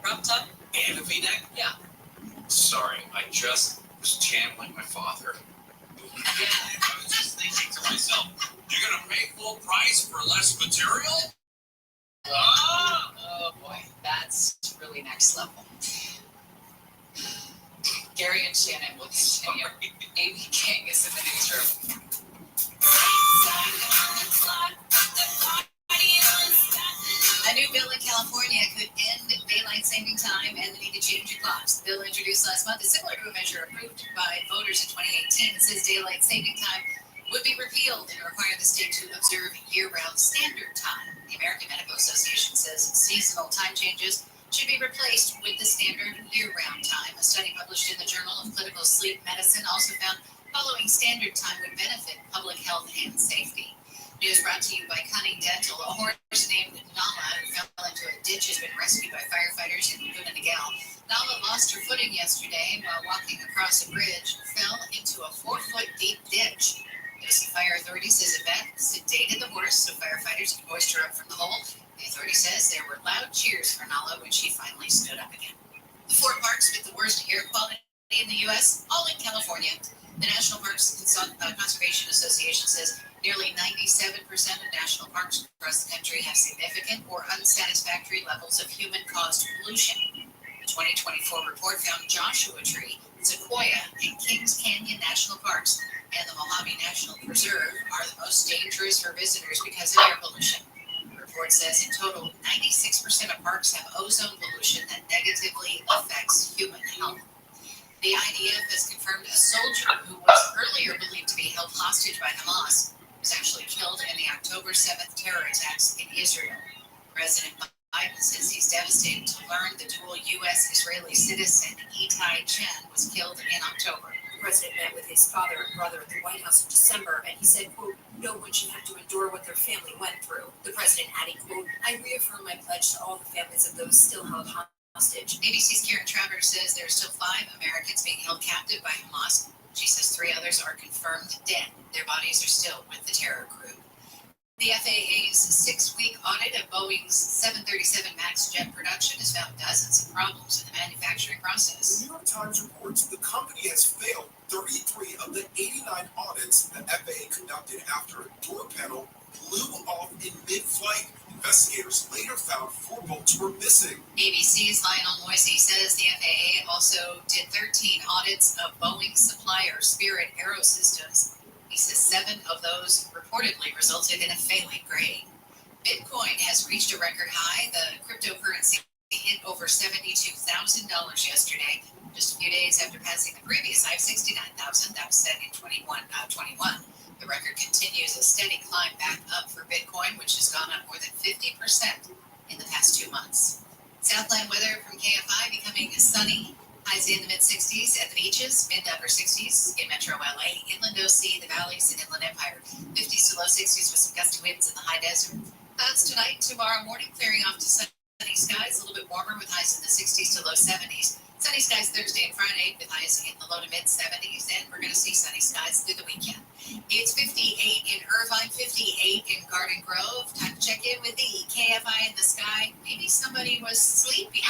Crop top and a V-neck. Yeah. Sorry, I just was channeling my father. Yeah. I was just thinking to myself, you're going to pay full price for less material? Oh boy, that's really next level. Gary and Shannon will continue. Amy King is in the newsroom. A new bill in California could end daylight saving time and the need to change your clocks. The bill introduced last month is similar to a measure approved by voters in 2018 that says daylight saving time would be repealed and require the state to observe year-round standard time. The American Medical Association says seasonal time changes should be replaced with the standard year-round time. A study published in the Journal of Clinical Sleep Medicine also found following standard time would benefit public health and safety. News brought to you by Cunning Dental. A horse named Nala, who fell into a ditch, has been rescued by firefighters in Guinness. Nala lost her footing yesterday while walking across a bridge, fell into a 4-foot deep ditch. Dosey Fire Authority says a vet sedated the horse so firefighters could hoist her up from the hole. The authority says there were loud cheers for Nala when she finally stood up again. The 4 parks with the worst air quality in the U.S., all in California. The National Parks Conservation Association says nearly 97% of national parks across the country have significant or unsatisfactory levels of human-caused pollution. The 2024 report found Joshua Tree, Sequoia, and Kings Canyon National Parks and the Mojave National Preserve are the most dangerous for visitors because of air pollution. The report says in total, 96% of parks have ozone pollution that negatively affects human health. The IDF has confirmed a soldier who was earlier believed to be held hostage by Hamas was actually killed in the October 7th terror attacks in Israel. President Biden says he's devastated to learn the dual U.S.-Israeli citizen Itai Chen was killed in October. The president met with his father and brother at the White House in December, and he said, quote, "No one should have to endure what their family went through." The president adding, quote, "I reaffirm my pledge to all the families of those still held hostage." ABC's Karen Travers says there are still 5 Americans being held captive by Hamas. She says 3 others are confirmed dead. Their bodies are still with the terror group. The FAA's 6-week audit of Boeing's 737 MAX jet production has found dozens of problems in the manufacturing process. The New York Times reports the company has failed 33 of the 89 audits the FAA conducted after a door panel blew off in mid-flight. Investigators later found 4 bolts were missing. ABC's Lionel Moisey says the FAA also did 13 audits of Boeing supplier Spirit Aerosystems. He says 7 of those reportedly resulted in a failing grade. Bitcoin has reached a record high. The cryptocurrency hit over $72,000 yesterday, just a few days after passing the previous high of $69,000 that was set in 21. The record continues a steady climb back up for Bitcoin, which has gone up more than 50% in the past 2 months. Southland weather from KFI becoming sunny. Highs in the mid-60s at the beaches, mid-to-upper 60s in Metro LA, Inland OC, the valleys, and Inland Empire. 50s to low 60s with some gusty winds in the high desert. Clouds tonight, tomorrow morning, clearing off to sunny skies, a little bit warmer with highs in the 60s to low 70s. Sunny skies Thursday and Friday with highs in the low to mid-70s, and we're going to see sunny skies through the weekend. It's 58 in Irvine, 58 in Garden Grove. Time to check in with the KFI in the sky. Maybe somebody was sleeping.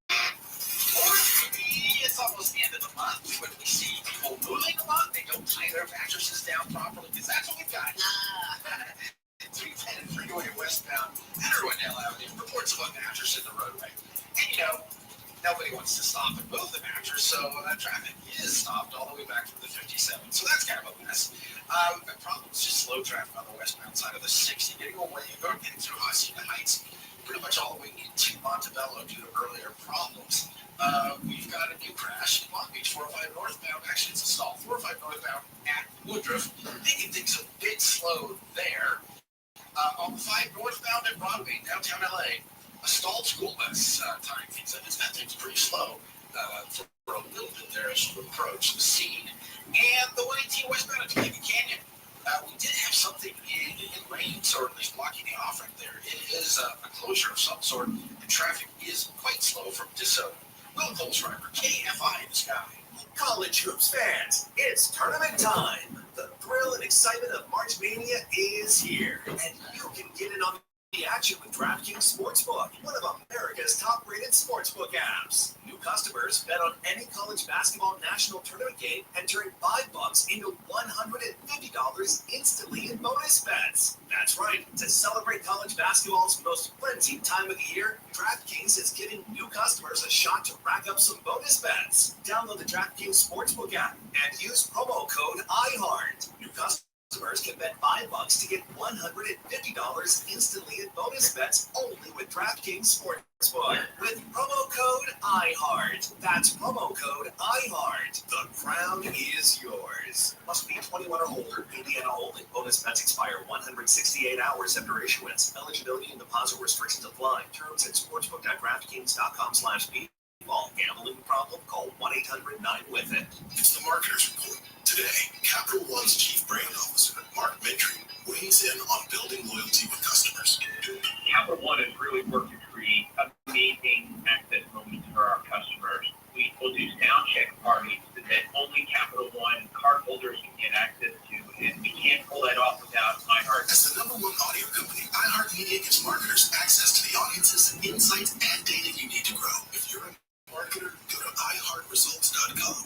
Or maybe it's almost the end of the month when we see people moving a lot. They don't tie their mattresses down properly because that's what we've got. 310 freeway westbound at Irwindale Avenue reports of a mattress in the roadway. And nobody wants to stop and move the mattress, so traffic is stopped all the way back from the 57. So that's kind of a mess. We've got problems, just slow traffic on the westbound side of the 60, getting through Hacienda Heights, pretty much all the way into Montebello due to earlier problems. We've got a new crash in Long Beach, 405 northbound. Actually, it's a stall. 405 northbound at Woodruff, making things a bit slow there. On the 5 northbound at Broadway, downtown LA, a stalled school bus tying things up. That thing's pretty slow for a little bit there as you approach the scene. And the 118 westbound at Topeka Canyon, we did have something in lanes, or at least blocking the off-ramp there. It is a closure of some sort, and traffic is quite slow from DeSoto. Will Colesriver, KFI in the sky. College hoops fans, it's tournament time. The thrill and excitement of March Mania is here, and you can get in on the action with DraftKings Sportsbook, one of America's top-rated sportsbook apps. New customers bet on any college basketball national tournament game and turn $5 into $150 instantly in bonus bets. That's right. To celebrate college basketball's most frenzied time of the year, DraftKings is giving new customers a shot to rack up some bonus bets. Download the DraftKings Sportsbook app and use promo code IHEART. New customers can bet $5 to get $150 instantly in bonus bets only with DraftKings Sportsbook with promo code IHEART. That's promo code IHEART. The crown is yours. Must be 21 or older. Indiana only. Bonus bets expire 168 hours after issuance. Eligibility and deposit restrictions apply. Terms at sportsbook.draftkings.com/people. Gambling problem? Call 1-800-9-WITH-IT. It's the Marketers Report. Today Today, Capital One's Chief Brand Officer, Mark Mitry, weighs in on building loyalty with customers. Capital One has really worked to create amazing access moments for our customers. We will do sound check parties that only Capital One cardholders can get access to, and we can't pull that off without iHeart. As the #1 audio company, iHeartMedia gives marketers access to the audiences, insights, and data you need to grow. If you're a marketer, go to iHeartResults.com.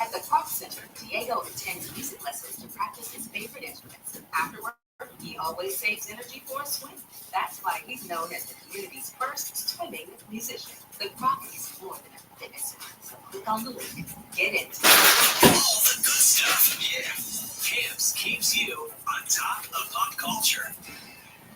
At the Croc Center, Diego attends music lessons to practice his favorite instruments. Afterward, he always saves energy for a swim. That's why he's known as the community's first swimming musician. The Croc is more than a fitness center, so click on the link. Get into All the good stuff, yeah. Camps keeps you on top of pop culture.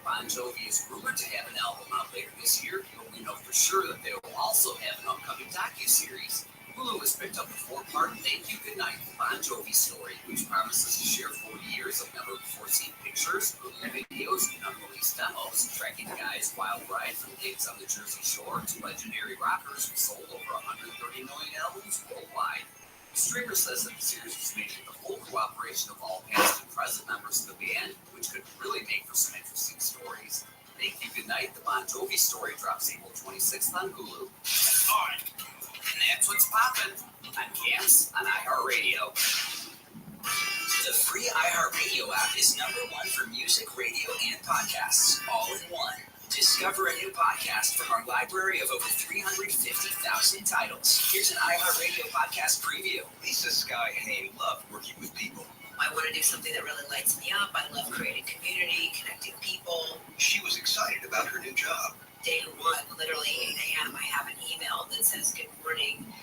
Bon Jovi is rumored to have an album out later this year, but we know for sure that they will also have an upcoming docuseries. Hulu has picked up a 4-part Thank You Goodnight Bon Jovi story, which promises to share 40 years of never-before-seen pictures, videos, and unreleased demos, tracking the guy's wild ride from gigs on the Jersey Shore to legendary rockers who sold over 130 million albums worldwide. The streamer says that the series is making the full cooperation of all past and present members of the band, which could really make for some interesting stories. Thank You Goodnight, the Bon Jovi story, drops April 26th on Hulu. All right. And that's what's poppin' on Camps on iHeartRadio. The free iHeartRadio app is #1 for music, radio, and podcasts, all in one. Discover a new podcast from our library of over 350,000 titles. Here's an iHeartRadio podcast preview. Lisa, Sky, and Amy love working with people. I want to do something that really lights me up. I love creating community, connecting people. She was excited about her new job. Day one, literally 8 a.m., I have an email that says, "Good morning.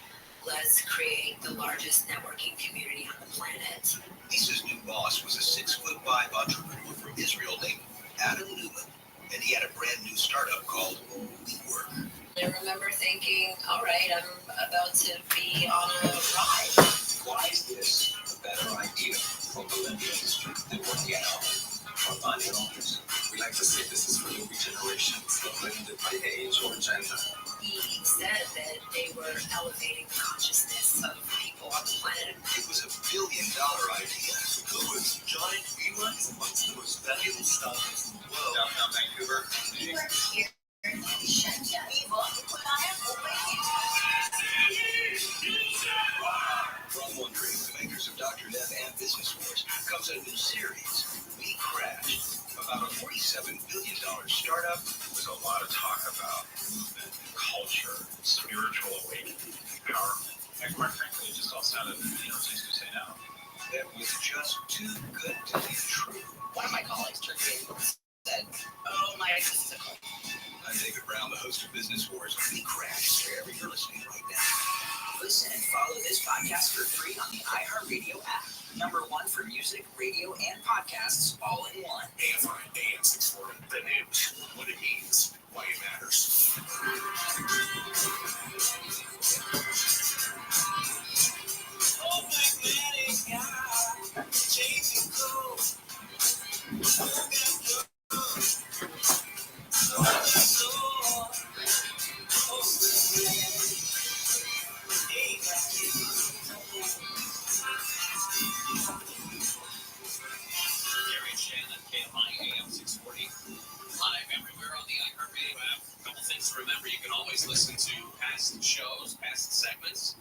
Let's create the largest networking community on the planet." Lisa's new boss was a 6'5" entrepreneur from Israel named Adam Newman, and he had a brand new startup called WeWork. I remember thinking, all right, I'm about to be on a ride. Why is this a better idea for millennials than working out for millennials? We like to say this is for new generations, not limited by age or gender. He said that they were elevating the consciousness of people on the planet. It was $1 billion idea. The words giant WeWork is amongst the most valuable startups in the world. Downtown Vancouver. WeWork here in Shenzhen. From Wondering, the makers of Dr. Death and Business Wars, comes a new series, We Crashed. About a $47 billion startup. There's a lot of talk about movement, culture, spiritual awakening, empowerment. And quite frankly, it just all sounded, just to say no. That was just too good to be true. One of my colleagues turned to me and said, "Oh, my this is a cult." I'm David Brown, the host of Business Wars. We Crashed, wherever you're listening right now. Listen and follow this podcast for free on the iHeartRadio app. #1 for music, radio, and podcasts, all in one. AFI, AM 640, the news, what it means, why it matters. Oh, magnetic guy, chasing clothes. Gary and Shannon, KMI AM 640, live everywhere on the iHeartRadio app. A couple things to remember: you can always listen to past shows, past segments.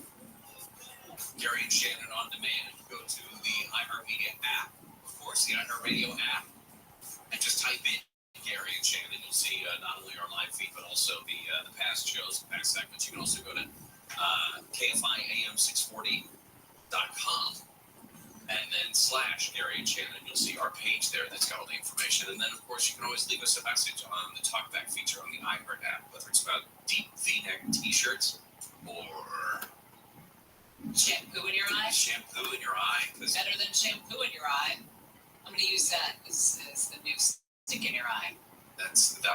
Gary and Shannon on demand. Go to the iHeartMedia app, of course, the iHeartRadio app, and just type in Gary and Shannon. You'll see not only our live feed, but also the past shows, past segments. You can also go to KFIAM640.com and then / Gary and Shannon. You'll see our page there that's got all the information. And then, of course, you can always leave us a message on the talkback feature on the iHeart app, whether it's about deep V-neck T-shirts or shampoo in your eye. Shampoo in your eye. Better than shampoo in your eye. I'm going to use that as the new stick in your eye. I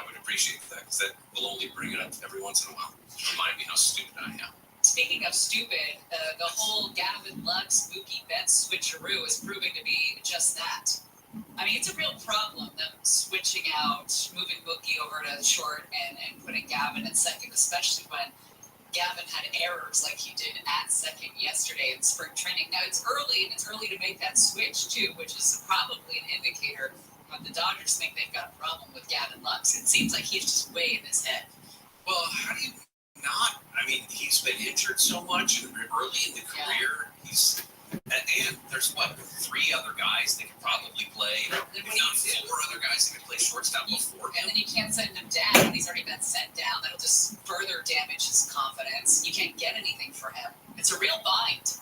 would appreciate that, because that will only bring it up every once in a while. Remind me how stupid I am. Speaking of stupid, the whole Gavin Lux Mookie Betts switcheroo is proving to be just that. I mean, it's a real problem, them switching out, moving Mookie over to short and putting Gavin at second, especially when Gavin had errors like he did at second yesterday in spring training. Now it's early, and it's early to make that switch too, which is probably an indicator of the Dodgers think they've got a problem with Gavin Lux. It seems like he's just way in his head. Well, how do you not? I mean, he's been injured so much early in the career. And there's what, 3 other guys that could probably play, if not 4 other guys that could play shortstop before him. And then you can't send him down. He's already been sent down. That'll just further damage his confidence. You can't get anything for him. It's a real bind.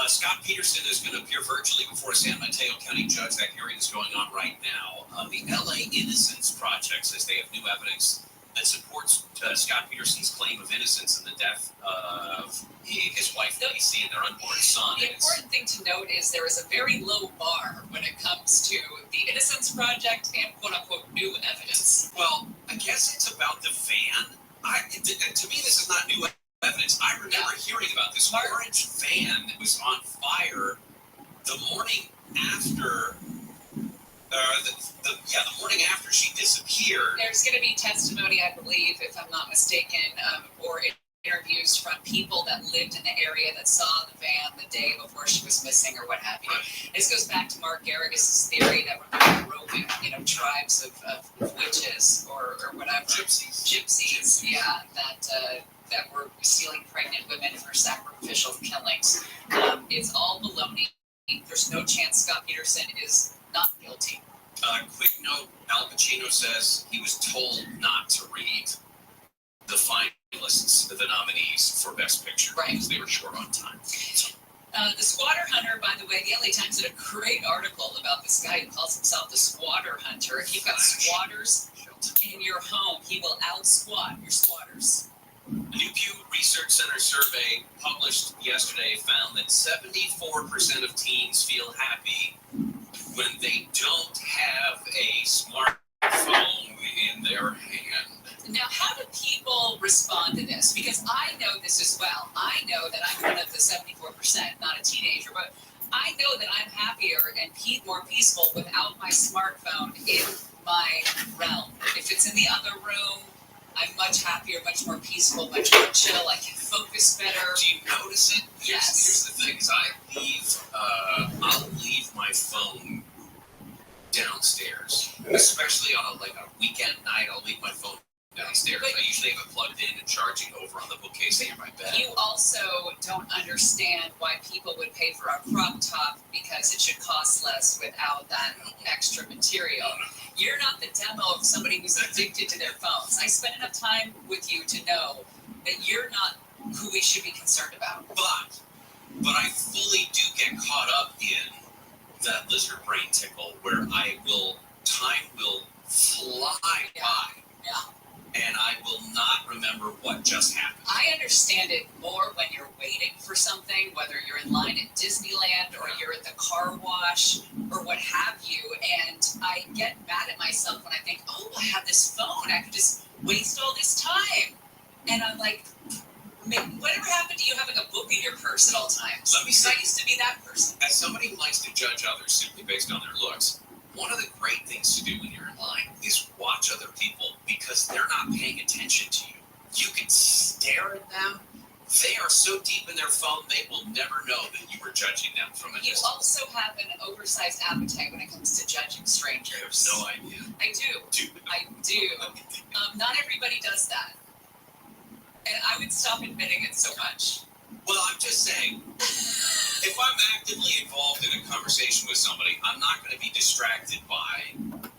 Scott Peterson is going to appear virtually before a San Mateo County judge. That hearing is going on right now. The LA Innocence Project says they have new evidence that supports Scott Peterson's claim of innocence in the death of his wife, Lacey, and their unborn son. The important thing to note is there is a very low bar when it comes to the Innocence Project and quote-unquote new evidence. Well, I guess it's about the van. To me, this is not new evidence. I remember hearing about this orange van that was on fire the morning after... the morning after she disappeared. There's going to be testimony, I believe, if I'm not mistaken, or interviews from people that lived in the area that saw the van the day before she was missing or what have you. This goes back to Mark Garrigus' theory that we're roving, tribes of witches or whatever. Gypsies, yeah, that were stealing pregnant women for sacrificial killings. It's all baloney. There's no chance Scott Peterson is not guilty. Quick note, Al Pacino says he was told not to read the finalists, the nominees for Best Picture, because they were short on time. The squatter hunter, by the way, the LA Times did a great article about this guy who calls himself the squatter hunter. If you've got squatters in your home, he will out-squat your squatters. A new Pew Research Center survey published yesterday found that 74% of teens feel happy when they don't have a smartphone in their hand. Now, how do people respond to this? Because I know this as well. I know that I'm one of the 74%, not a teenager, but I know that I'm happier and more peaceful without my smartphone in my realm. If it's in the other room, I'm much happier, much more peaceful, much more chill. I can focus better. Do you notice it? Yes. Here's the thing: is I'll leave my phone downstairs, especially on a weekend night. I'll leave my phone downstairs. But I usually have it plugged in and charging over on the bookcase near my bed. You also don't understand why people would pay for a crop top because it should cost less without that extra material. You're not the demo of somebody who's addicted to their phones. I spent enough time with you to know that you're not who we should be concerned about. But I fully do get caught up in that lizard brain tickle where time will fly by. Yeah. And I will not remember what just happened. I understand it more when you're waiting for something, whether you're in line at Disneyland or you're at the car wash or what have you. And I get mad at myself when I think, oh, I have this phone. I could just waste all this time. And I'm like, whatever happened to you having a book in your purse at all times? Let me say, I used to be that person. As somebody who likes to judge others simply based on their looks, one of the great things to do when you're in line is watch other people because they're not paying attention to you. You can stare at them. They are so deep in their phone, they will never know that you were judging them from a distance. You also have an oversized appetite when it comes to judging strangers. I have no idea. I do. I do. Not everybody does that. And I would stop admitting it so much. Well, I'm just saying, if I'm actively involved in a conversation with somebody, I'm not going to be distracted by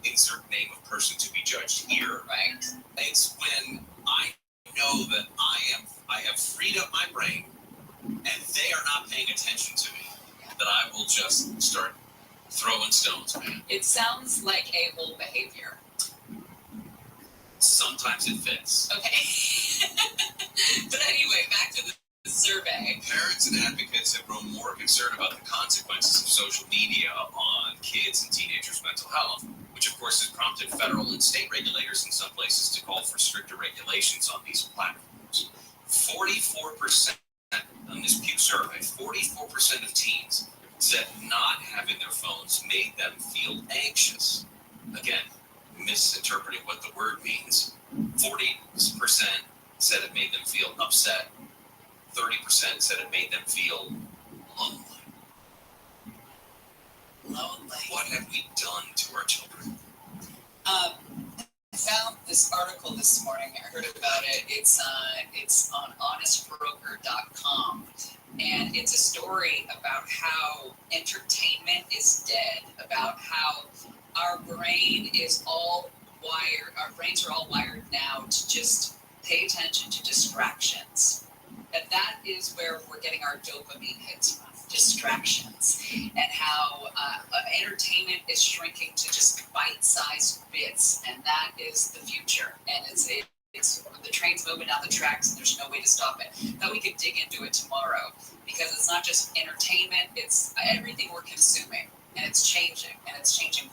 insert name of person to be judged here. Right. It's when I know that I have freed up my brain and they are not paying attention to me, that I will just start throwing stones, man. It sounds like a-hole behavior. Sometimes it fits. Okay. But anyway, back to the survey. Parents and advocates have grown more concerned about the consequences of social media on kids and teenagers' mental health, which of course has prompted federal and state regulators in some places to call for stricter regulations on these platforms. 44% on this Pew survey, 44% of teens said not having their phones made them feel anxious. Again, misinterpreting what the word means. 40% said it made them feel upset. 30% said it made them feel lonely. What have we done to our children? I found this article this morning. I heard about it. It's on honestbroker.com. And it's a story about how entertainment is dead, about how our brains are all wired now to just pay attention to distractions. And that is where we're getting our dopamine hits from, distractions. And how entertainment is shrinking to just bite-sized bits. And that is the future. And it's the train's moving down the tracks and there's no way to stop it. But we could dig into it tomorrow because it's not just entertainment, it's everything we're consuming. And it's changing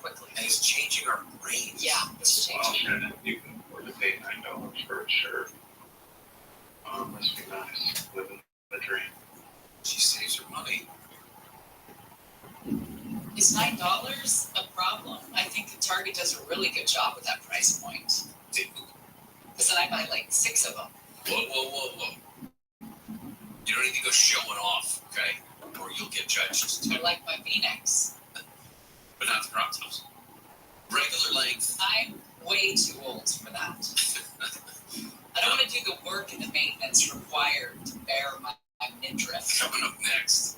quickly. And it's changing our brains. Yeah, it's changing. Well, and you can afford to pay $9 for a shirt. Oh, must be nice, living the dream. She saves her money. Is $9 a problem? I think Target does a really good job with that price point. Because then I buy like 6 of them. Whoa. You don't need to go showing off, okay? Or you'll get judged. I like my V-necks. But not the crop tops. Regular length. I'm way too old for that. I don't want to do the work and the maintenance required to bear my midriff. Coming up next,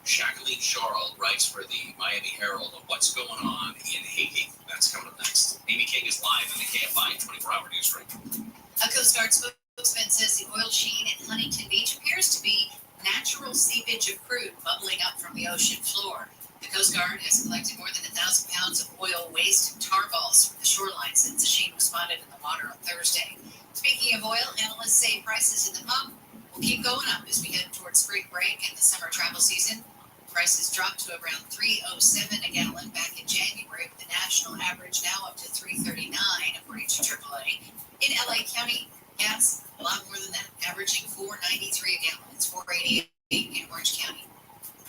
Jacqueline Charles writes for the Miami Herald on what's going on in Haiti. That's coming up next. Amy King is live in the KFI 24-hour news room. A Coast Guard spokesman says the oil sheen in Huntington Beach appears to be natural seepage of crude bubbling up from the ocean floor. The Coast Guard has collected more than 1,000 pounds of oil waste and tar balls from the shoreline since the sheen was spotted in the water on Thursday. Speaking of oil, analysts say prices in the pump will keep going up as we head towards spring break and the summer travel season. Prices dropped to around $3.07 a gallon back in January, with the national average now up to $3.39, according to AAA. In LA County, gas a lot more than that, averaging $4.93 a gallon. It's $4.88 in Orange County.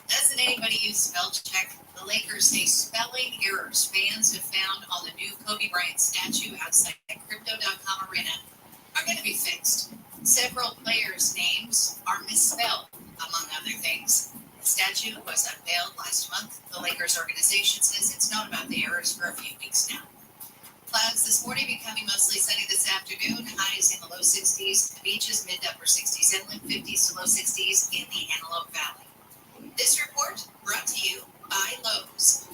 Doesn't anybody use spell check? The Lakers say spelling errors fans have found on the new Kobe Bryant statue outside Crypto.com Arena are going to be fixed. Several players' names are misspelled, among other things. The statue was unveiled last month. The Lakers organization says it's known about the errors for a few weeks now. Clouds this morning, becoming mostly sunny this afternoon. Highs in the low 60s. The beaches, mid to upper 60s. Inland 50s to low 60s in the Antelope Valley. This report brought to you by Lowe's.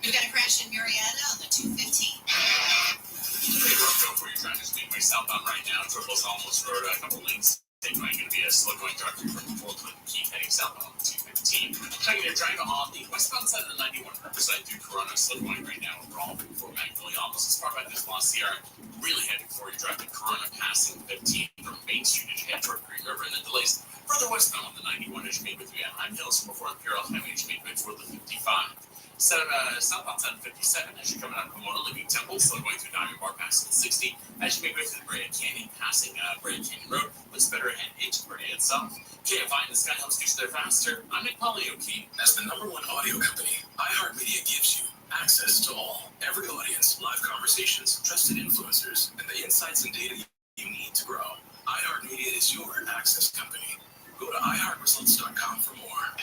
We've got a crash in Marietta on the 215. Hey, rough go for you trying to speed way southbound right now. Turtles almost road, a couple lanes. It's going to be a slow going directly from Portland. Keep heading southbound on 215. Checking your driver on the westbound side of the 91 Riverside through Corona. Slow going right now. We're all before Magnolia opposite far by this La Sierra. Really heading for you driving Corona, passing 15 from Main Street as you head toward Green River, and then delays further westbound on the 91 as you make with you at Heim Hills before Imperial Highway as you make with for the 55. Southbound side of 57 as you're coming out of Pomona Living Temple, still going through Diamond Bar, passing 60 as you make way through the Brea Canyon, passing Brea Canyon Road. Looks better ahead into Brea itself. KFI in the Sky helps get you there faster. I'm Nick Polioke. As the #1 audio company, iHeartMedia gives you access to all, every audience, live conversations, trusted influencers, and the insights and data you need to grow. iHeartMedia is your access company. Go to iHeartResults.com for more.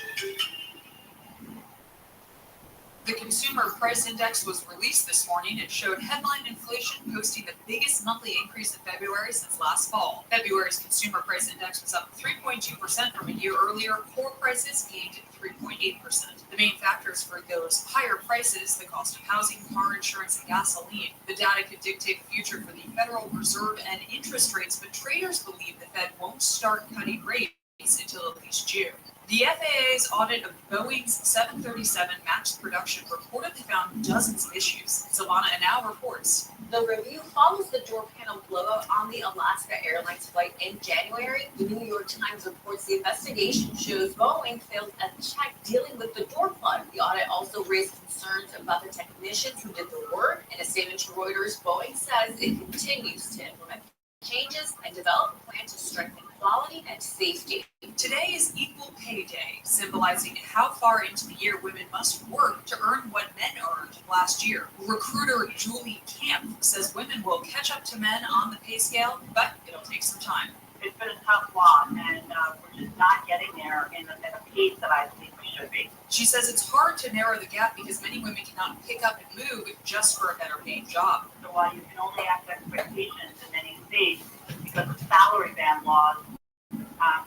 The Consumer Price Index was released this morning. It showed headline inflation posting the biggest monthly increase in February since last fall. February's Consumer Price Index was up 3.2% from a year earlier. Core prices gained 3.8%. The main factors for those higher prices, the cost of housing, car insurance, and gasoline. The data could dictate the future for the Federal Reserve and interest rates, but traders believe the Fed won't start cutting rates until at least June. The FAA's audit of Boeing's 737 MAX production reportedly found dozens of issues. Silvana Anau reports. The review follows the door panel blowout on the Alaska Airlines flight in January. The New York Times reports the investigation shows Boeing failed a check dealing with the door plug. The audit also raised concerns about the technicians who did the work. In a statement to Reuters, Boeing says it continues to implement changes and develop a plan to strengthen quality and safety. Today is Equal Pay Day, symbolizing how far into the year women must work to earn what men earned last year. Recruiter Julie Camp says women will catch up to men on the pay scale, but it'll take some time. It's been a tough walk, and we're just not getting there in a pace that I think we should be. She says it's hard to narrow the gap because many women cannot pick up and move just for a better paying job. So while you can only act expectations in many states because of salary band laws,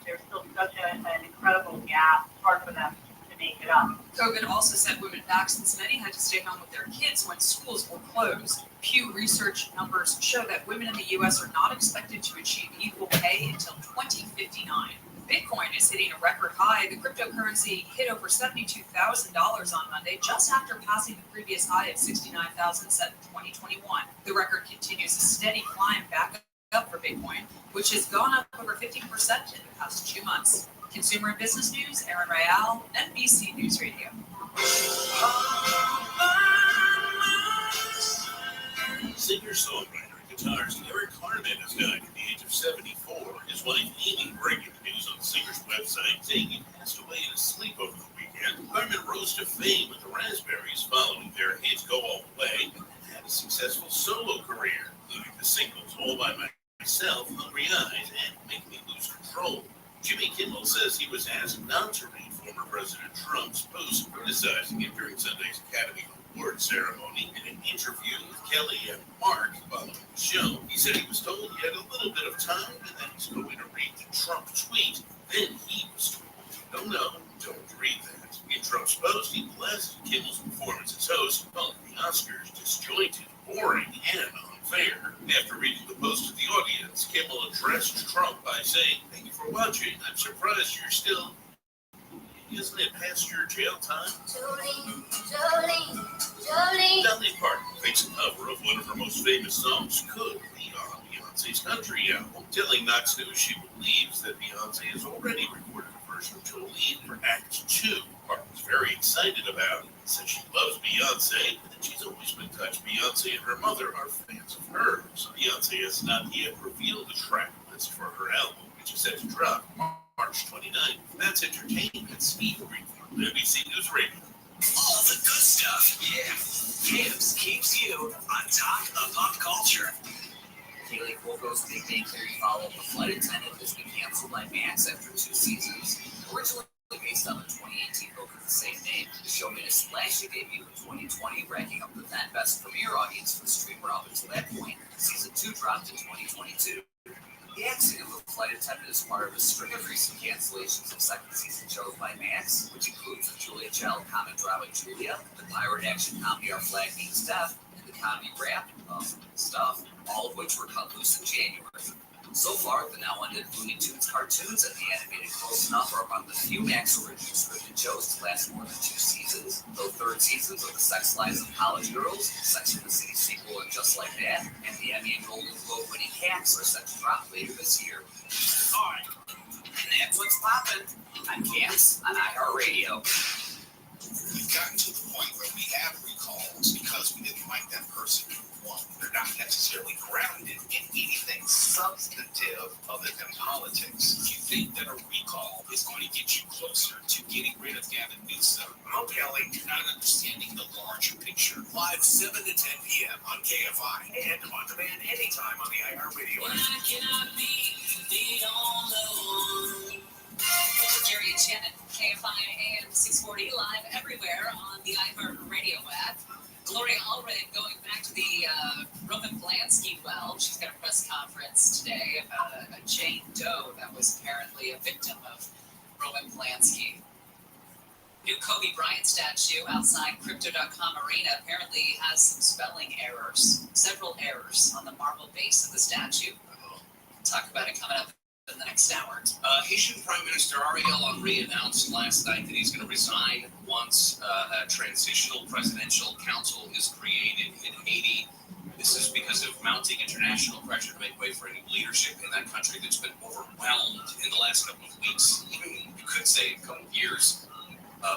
there's still such an incredible gap. It's hard for them to make it up. COVID also set women back since many had to stay home with their kids when schools were closed. Pew Research numbers show that women in the U.S. are not expected to achieve equal pay until 2059. Bitcoin is hitting a record high. The cryptocurrency hit over $72,000 on Monday, just after passing the previous high of $69,000 set in 2021. The record continues a steady climb back up for Bitcoin, which has gone up over 15% in the past 2 months. Consumer and business news, Aaron Rayal, NBC News Radio. Singer-songwriter and guitarist Eric Carmen has died at the age of 74. His wife Amy breaking the news on the singer's website, saying he passed away in his sleep over the weekend. Carmen rose to fame with the Raspberries following their hit Go All the Way, and had a successful solo career, including the singles All By Myself, Hungry Eyes, and Make Me Lose Control. Jimmy Kimmel says he was asked not to read former President Trump's post criticizing him during Sunday's Academy Award ceremony. In an interview with Kelly and Mark following the show, he said he was told he had a little bit of time and that he's going to read the Trump tweet. Then he was told, no, don't read that. In Trump's post, he blasted Kimmel's performance as host, calling the Oscars disjointed, boring, and unfair. After reading the post to the audience, Kimmel addressed Trump by saying, "Thank you for watching. I'm surprised you're still... Isn't it past your jail time?" Jolene. Dolly Parton thinks a cover of one of her most famous songs could be on Beyonce's country album, telling Knox News she believes that Beyonce has already recorded a version of Jolene for Act 2. Parton's very excited about it, says she loves Beyonce, and that she's always been touched. Beyonce and her mother are fans of hers. Beyonce has not yet revealed the track list for her album, which is set to drop March 29th. That's entertainment. Steve Green from NBC News Radio. All the good stuff, yeah. Gibbs keeps you on top of pop culture. Kaylee Cuoco's Big Bang Theory follow-up, The Flight Attendant, has been canceled by Max after 2 seasons. Originally based on the 2018 book of the same name, the show made a splashy debut in 2020, racking up the 10 best premiere audience for the streamer up until that point. Season 2 dropped in 2022. The acting of The Flight Attendant is part of a string of recent cancellations of second season shows by Max, which includes the Julia Child comic drama Julia, the pirate action comedy Our Flag Means Death, and the comedy rap Stuff, all of which were cut loose in January. So far, the now-ended Looney Tunes cartoons and the animated Close Enough are among the few Max original scripted shows to last more than 2 seasons, though 3rd seasons of The Sex Lives of College Girls, Sex and the City sequel, and Just Like That, and the Emmy and Golden Globe winning Hacks are set to drop later this year. Alright, and that's what's poppin' on Camps on iHeartRadio. We've gotten to the point where we have recalls because we didn't like that person who won. They're not necessarily grounded in anything substantive other than politics. If you think that a recall is going to get you closer to getting rid of Gavin Newsom, Kelly, you're not understanding the larger picture. Live 7 to 10 p.m. on KFI and on demand anytime on the iHeartRadio app. I cannot be the only one. Jerry and Shannon, KFI AM 640, live everywhere on the iHeartRadio app. Gloria Allred going back to the Roman Polanski well. She's got a press conference today about a Jane Doe that was apparently a victim of Roman Polanski. New Kobe Bryant statue outside Crypto.com Arena apparently has some spelling errors, several errors on the marble base of the statue. We'll talk about it coming up in the next hour. Haitian Prime Minister Ariel Henry announced last night that he's going to resign once a transitional presidential council is created in Haiti. This is because of mounting international pressure to make way for any leadership in that country that's been overwhelmed in the last couple of weeks, even you could say a couple of years,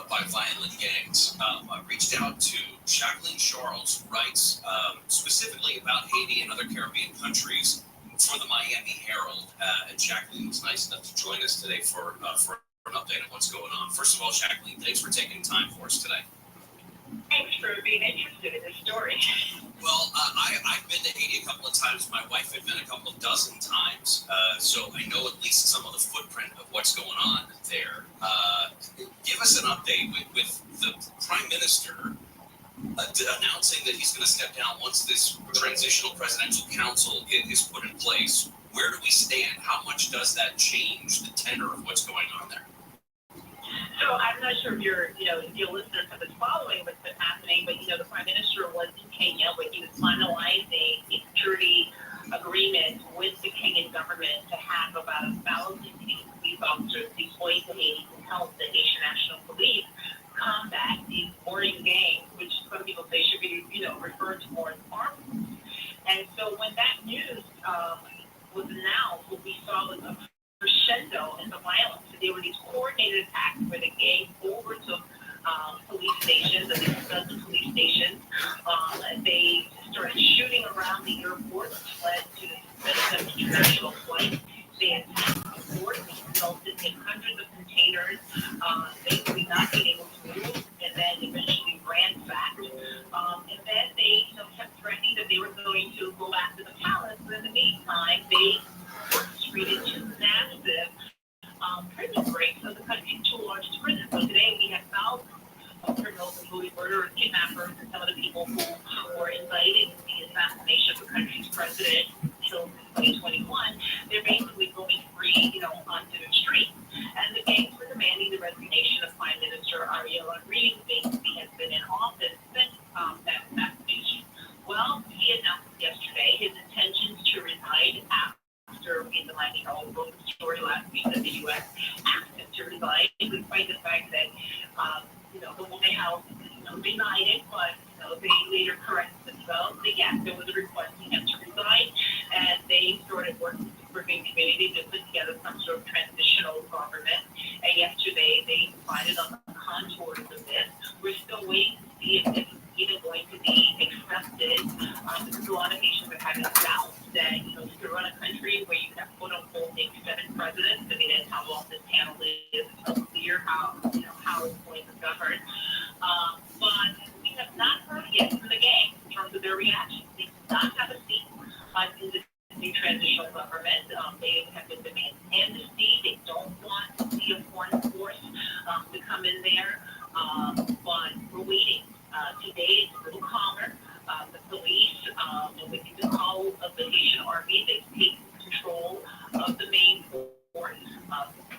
by violent gangs. I reached out to Jacqueline Charles, who writes specifically about Haiti and other Caribbean countries, for the Miami Herald, and Jacqueline was nice enough to join us today for an update on what's going on. First of all, Jacqueline, thanks for taking time for us today. Thanks for being interested in this story. Well, I've been to Haiti a couple of times. My wife had been a couple of dozen times, so I know at least some of the footprint of what's going on there. Give us an update with the Prime Minister announcing that he's going to step down once this transitional presidential council is put in place. Where do we stand? How much does that change the tenor of what's going on there? So I'm not sure if your listeners have been following what's been happening, but the Prime Minister was in Kenya, but he was finalizing a security agreement with the Kenyan government to have about 1,000 police officers deployed to Haiti to help the Haitian National Police combat these warring gangs, which some people say should be, referred to more as armed groups. And so when that news was announced, what we saw was a crescendo in the violence. So there were these coordinated attacks where the gangs overtook police stations, and they fled the police stations. They started shooting around the airport, which led to the suspension of international flights. They attacked the port, which resulted in hundreds of containers basically not being able to move, and then eventually ransacked. And then they kept threatening that they were going to go after the palace. But in the meantime, they orchestrated two massive prison breaks of the country's two largest prisons. So today we have thousands of criminals, including murderers, kidnappers, and some of the people who were indicted in the assassination of the country's president until 2021. They're basically going free, onto the streets. And the gangs were demanding the resignation of Prime Minister Ariel Henry, who basically has been in office since that assassination. Well, he announced yesterday his intentions to resign after being the Miami Herald wrote the story last week that the U.S. asked him to resign, despite the fact that, the White House, denied it, but, they later corrected themselves. Yes, there was a request for him to resign, and they started working with the Caribbean community to put together some sort of transitional government. And yesterday, they decided on the contours of this. We're still waiting to see if this is even going to be accepted. Because a lot of nations are having doubts that, you can run a country where you have quote-unquote 7 presidents. I mean, that's how long this panel is. It's unclear how it's going to govern. But we have not heard yet from the gang in terms of their reaction. They do not have a seat in the new transitional government. They have been demanding amnesty. They don't want to see a foreign force to come in there. But we're waiting. Today it's a little calmer. The police, and we can call of the Haitian army, they've taken control of the main port.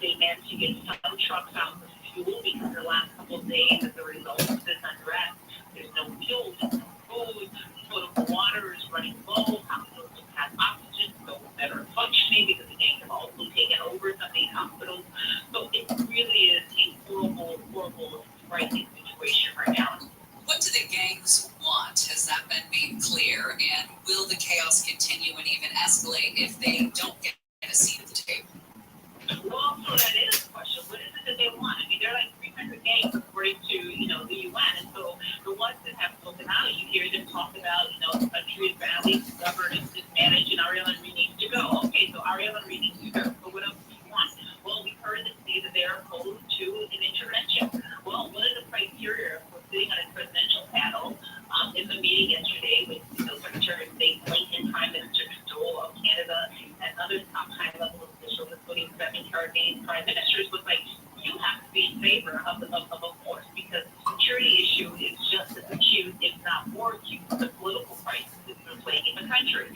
They managed to get some trucks out with fuel because the last couple of days, as a result of this unrest, there's no fuel, there's no food, potable water is running low, hospitals don't have oxygen, so that are functioning because the gangs have also taken over some of these hospitals. So it really is a horrible, horrible, frightening situation right now. What do the gangs want? Has that been made clear? And will the chaos continue and even escalate if they don't get a seat at the table? Well, so that is a question. What is it that they want? I mean, there are like 300 gangs according to, the UN. And so the ones that have spoken out, you hear them talk about, the country is badly governed, it's mismanaged, and Ariel Henry needs to go. Okay, so Ariel Henry needs to go. But what else do you want? Well, we've heard them say that they are opposed to an intervention. Well, one of the criteria for sitting on a presidential panel in the meeting yesterday with Secretary of State Blinken, Prime Minister Trudeau of Canada, and other top high-level officials, including 7 Caribbean prime ministers, was like, you have to be in favor of a force because the security issue is just as acute, if not more acute, than the political crisis that's been plaguing the country.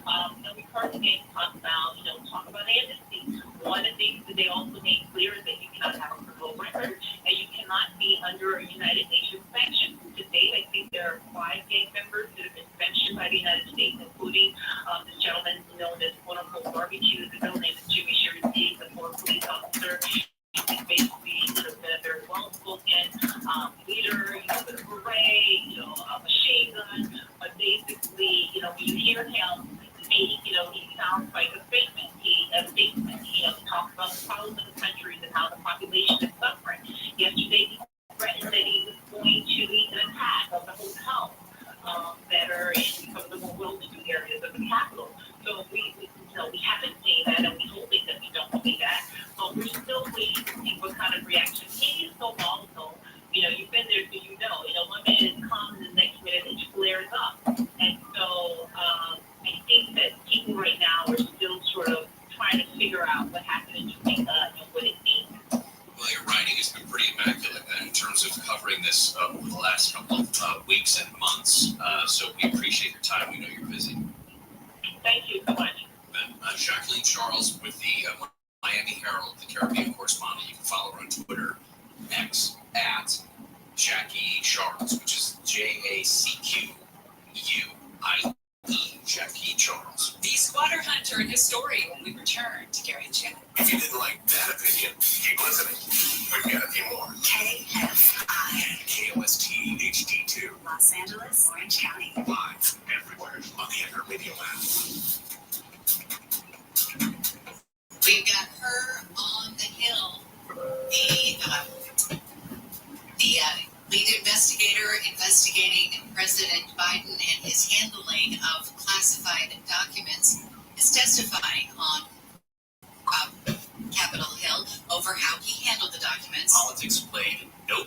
And we've heard the gang talk about amnesty. One of the things that they also made clear is that you cannot have a criminal record and you cannot be under a United Nations sanction. To date, I think there are 5 gang members that have been sanctioned by the United States, including this gentleman known as quote-unquote barbecue. The middle name is Jimmy Sherry, the former police officer. He's basically been a very well-spoken leader, with a beret, a machine gun. But basically, when you hear him speak, he sounds like a statement. He talks about the problems of the country and how the population is suffering. Yesterday, he threatened that he was going to lead an attack of the hotels that are in some of the more well-to-do areas of the capital. So we can tell that, and we hoping that we don't see that. But we're still waiting to see what kind of reaction. Haiti is so volatile. You know, you've been there, so you know. You know, one minute it's calm, and the next minute it flares up. And so I think that people right now are still sort of trying to figure out what happened in Jamaica and what it means. Well, your writing has been pretty immaculate in terms of covering this over the last couple of weeks and months. So we appreciate your time. We know you're busy. Thank you so much. Jacqueline Charles with the Miami Herald, the Caribbean correspondent. You can follow her on Twitter, X, at Jackie Charles, which is JACQUUIE, Jackie Charles. The squatter hunter and historian when we return to Gary and Jen. If you didn't like that opinion, keep listening. We've got a few more. KFI. And KOST HD2. Los Angeles, Orange County. Live everywhere on the iHeart Radio app. We've got her on the Hill, the lead investigator investigating President Biden and his handling of classified documents, is testifying on Capitol Hill over how he handled the documents. Politics played no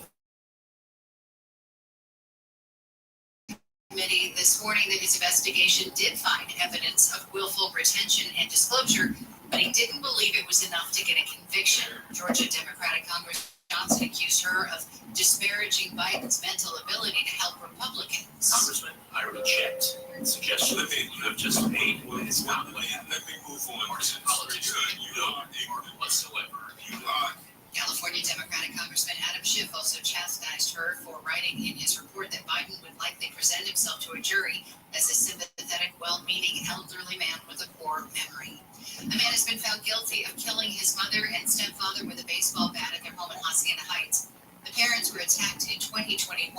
Committee this morning that his investigation did find evidence of willful retention and disclosure, but he didn't believe it was enough to get a conviction. Georgia Democratic Congressman Johnson accused her of disparaging Biden's mental ability to help Republicans. Congressman, I already checked. The suggestion that you have just made is not what happened. Let me move on. Partisan politics, you don't ignorant whatsoever. You are. California Democratic Congressman Adam Schiff also chastised her for writing in his report that Biden would likely present himself to a jury as a sympathetic, well-meaning elderly man with a poor memory. A man has been found guilty of killing his mother and stepfather with a baseball bat at their home in Hacienda Heights. The parents were attacked in 2021.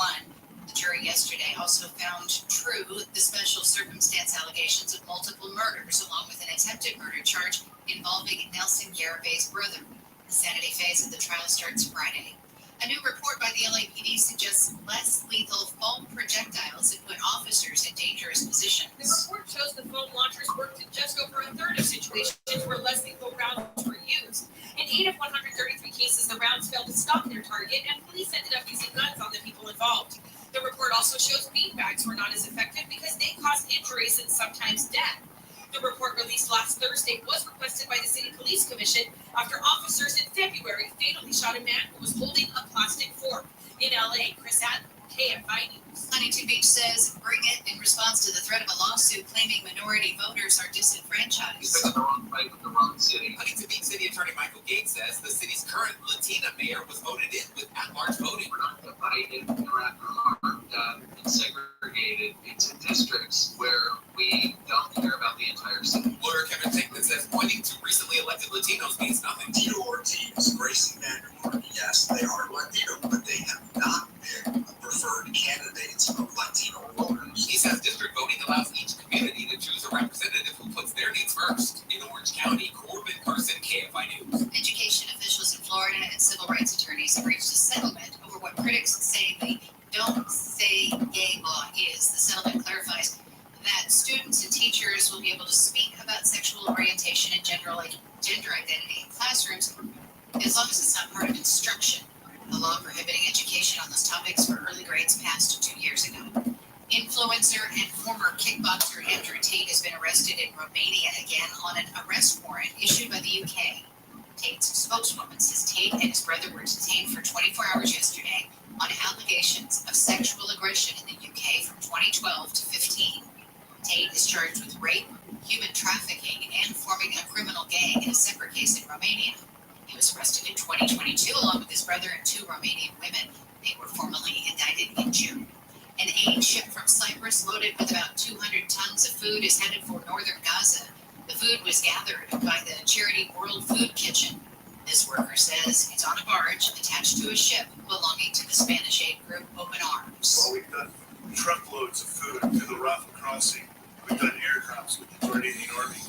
The jury yesterday also found true the special circumstance allegations of multiple murders, along with an attempted murder charge involving Nelson Garabay's brother. The Saturday phase of the trial starts Friday. A new report by the LAPD suggests less lethal foam projectiles that put officers in dangerous positions. The report shows the foam launchers worked in just over a third of situations where less lethal rounds were used. In 8 of 133 cases, the rounds failed to stop their target, and police ended up using guns on the people involved. The report also shows beanbags were not as effective because they caused injuries and sometimes death. The report released last Thursday was requested by the City Police Commission after officers in February fatally shot a man who was holding a plastic fork. In LA, Chris Adler, KFI News. Huntington Beach says bring it in response to the threat of a lawsuit claiming minority voters are disenfranchised. You picked the wrong fight with the wrong city. Huntington Beach City Attorney Michael Gates says the city's current Latina mayor was voted in with at-large voting. We're not divided, harmed, and segregated into districts where we don't care about the entire city. Lawyer Kevin Tinkman says pointing to recently elected Latinos means nothing. Tito Ortiz, Gracie Vandermark, yes, they are Latino, but they have not been preferred candidates of Latino voters. He says district voting allows each community to choose a representative who puts their needs first. In Orange County, Corbin Person, KFI News. Education officials in Florida and civil rights attorneys have reached a settlement over what critics say the Don't Say Gay law is. The settlement clarifies that students and teachers will be able to speak about sexual orientation and gender identity in classrooms as long as it's not part of instruction. The law prohibiting education on those topics for early grades passed 2 years ago. Influencer and former kickboxer Andrew Tate has been arrested in Romania again on an arrest warrant issued by the UK. Tate's spokeswoman says Tate and his brother were detained for 24 hours yesterday on allegations of sexual aggression in the UK from 2012 to 15. Tate is charged with rape, human trafficking, and forming a criminal gang in a separate case in Romania. He was arrested in 2022 along with his brother and 2 Romanian women. They were formally indicted in June. An aid ship from Cyprus loaded with about 200 tons of food is headed for northern Gaza. The food was gathered by the charity World Food Kitchen. This worker says it's on a barge attached to a ship belonging to the Spanish aid group Open Arms. Well, we've done truckloads of food through the Rafah crossing. We've done airdrops with the Jordanian army.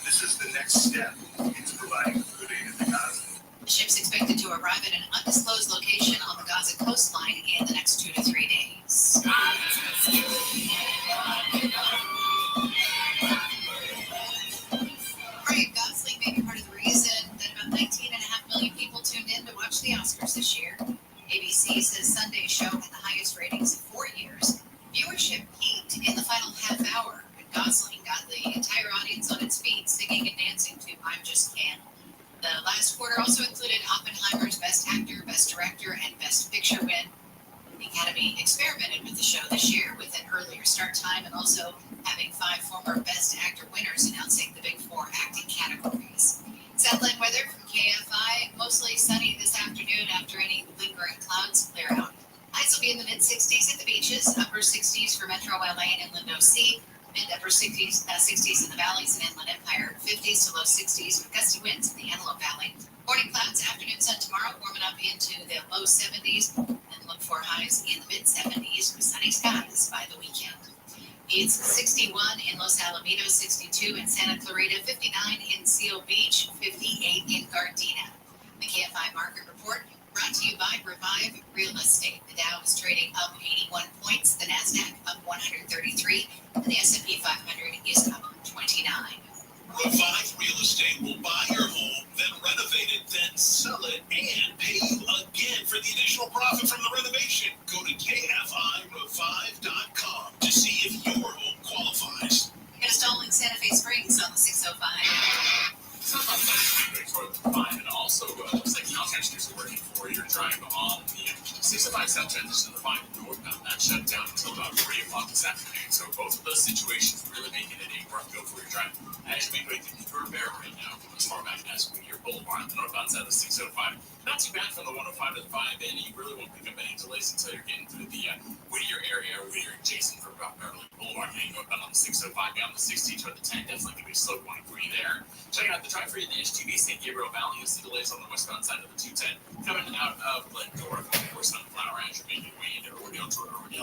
This is the next step into providing food aid in the Gaza. The ship's expected to arrive at an undisclosed location on the Gaza coastline in the next 2 to 3 days. Ryan Gosling made KFI experimented with the show this year with an earlier start time and also having 5 former Best Actor winners announcing the Big 4 acting categories. Southland weather from KFI, mostly sunny this afternoon after any lingering clouds clear out. Highs will be in the mid-60s at the beaches, upper 60s for Metro LA and Inland OC, mid-upper 60s in the valleys and Inland Empire, 50s to low 60s with gusty winds in the Antelope Valley. Morning clouds, afternoon sun tomorrow, warming up into the low 70s, and look for highs in the mid-70s with sunny skies by the weekend. It's 61 in Los Alamitos, 62 in Santa Clarita, 59 in Seal Beach, 58 in Gardena. The KFI Market Report brought to you by Revive Real Estate. The Dow is trading up 81 points, the NASDAQ up 133, and the S&P 500 is up 29. Revive Real Estate will buy your home, then renovate it, then sell it, and pay you again for the additional profit from the renovation. Go to KFIRevive.com to see if your home qualifies. Got a stall in Santa Fe Springs on the 605. Sometimes and also looks like South Transition is working for you're driving on the 605 South Transition to the 5 northbound. That shut down until about 3 o'clock this afternoon. So both of those situations really making it a rough go for your driving. As you make way through the Bear right now, from as far back as Whittier Boulevard, the northbound side of the 605. Not too bad from the 105 to the 5 in. You really won't pick up any delays until you're getting through the Whittier area, Whittier adjacent for about Beverly Boulevard. And you go about on the 605 down the 60 toward the 10. Definitely going to be a slow one for you there. Check out the drive for you in the SGV St. Gabriel Valley. You'll see delays on the westbound side of the 210 coming out of Glendora, of course, Sunflower as you're making your way into Rodeo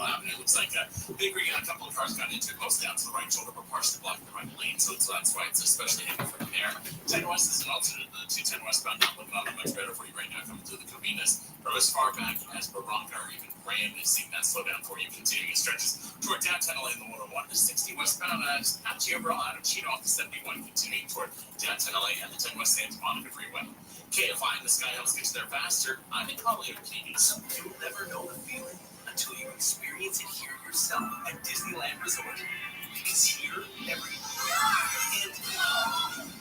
Avenue. It looks like Big Rig and a couple of cars got into it, mostly down to the right shoulder, but partially blocking the right lane. So that's why it's especially heavy from there. 10 West is an alternate. The 210 westbound not looking all that much better for you right now coming through the Caminas. From as far back as Barranca or even Grand is seeing that slow down for you. Continuing stretches toward downtown LA in the 101 to 60 westbound. Not too overall out of Chino off the 71, continuing toward downtown LA and the 10 West Santa Monica Freeway. KFI in the Sky helps get you there faster. I'm in Collier, Keys. You'll never know the feeling until you experience it here yourself at Disneyland Resort. It's here every year, and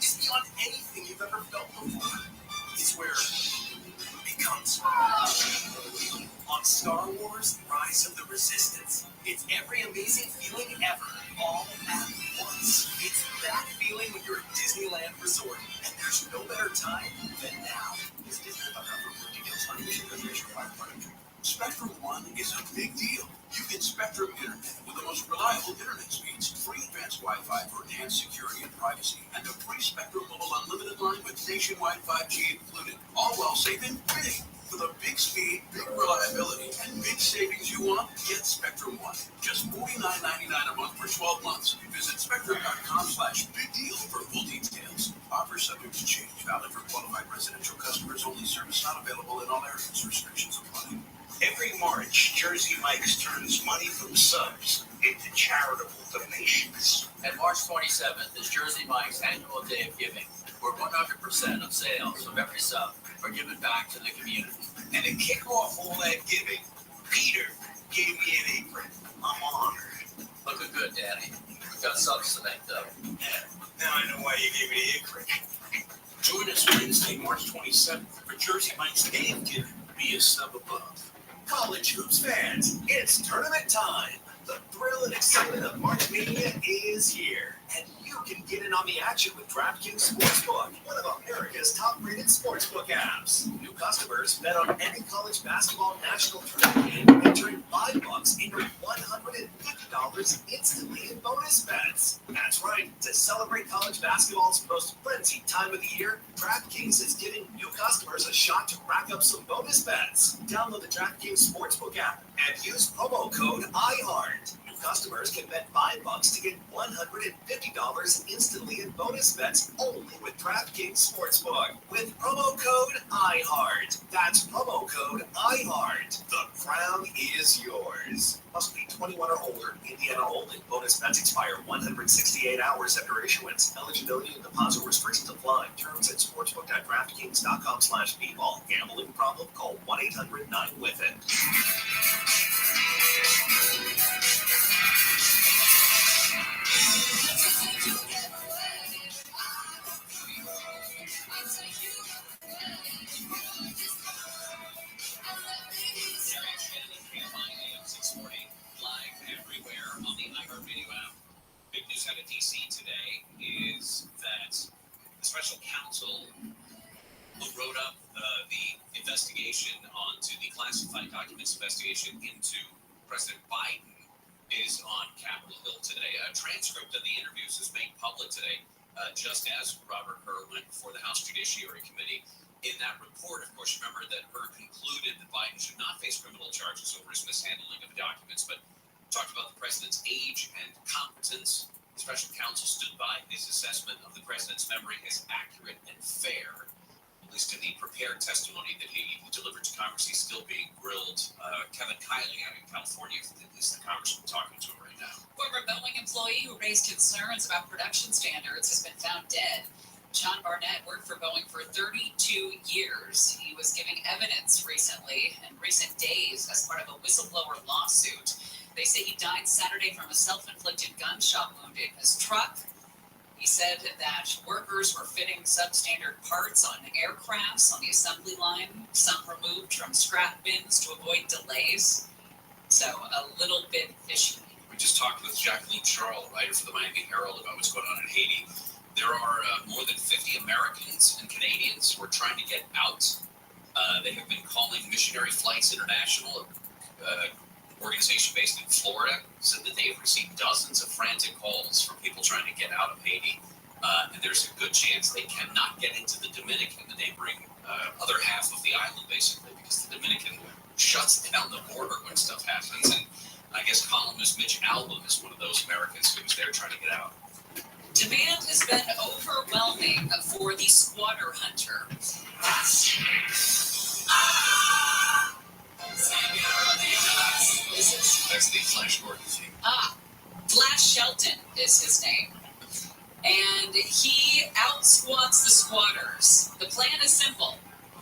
it's beyond anything you've ever felt before. It's where it becomes on Star Wars: Rise of the Resistance. It's every amazing feeling ever, all at once. It's that feeling when you're at Disneyland Resort, and there's no better time than now. Visit Disneyland.com for details on admission, reservation, required furniture. Spectrum One is a big deal. You get Spectrum Internet with the most reliable internet speeds, free advanced Wi-Fi for enhanced security and privacy, and a free Spectrum Mobile Unlimited line with nationwide 5G included, all while saving big. For the big speed, big reliability, and big savings you want, get Spectrum One. Just $49.99 a month for 12 months. Visit spectrum.com/big deal for full details. Offer subject to change. Valid for qualified residential customers only. Service not available in all areas. Restrictions apply. Every March, Jersey Mike's turns money from subs into charitable donations. And March 27th is Jersey Mike's annual day of giving, where 100% of sales of every sub are given back to the community. And to kick off all that giving, Peter gave me an apron. I'm honored. Looking good, Daddy. We've got subs to make, though. Yeah, now I know why you gave me the apron. Join us Wednesday, March 27th for Jersey Mike's Day of Giving. Be a sub above. College hoops fans, it's tournament time. The thrill and excitement of March Mania is here, and you can get in on the action with DraftKings Sportsbook, one of America's top-rated sportsbook apps. New customers bet on any college basketball national tournament game, entering $5 into $150 instantly in bonus bets. That's right. To celebrate college basketball's most frenzied time of the year, DraftKings is giving new customers a shot to rack up some bonus bets. Download the DraftKings Sportsbook app and use promo code IHEART. New customers can bet $5 to get $150 instantly in bonus bets only with DraftKings Sportsbook. With promo code IHEART. That's promo code IHEART. The crown is yours. Must be 21 or older. Indiana only. Bonus bets expire 168 hours after issuance. Eligibility and deposit restrictions apply. Terms at sportsbook.draftkings.com/bball. Gambling problem? Call 1-800-9-WITH-IT. House investigation into President Biden is on Capitol Hill today. A transcript of the interviews is made public today, just as Robert Hur went before the House Judiciary Committee. In that report, of course, remember that Hur concluded that Biden should not face criminal charges over his mishandling of documents, but talked about the president's age and competence. The special counsel stood by his assessment of the president's memory as accurate and fair, at least in the prepared testimony that he delivered to Congress. He's still being grilled. Kevin Kiley out in California is the congressman talking to him right now. Former Boeing employee who raised concerns about production standards has been found dead. John Barnett worked for Boeing for 32 years. He was giving evidence recently, in recent days, as part of a whistleblower lawsuit. They say he died Saturday from a self-inflicted gunshot wound in his truck. He said that workers were fitting substandard parts on aircrafts on the assembly line, some removed from scrap bins to avoid delays. So a little bit fishy. We just talked with Jacqueline Charles, writer for the Miami Herald, about what's going on in Haiti. There are more than 50 Americans and Canadians who are trying to get out. They have been calling Missionary Flights International, organization based in Florida, said that they've received dozens of frantic calls from people trying to get out of Haiti. And there's a good chance they cannot get into the Dominican, the neighboring other half of the island, basically, because the Dominican shuts down the border when stuff happens. And I guess columnist Mitch Albom is one of those Americans who was there trying to get out. Demand has been overwhelming for the squatter hunter. That's the Flash Gordon thing. Flash Shelton is his name. And he out-squats the squatters. The plan is simple.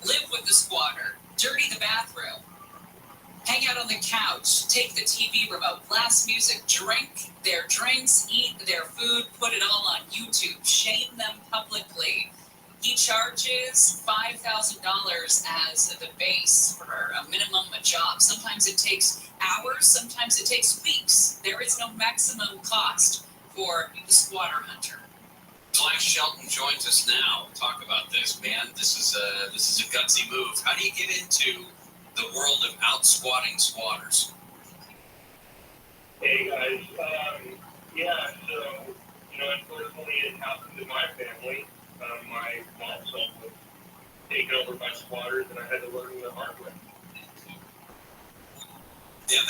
Live with the squatter. Dirty the bathroom. Hang out on the couch. Take the TV remote. Blast music. Drink their drinks. Eat their food. Put it all on YouTube. Shame them publicly. He charges $5,000 as the base for a minimum job. Sometimes it takes hours, sometimes it takes weeks. There is no maximum cost for the squatter hunter. Flash Shelton joins us now. Talk about this, man. This is a gutsy move. How do you get into the world of out-squatting squatters? Hey guys, so unfortunately it happened in my family. My mom's home was taken over by squatters, and I had to learn the hard way. Yeah,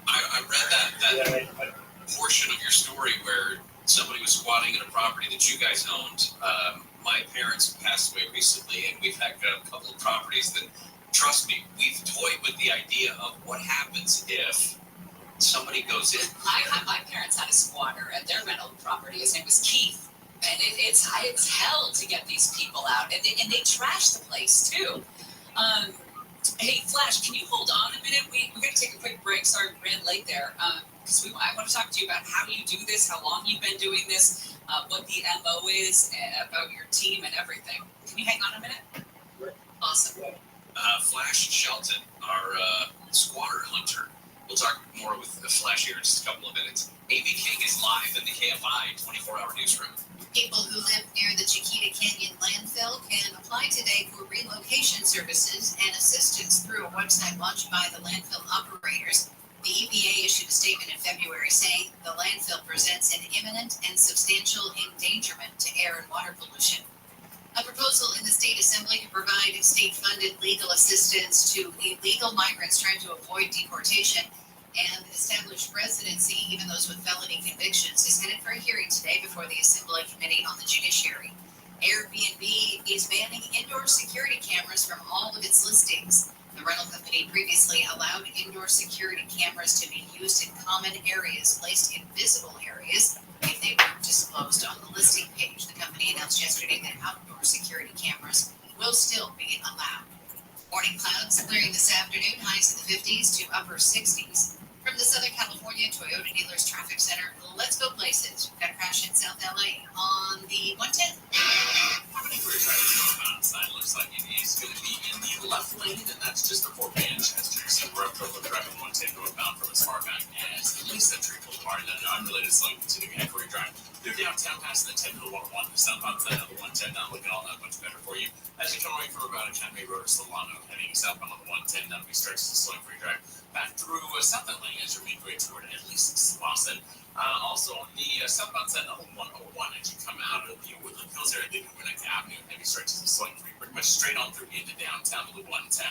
I read that portion of your story where somebody was squatting in a property that you guys owned. My parents passed away recently, and we've had a couple of properties that, trust me, we've toyed with the idea of what happens if somebody goes in. My parents had a squatter at their rental property. His name was Keith. And it's hell to get these people out. And they trash the place, too. Hey, Flash, can you hold on a minute? We're going to take a quick break. Sorry, we ran late there. Because I want to talk to you about how you do this, how long you've been doing this, what the MO is, about your team and everything. Can you hang on a minute? Awesome. Flash Shelton, our squatter hunter. We'll talk more with Flash here in just a couple of minutes. Amy King is live in the KFI 24-hour newsroom. People who live near the Chiquita Canyon landfill can apply today for relocation services and assistance through a website launched by the landfill operators. The EPA issued a statement in February saying the landfill presents an imminent and substantial endangerment to air and water pollution. A proposal in the state assembly to provide state-funded legal assistance to illegal migrants trying to avoid deportation and establish residency, even those with felony convictions, is headed for a hearing today before the Assembly Committee on the Judiciary. Airbnb is banning indoor security cameras from all of its listings. The rental company previously allowed indoor security cameras to be used in common areas, placed in visible areas, if they weren't disclosed on the listing page. The company announced yesterday that outdoor security cameras will still be allowed. Morning clouds clearing this afternoon, highs in the 50s to upper 60s. From the Southern California Toyota Dealers Traffic Center, let's go places. We've got a crash in South LA on the 110. We're trying to go outside. Looks like it is going to be in the left lane, and that's just before Manchester. So we're up to the driving 110 northbound from as far back as the Lee Century Boulevard. And an unrelated slowing continuing ahead for your drive. They're downtown past the 10 to the 101. The southbound side of the 110 not looking all that much better for you. As you come away from about Academy Road or Solano, heading southbound on the 110, that'll be stretches to slowing for your drive. Back through South Atlanta as you make your way toward at least Slauson. Also on the southbound side of the 101, as you come out of the Woodland Hills area, leaving Winnetka Avenue, heavy stretches of slowing for you pretty much straight on through into downtown to the 110.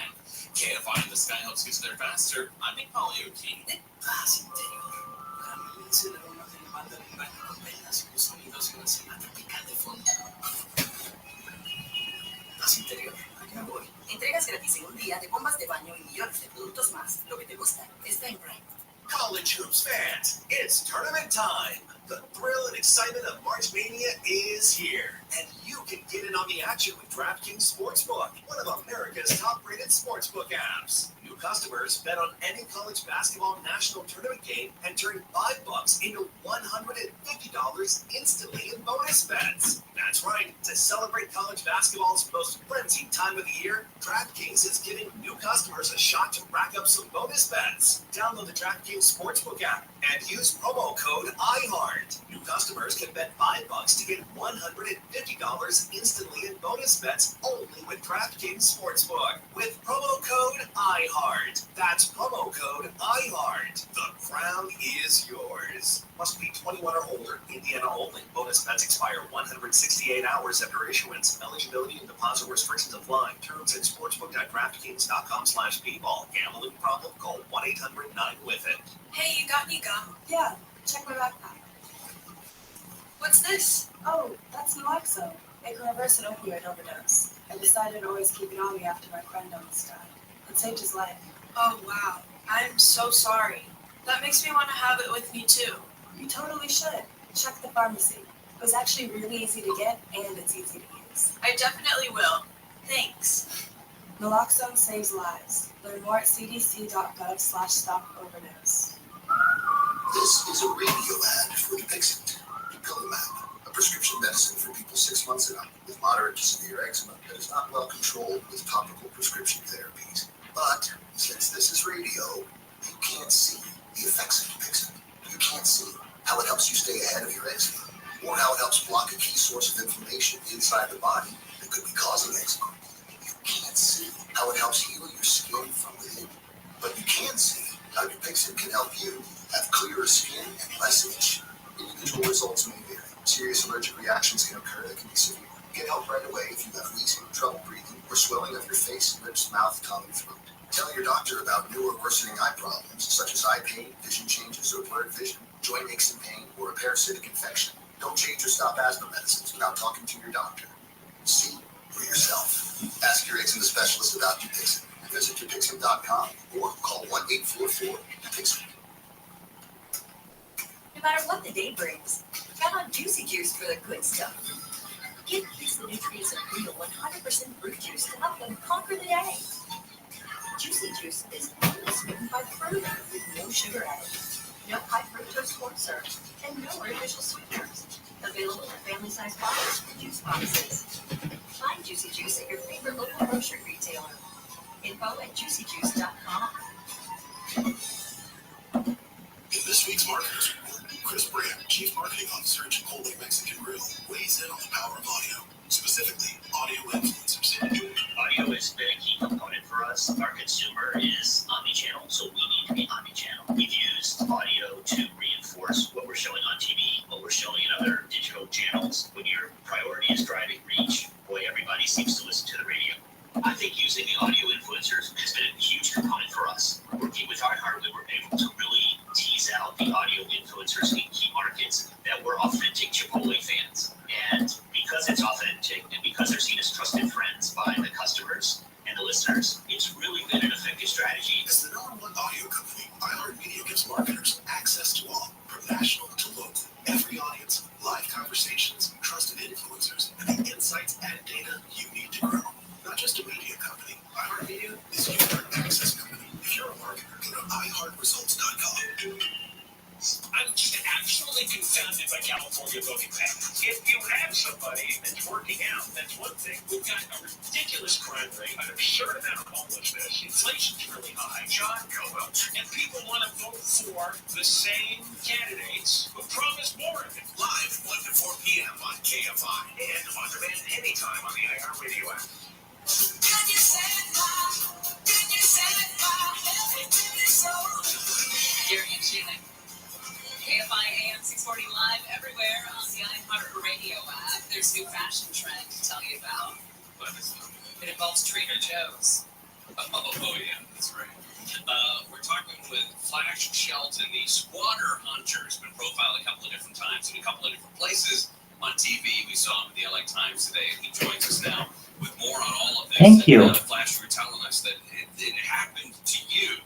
KFI in the sky helps get you there faster. I'm Nick Polioki. Paz interior. Para mí encender una demanda de un baño con velas, con sonidos y una escena tropical de fondo. Paz interior. Allá voy. Entregas gratis en un día de bombas de baño y millones de productos más. Lo que te gusta está en Prime. College hoops fans, it's tournament time. The thrill and excitement of March Mania is here, and you can get in on the action with DraftKings Sportsbook, one of America's top-rated sportsbook apps. New customers bet on any college basketball national tournament game and turn $5 into $150 instantly in bonus bets. That's right. To celebrate college basketball's most frenzied time of the year, DraftKings is giving new customers a shot to rack up some bonus bets. Download the DraftKings Sportsbook app and use promo code IHEART. New customers can bet $5 to get $150 instantly in bonus bets only with DraftKings Sportsbook. With promo code IHEART. That's promo code IHEART. The crown is yours. Must be 21 or older. Indiana only. Bonus bets expire 168 hours after issuance. Eligibility and deposit restrictions apply. Terms at sportsbook.draftkings.com/bball. Gambling problem? Call 1-800-9-WITH-IT. Hey, you got any gum? Yeah, check my backpack. What's this? Oh, that's naloxone. It can reverse an opioid overdose. I decided to always keep it on me after my friend almost died. It saved his life. Oh, wow. I'm so sorry. That makes me want to have it with me, too. You totally should. Check the pharmacy. It was actually really easy to get, and it's easy to use. I definitely will. Thanks. Naloxone saves lives. Learn more at cdc.gov/stop-overdose. This is a radio ad for Dupixent, Dupilumab, a prescription medicine for people 6 months and up with moderate to severe eczema that is not well controlled with topical prescription therapies. But since this is radio, you can't see the effects of Dupixent. You can't see how it helps you stay ahead of your eczema, or how it helps block a key source of inflammation inside the body that could be causing eczema. You can't see how it helps heal your skin from within. But you can see how Dupixent can help you have clearer skin and less itch. Individual results may vary. Serious allergic reactions can occur that can be severe. Get help right away if you have wheezing, trouble breathing, or swelling of your face, lips, mouth, tongue, and throat. Tell your doctor about new or worsening eye problems, such as eye pain, vision changes, or blurred vision, joint aches and pain, or a parasitic infection. Don't change or stop asthma medicines without talking to your doctor. See for yourself. Ask your eczema specialist about Dupixent. Visit Dupixent.com or call 1-844-DUPIXENT. No matter what the day brings, count on Juicy Juice for the good stuff. Give kids the nutrients of real 100% fruit juice to help them conquer the day. Juicy Juice is only sweetened by fruit with no sugar added, no high fructose corn syrup, and no artificial sweeteners. Available in family-sized bottles or juice boxes. Find Juicy Juice at your favorite local grocery retailer. Info at juicyjuice.com. In this week's Marketers Report, Chris Brand, Chief Marketing Officer at Chipotle Mexican Grill, weighs in on the power of audio, specifically audio influencers. Audio has been a key component for us. Our consumer is omnichannel, so we need to be omnichannel. We've used audio to reinforce what we're showing on TV, what we're showing in other digital channels. When your priority is driving reach, boy, everybody seems to listen to the radio. I think using the audio influencers has been a huge component for us. Working with iHeart, we were able to really tease out the audio influencers in key markets that were authentic Chipotle fans. And because it's authentic and because they're seen as trusted friends by the customers and the listeners, it's really been an effective strategy. As the #1 audio company, iHeartMedia gives marketers access to all, from national to local. Every audience, live conversations, trusted influencers, and the insights and data you need to grow. Not just a media company, iHeartMedia is your access company. If you're a marketer, go to iHeartResults.com. I'm just absolutely confounded presented by California Voting Patents. If you have somebody that's working out, that's one thing. We've got a ridiculous crime rate, an absurd amount of homelessness, inflation's really high, job go-up, and people want to vote for the same candidates who promise more of it. Live 1 to 4 p.m. on KFI and on demand anytime on the iHeartRadio app. Gary and Sheila. KFI AM 640 live everywhere on the iHeartRadio app. There's a new fashion trend to tell you about. It involves Trader Joe's. Oh yeah, that's right. We're talking with Flash Shelton, the squatter hunter. Has been profiled a couple of different times in a couple of different places on TV. We saw him in the LA Times today, and he joins us now with more on all of this. Thank you. Flash, you were telling us that it happened to you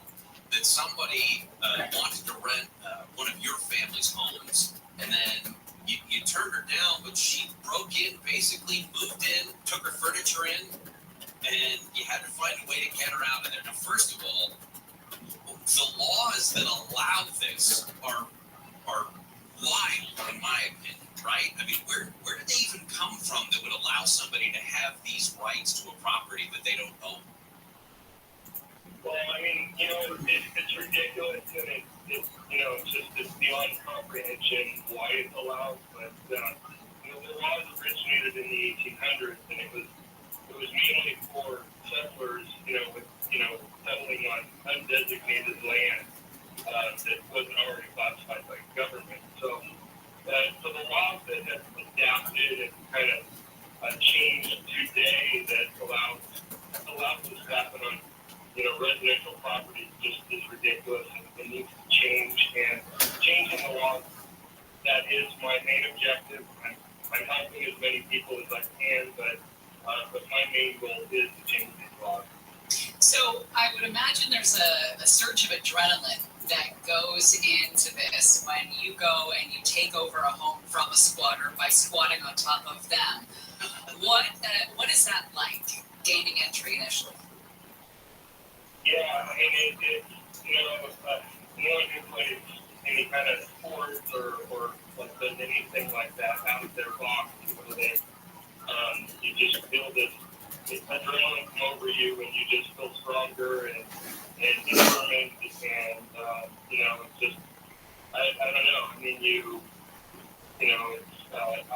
that somebody wanted to rent one of your family's homes, and then you turned her down, but she broke in, basically moved in, took her furniture in, and you had to find a way to get her out of there. Now, first of all, the laws that allow this are wild, in my opinion, right? I mean, where did they even come from that would allow somebody to have these rights to a property that they don't own? Well, I mean, it's ridiculous, and it's just beyond comprehension why it's allowed. But the laws originated in the 1800s, and it was mainly for settlers, settling on undesignated land that wasn't already classified by government. So the laws that have adapted and kind of changed today that allows this to happen on residential properties just is ridiculous, and it needs to change. And changing the laws, that is my main objective. I'm helping as many people as I can, but my main goal is to change these laws. So I would imagine there's a surge of adrenaline that goes into this when you go and you take over a home from a squatter by squatting on top of them. What is that like, gaining entry initially? Yeah, and no one who plays any kind of sports or does anything like that out of their box, you just feel this adrenaline come over you, and you just feel stronger and determined, and it's just I don't know. I mean, I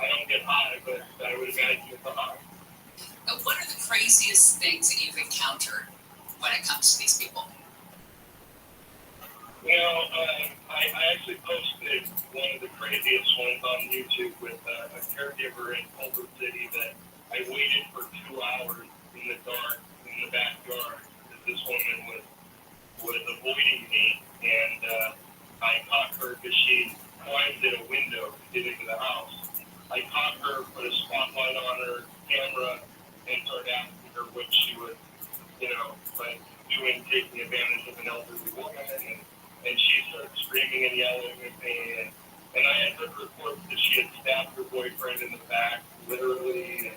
don't get high, but I would imagine it's a high. What are the craziest things that you've encountered when it comes to these people? I actually posted one of the craziest ones on YouTube with a caregiver in Culver City that I waited for 2 hours in the dark in the backyard because this woman was avoiding me, and I caught her because she climbed in a window to get into the house. I caught her, put a spotlight on her camera, and started asking her what she was, doing, taking advantage of an elderly woman, and she started screaming and yelling at me, and I had heard reports that she had stabbed her boyfriend in the back, literally, and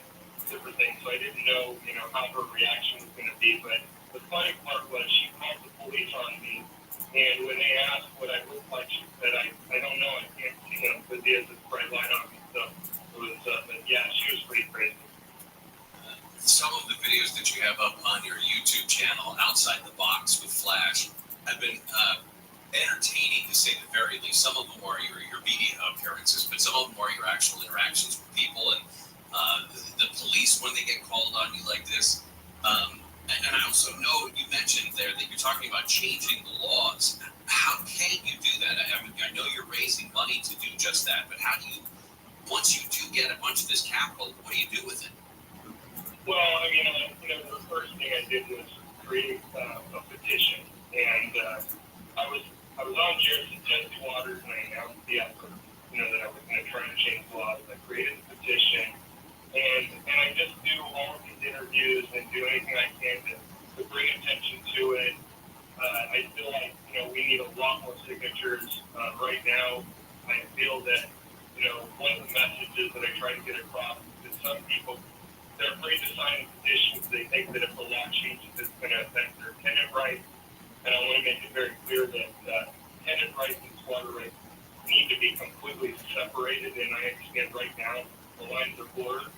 different things, so I didn't know, how her reaction was going to be, but the funny part was she called the police on me, and when they asked what I looked like, she said, I don't know, I can't see him, because he has this bright light on me, so it was, but yeah, she was pretty crazy. Some of the videos that you have up on your YouTube channel, Outside the Box with Flash, have been entertaining, to say the very least. Some of them are your media appearances, but some of them are your actual interactions with people and the police when they get called on you like this. And I also know you mentioned there that you're talking about changing the laws. How can you do that? I mean, I know you're raising money to do just that, but how do you, once you do get a bunch of this capital, what do you do with it? Well, I mean, the first thing I did was create a petition, and I was on Jesse Waters, and I announced the effort, that I was going to try to change laws. I created a petition, and I just do all of these interviews and do anything I can to bring attention to it. I feel like, we need a lot more signatures. Right now, I feel that, one of the messages that I try to get across is that some people, they're afraid to sign petitions. They think that if the law changes, it's going to affect their tenant rights. And I want to make it very clear that tenant rights and squatter rights need to to be completely separated, and I understand right now the lines are blurred.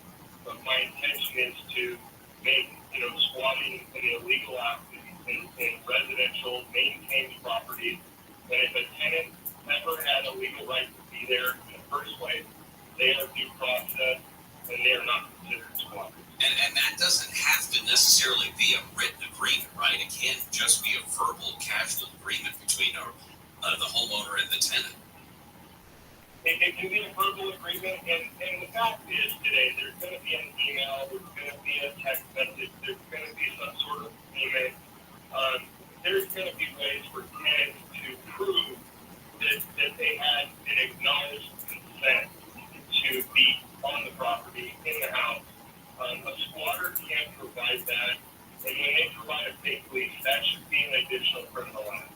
But my intention is to make, squatting an illegal act in residential maintained properties. And if a tenant never had a legal right to be there in the first place, they are due process and they are not considered squatters. And that doesn't have to necessarily be a written agreement, right? It can't just be a verbal, casual agreement between the homeowner and the tenant. It can be a verbal agreement, and the fact is today there's going to be an email, there's going to be a text message, there's going to be some sort of payment. There's going to be ways for tenants to prove that they had an acknowledged consent to be on the property, in the house. A squatter can't provide that, and when they provide a fake lease, that should be an additional criminal act.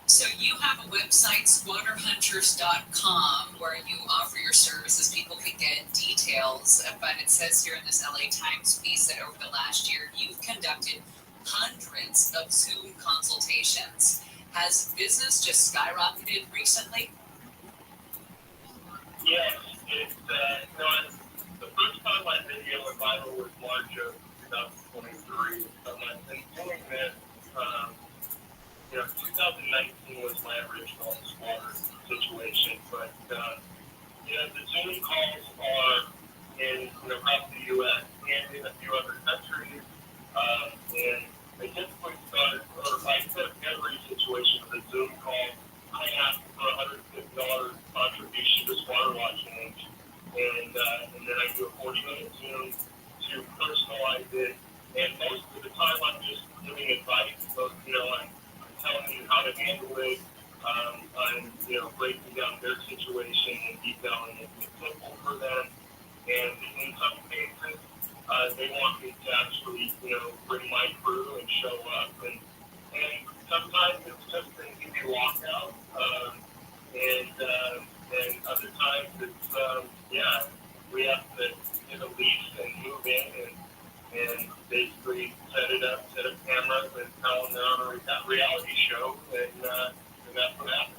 So you have a website, squatterhunters.com, where you offer your services. People can get details, but it says here in this LA Times piece that over the last year, you've conducted hundreds of Zoom consultations. Has business just skyrocketed recently? Yes, the first time my video went viral was March of 2023. I've been doing this. 2019 was my original squatter situation, but the Zoom calls are in across the U.S. and in a few other countries, and I typically start, or I start every situation with a Zoom call. I ask for $150 contribution to Squatter Watch Inc., and then I do a 40-minute Zoom to personalize it, and most of the time I'm just giving advice, so I'm telling you how to handle it. I'm breaking down their situation and detailing it simple for them. And in some cases, they want me to actually, bring my crew and show up. And sometimes it's just an easy lockout. And other times it's, we have to get a lease and move in and basically set up cameras and tell them they're on a reality show, and that's what happens.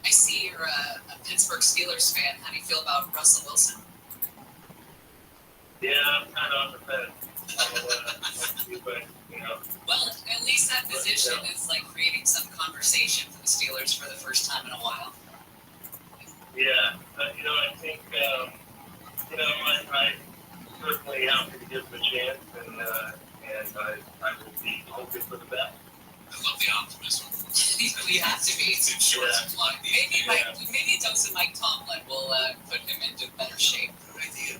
I see you're a Pittsburgh Steelers fan. How do you feel about Russell Wilson? Yeah, I'm kind of on the fence. Well, at least that position is like creating some conversation for the Steelers for the first time in a while. Yeah, I think, I certainly happy to give them a chance, and I will be hoping for the best. I love the optimism. We have to be. It's in short supply. Maybe a dose of Mike Tomlin will put him into better shape. Good idea.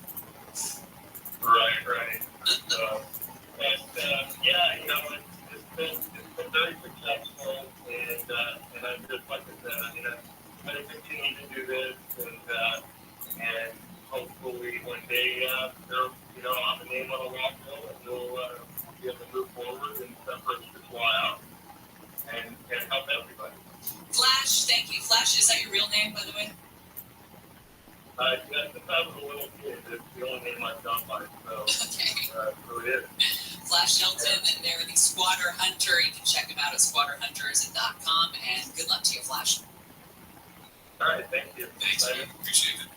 Right. So, it's been very successful, and I'm just like I said, I'm going to continue to do this, and hopefully one day they'll have a name on a rock bill, and we'll be able to move forward and separate this law out and help everybody. Flash, thank you. Flash, is that your real name, by the way? Since I was a little kid, it's the only name I've gone by, so it is. Flash Shelton, and they're the Squatter Hunter. You can check them out at squatterhunters.com, and good luck to you, Flash. All right, thank you. Thanks, man. Appreciate it.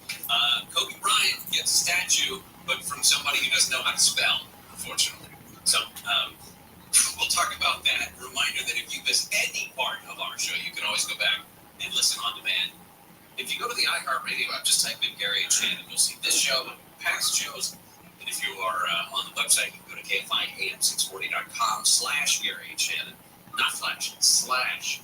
Kobe Bryant gets a statue, but from somebody who doesn't know how to spell, unfortunately. So, we'll talk about that. Reminder that if you miss any part of our show, you can always go back and listen on demand. If you go to the iHeartRadio app, just type in Gary and Shannon. You'll see this show and past shows. And if you are on the website, you can go to KFIAM640.com/Gary and Shannon. Not /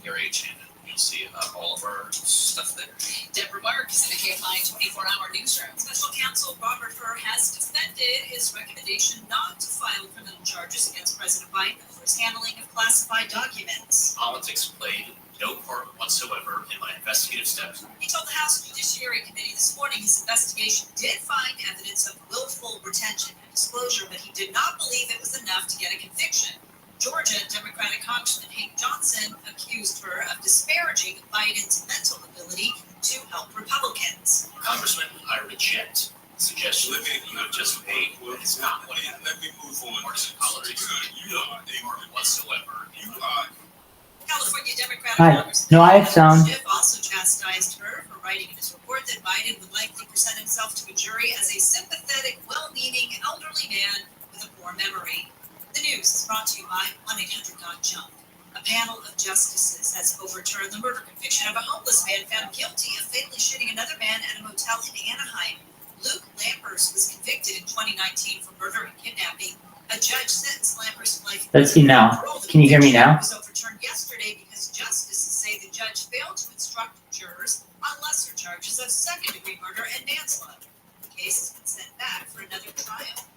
Gary and Shannon. You'll see all of our stuff there. Deborah Mark is in the KFI 24-hour newsroom. Special counsel Robert Hur has defended his recommendation not to file criminal charges against President Biden for his handling of classified documents. Politics played no part whatsoever in my investigative steps. He told the House Judiciary Committee this morning his investigation did find evidence of willful retention and disclosure, but he did not believe it was enough to get a conviction. Georgia Democratic Congressman Hank Johnson accused her of disparaging Biden's mental ability to help Republicans. Congressman, I reject the suggestion that you have just made. It's not what happened. Let me move on. Partisan politics You are whatsoever. You are. California Democratic Hi. Congressman No, I have sound. Schiff also chastised her for writing himself to a jury as a sympathetic, well-meaning elderly man with a poor memory. The news is brought to you by 1-800-GOT-JUMP. A panel of justices has overturned the murder conviction of a homeless man found guilty of fatally shooting another man at a motel in Anaheim. Luke Lampers was convicted in 2019 for murder and kidnapping. A judge sentenced Lampers to life. Let's see now. Can you hear me now? Was overturned yesterday because justices say the judge failed to instruct jurors on lesser charges of second-degree murder and manslaughter. The case has been sent back for another trial.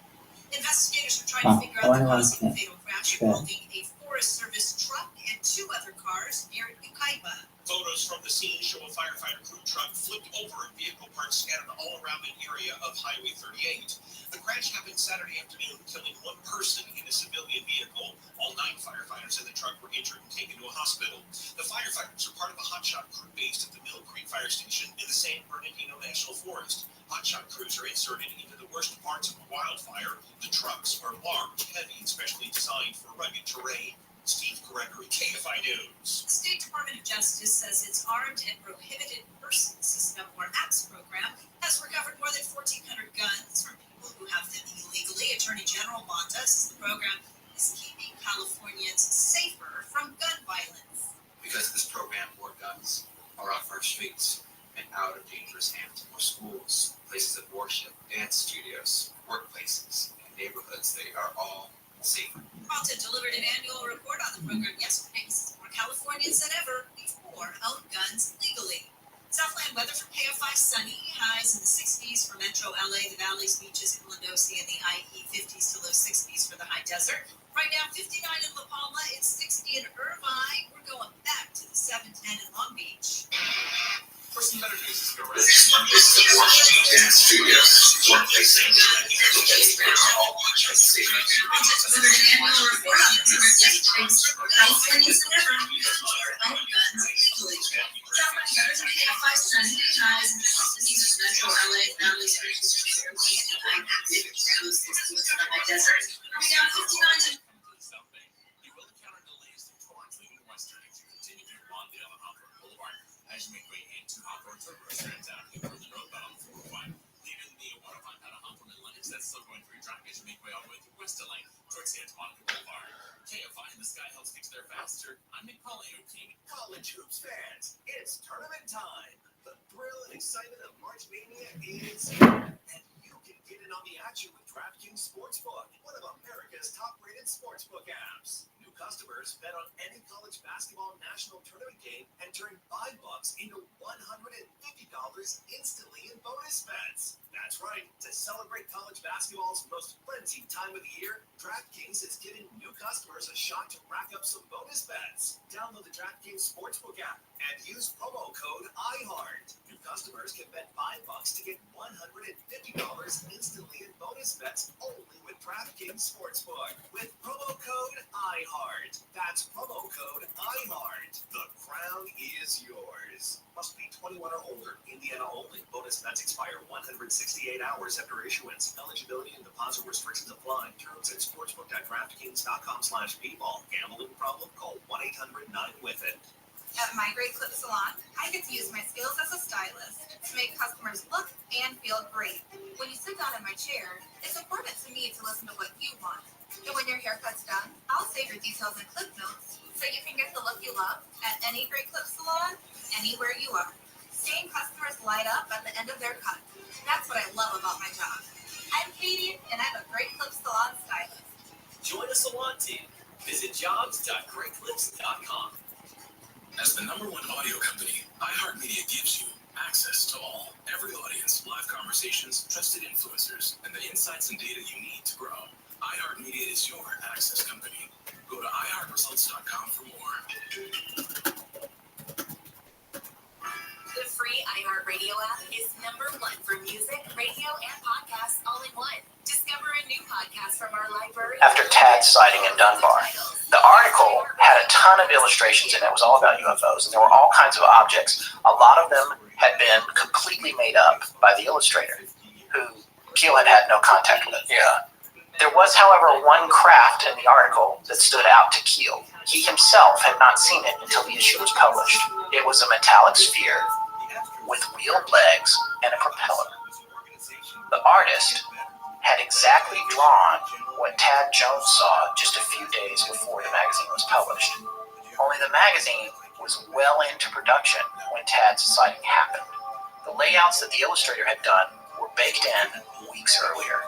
Investigators are trying to figure out the cause of the fatal crash involving a Forest Service truck and 2 other cars near Ukaiba. Photos from the scene show a firefighter crew truck flipped over and vehicle parts scattered all around the area of Highway 38. The crash happened Saturday afternoon, killing 1 person in a civilian vehicle. All 9 firefighters in the truck were injured and taken to a hospital. The firefighters are part of a hotshot crew based at the Mill Creek Fire Station in the San Bernardino National Forest. Hotshot crews are inserted into the worst parts of the wildfire. The trucks are large, heavy, and specially designed for rugged terrain. Steve Gregory, KFI News. The State Department of Justice says its Armed and Prohibited Persons System, or APPS program, has recovered more than 1,400 guns from people who have them illegally. Attorney General Bonta says the program is keeping Californians safer from gun violence. Because of this program, more guns are off our streets and out of dangerous hands. More schools, places of worship, dance studios, workplaces, and neighborhoods, they are all safer. Bonta delivered an annual report on the program yesterday. More Californians than ever before own guns legally. Southland weather for KFI: sunny, highs in the 60s for Metro LA, the Valley's beaches in Mendoza, and the IE 50s to low 60s for the high desert. Right now, 59 in La Palma, it's 60 in Irvine. We're going back to the 710 in Long Beach. For some better news, this go right. Dance studios, workplaces, as you make way into Hawthorne Turbo Restaurant down here from the northbound 405, leaving the waterfront out of Hawthorne and Lennox. That's still going through traffic as you make way all the way through West LA towards Santa Monica Boulevard. KFI in the Sky helps get there faster. I'm Nick Paulino, King. College hoops fans, it's tournament time. The thrill and excitement of March Mania is here, and you can get in on the action with DraftKings Sportsbook, one of America's top-rated sportsbook apps. New customers bet on any college basketball national tournament game and turn $5 into $150 instantly in bonus bets. That's right. To celebrate college basketball's most frenzied time of the year, DraftKings is giving new customers a shot to rack up some bonus bets. Download the DraftKings Sportsbook app and use promo code iHeart. New customers can bet $5 to get $150 instantly in bonus bets only with DraftKings Sportsbook. With promo code iHeart. That's promo code iHeart. The crown is yours. Must be 21 or older. Indiana only. Bonus bets expire 168 hours after issuance. Eligibility and deposit restrictions apply. Terms at sportsbook.draftkings.com/bball. Gambling problem? Call 1-800-9-WITH-IT. At My Great Clip Salon, I get to use my skills as a stylist to make customers look and feel great. When you sit down in my chair, it's important to me to listen to what you want. And when your haircut's done, I'll save your details in clip notes so you can get the look you love at any Great Clip Salon, anywhere you are. Seeing customers light up at the end of their cut. That's what I love about my job. I'm Katie, and I'm a Great Clip Salon stylist. Join the salon team. Visit jobs.greatclips.com. As the #1 audio company, iHeartMedia gives you access to all, every audience, live conversations, trusted influencers, and the insights and data you need to grow. iHeartMedia is your access company. Go to iHeartResults.com for more. The free iHeartRadio app is #1 for music, radio, and podcasts all in one. Discover a new podcast from our library. After Tad's sighting in Dunbar, the article had a ton of illustrations and it was all about UFOs, and there were all kinds of objects. A lot of them had been completely made up by the illustrator, who Keel had no contact with. Yeah. There was, however, one craft in the article that stood out to Keel. He himself had not seen it until the issue was published. It was a metallic sphere with wheeled legs and a propeller. The artist had exactly drawn what Tad Jones saw just a few days before the magazine was published. Only the magazine was well into production when Tad's sighting happened. The layouts that the illustrator had done were baked in weeks earlier.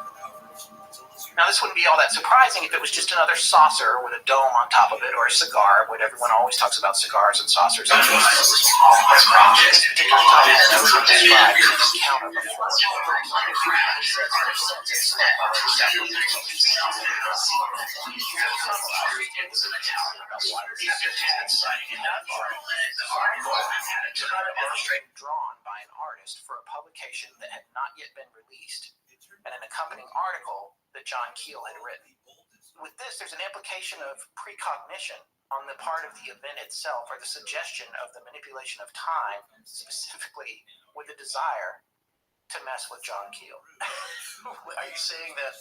Now, this wouldn't be all that surprising if it was just another saucer with a dome on top of it, or a cigar. What everyone always talks about cigars and saucers. This particular type has never been described in this account of before. Drawn by an artist for a publication that had not yet been released, and an accompanying article that John Keel had written. With this, there's an implication of precognition on the part of the event itself, or the suggestion of the manipulation of time, specifically with the desire to mess with John Keel. Are you saying that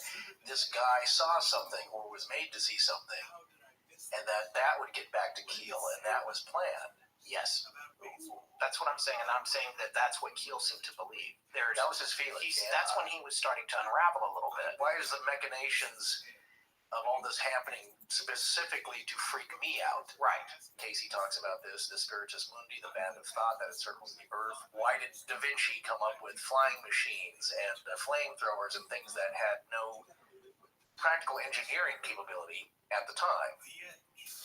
this guy saw something or was made to see something, and that would get back to Keel, and that was planned? Yes. That's what I'm saying, and I'm saying that that's what Keel seemed to believe. That was his feeling. That's when he was starting to unravel a little bit. Why is the machinations of all this happening specifically to freak me out? Right. Casey talks about this, the Spiritus Mundi, the band of thought that encircles the earth. Why did Da Vinci come up with flying machines and flamethrowers and things that had no practical engineering capability at the time?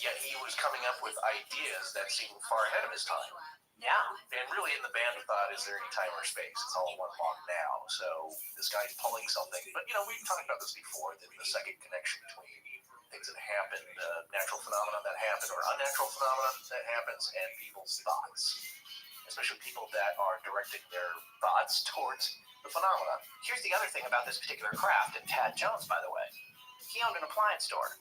Yet he was coming up with ideas that seemed far ahead of his time. Yeah. And really in the band of thought, is there any time or space? It's all one long now. So this guy's pulling something. But, we've talked about this before, the second connection between things that happen, natural phenomena that happen, or unnatural phenomena that happens, and people's thoughts. Especially people that are directing their thoughts towards the phenomena. Here's the other thing about this particular craft, and Tad Jones, by the way. He owned an appliance store.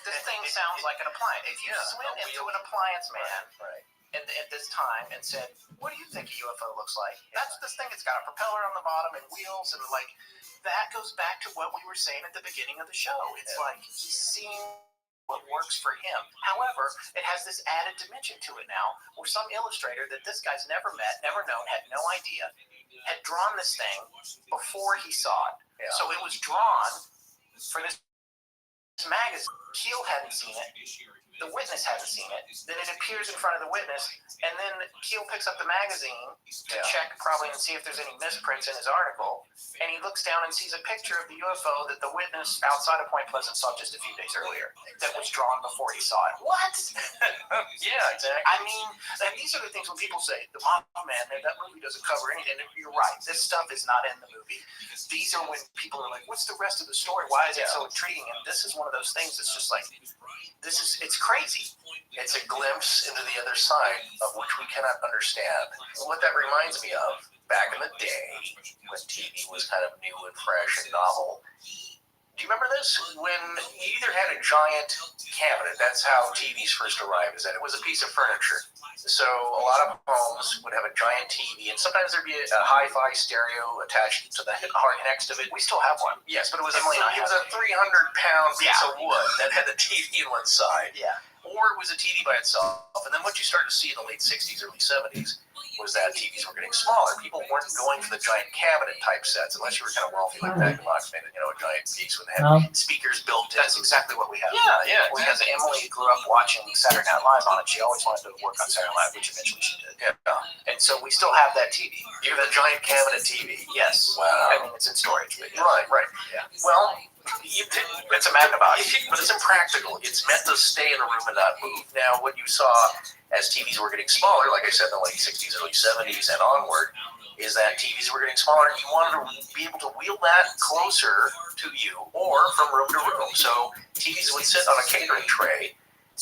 This thing sounds like an appliance. If you went into an appliance man at this time and said, what do you think a UFO looks like? That's this thing. It's got a propeller on the bottom and wheels, and that goes back to what we were saying at the beginning of the show. It's like he's seeing what works for him. However, it has this added dimension to it now, where some illustrator that this guy's never met, never known, had no idea, had drawn this thing before he saw it. Yeah. So it was drawn for this magazine. Keel hadn't seen it. The witness hadn't seen it. Then it appears in front of the witness, and then Keel picks up the magazine to check probably and see if there's any misprints in his article, and he looks down and sees a picture of the UFO that the witness outside of Point Pleasant saw just a few days earlier that was drawn before he saw it. What? Yeah, exactly. I mean, and these are the things when people say, the Man, that movie doesn't cover anything. And you're right. This stuff is not in the movie. These are when people are like, what's the rest of the story? Why is it so intriguing? And this is one of those things that's just like, it's crazy. It's a glimpse into the other side of which we cannot understand. What that reminds me of, back in the day, when TV was kind of new and fresh and novel, do you remember this? When you either had a giant cabinet, that's how TVs first arrived, is that it was a piece of furniture. So a lot of homes would have a giant TV, and sometimes there'd be a hi-fi stereo attached to the heart next to it. We still have one. Yes, but it was a 300-pound piece of wood that had the TV on one side. Yeah. Or it was a TV by itself. And then what you started to see in the late 60s, early 70s, was that TVs were getting smaller. People weren't going for the giant cabinet type sets, unless you were kind of wealthy like that. You made a giant piece with speakers built in. That's exactly what we have. Yeah. Because Emily grew up watching Saturday Night Live on it. She always wanted to work on Saturday Night Live, which eventually she did. Yeah. And so we still have that TV. You have a giant cabinet TV. Yes. Wow. I mean, it's in storage. But Right. Yeah. Well, it's a Magnavox, but it's impractical. It's meant to stay in a room and not move. Now, what you saw as TVs were getting smaller, like I said, in the late 60s, early 70s, and onward, is that TVs were getting smaller, and you wanted to be able to wheel that closer to you or from room to room. So TVs would sit on a catering tray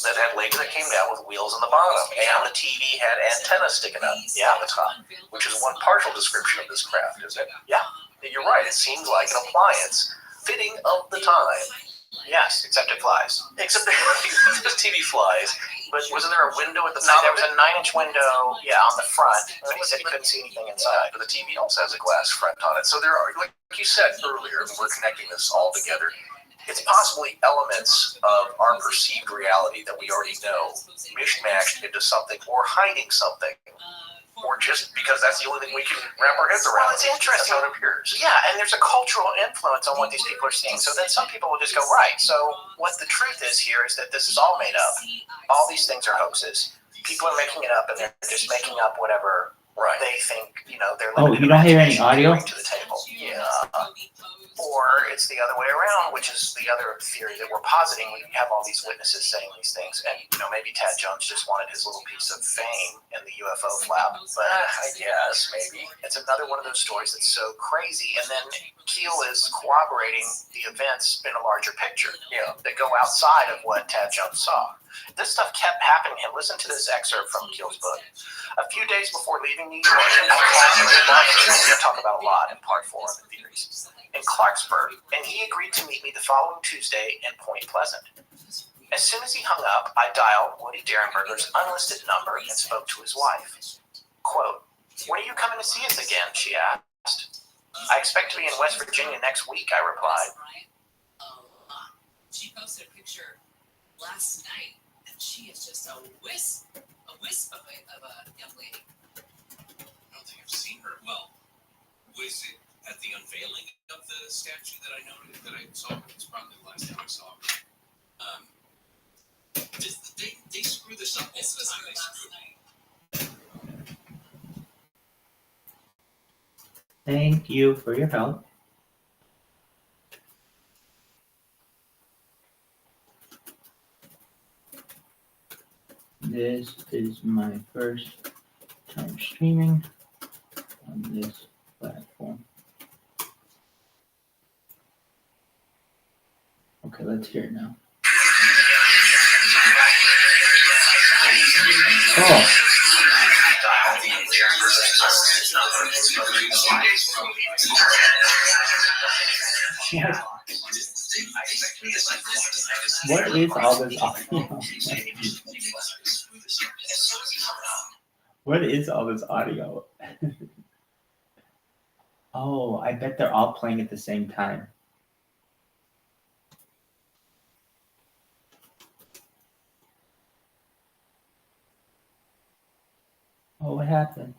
that had legs that came down with wheels on the bottom, and the TV had antennas sticking up on the top, which is one partial description of this craft, isn't it? Yeah. You're right. It seems like an appliance fitting of the time. Yes, except it flies. Except this TV flies. But wasn't there a window at the No, top? there was a 9-inch window, on the front. But he said he couldn't see anything inside. But the TV also has a glass front on it. So there are, like you said earlier, we're connecting this all together. It's possibly elements of our perceived reality that we already know, mishmashed into something or hiding something or just because that's the only thing we can wrap our heads around. Well, it's interesting. That's how it appears. Yeah, and there's a cultural influence on what these people are seeing. So then some people will just go, right, so what the truth is here is that this is all made up. All these things are hoaxes. People are making it up, and they're just making up whatever they think, they're Oh, you don't hear any audio? to the table. Yeah. Or it's the other way around, which is the other theory that we're positing. We have all these witnesses saying these things, and maybe Tad Jones just wanted his little piece of fame in the UFO flap. But I guess maybe it's another one of those stories that's so crazy. And then Keel is corroborating the events in a larger picture, that go outside of what Tad Jones saw. This stuff kept happening to him. Listen to this excerpt from Keel's book. A few days before leaving New York, we're going to talk about a lot in part 4 of the theories, in Clarksburg, and he agreed to meet me the following Tuesday in Point Pleasant. As soon as he hung up, I dialed Woody Derenberger's unlisted number and spoke to his wife. Quote, "When are you coming to see us again?" she asked. "I expect to be in West Virginia next week," I replied. She posted a picture last night, and she is just a wisp of a young lady. I don't think I've seen her. Well, was it at the unveiling of the statue that I noted that I saw? It's probably the last time I saw her. They screw this up all the time. They screw Night. Thank you for your help. This is my first time streaming on this platform. Okay, let's hear it now. Oh. What is all this audio? What is all this audio? Oh, I bet they're all playing at the same time. Oh, what happened?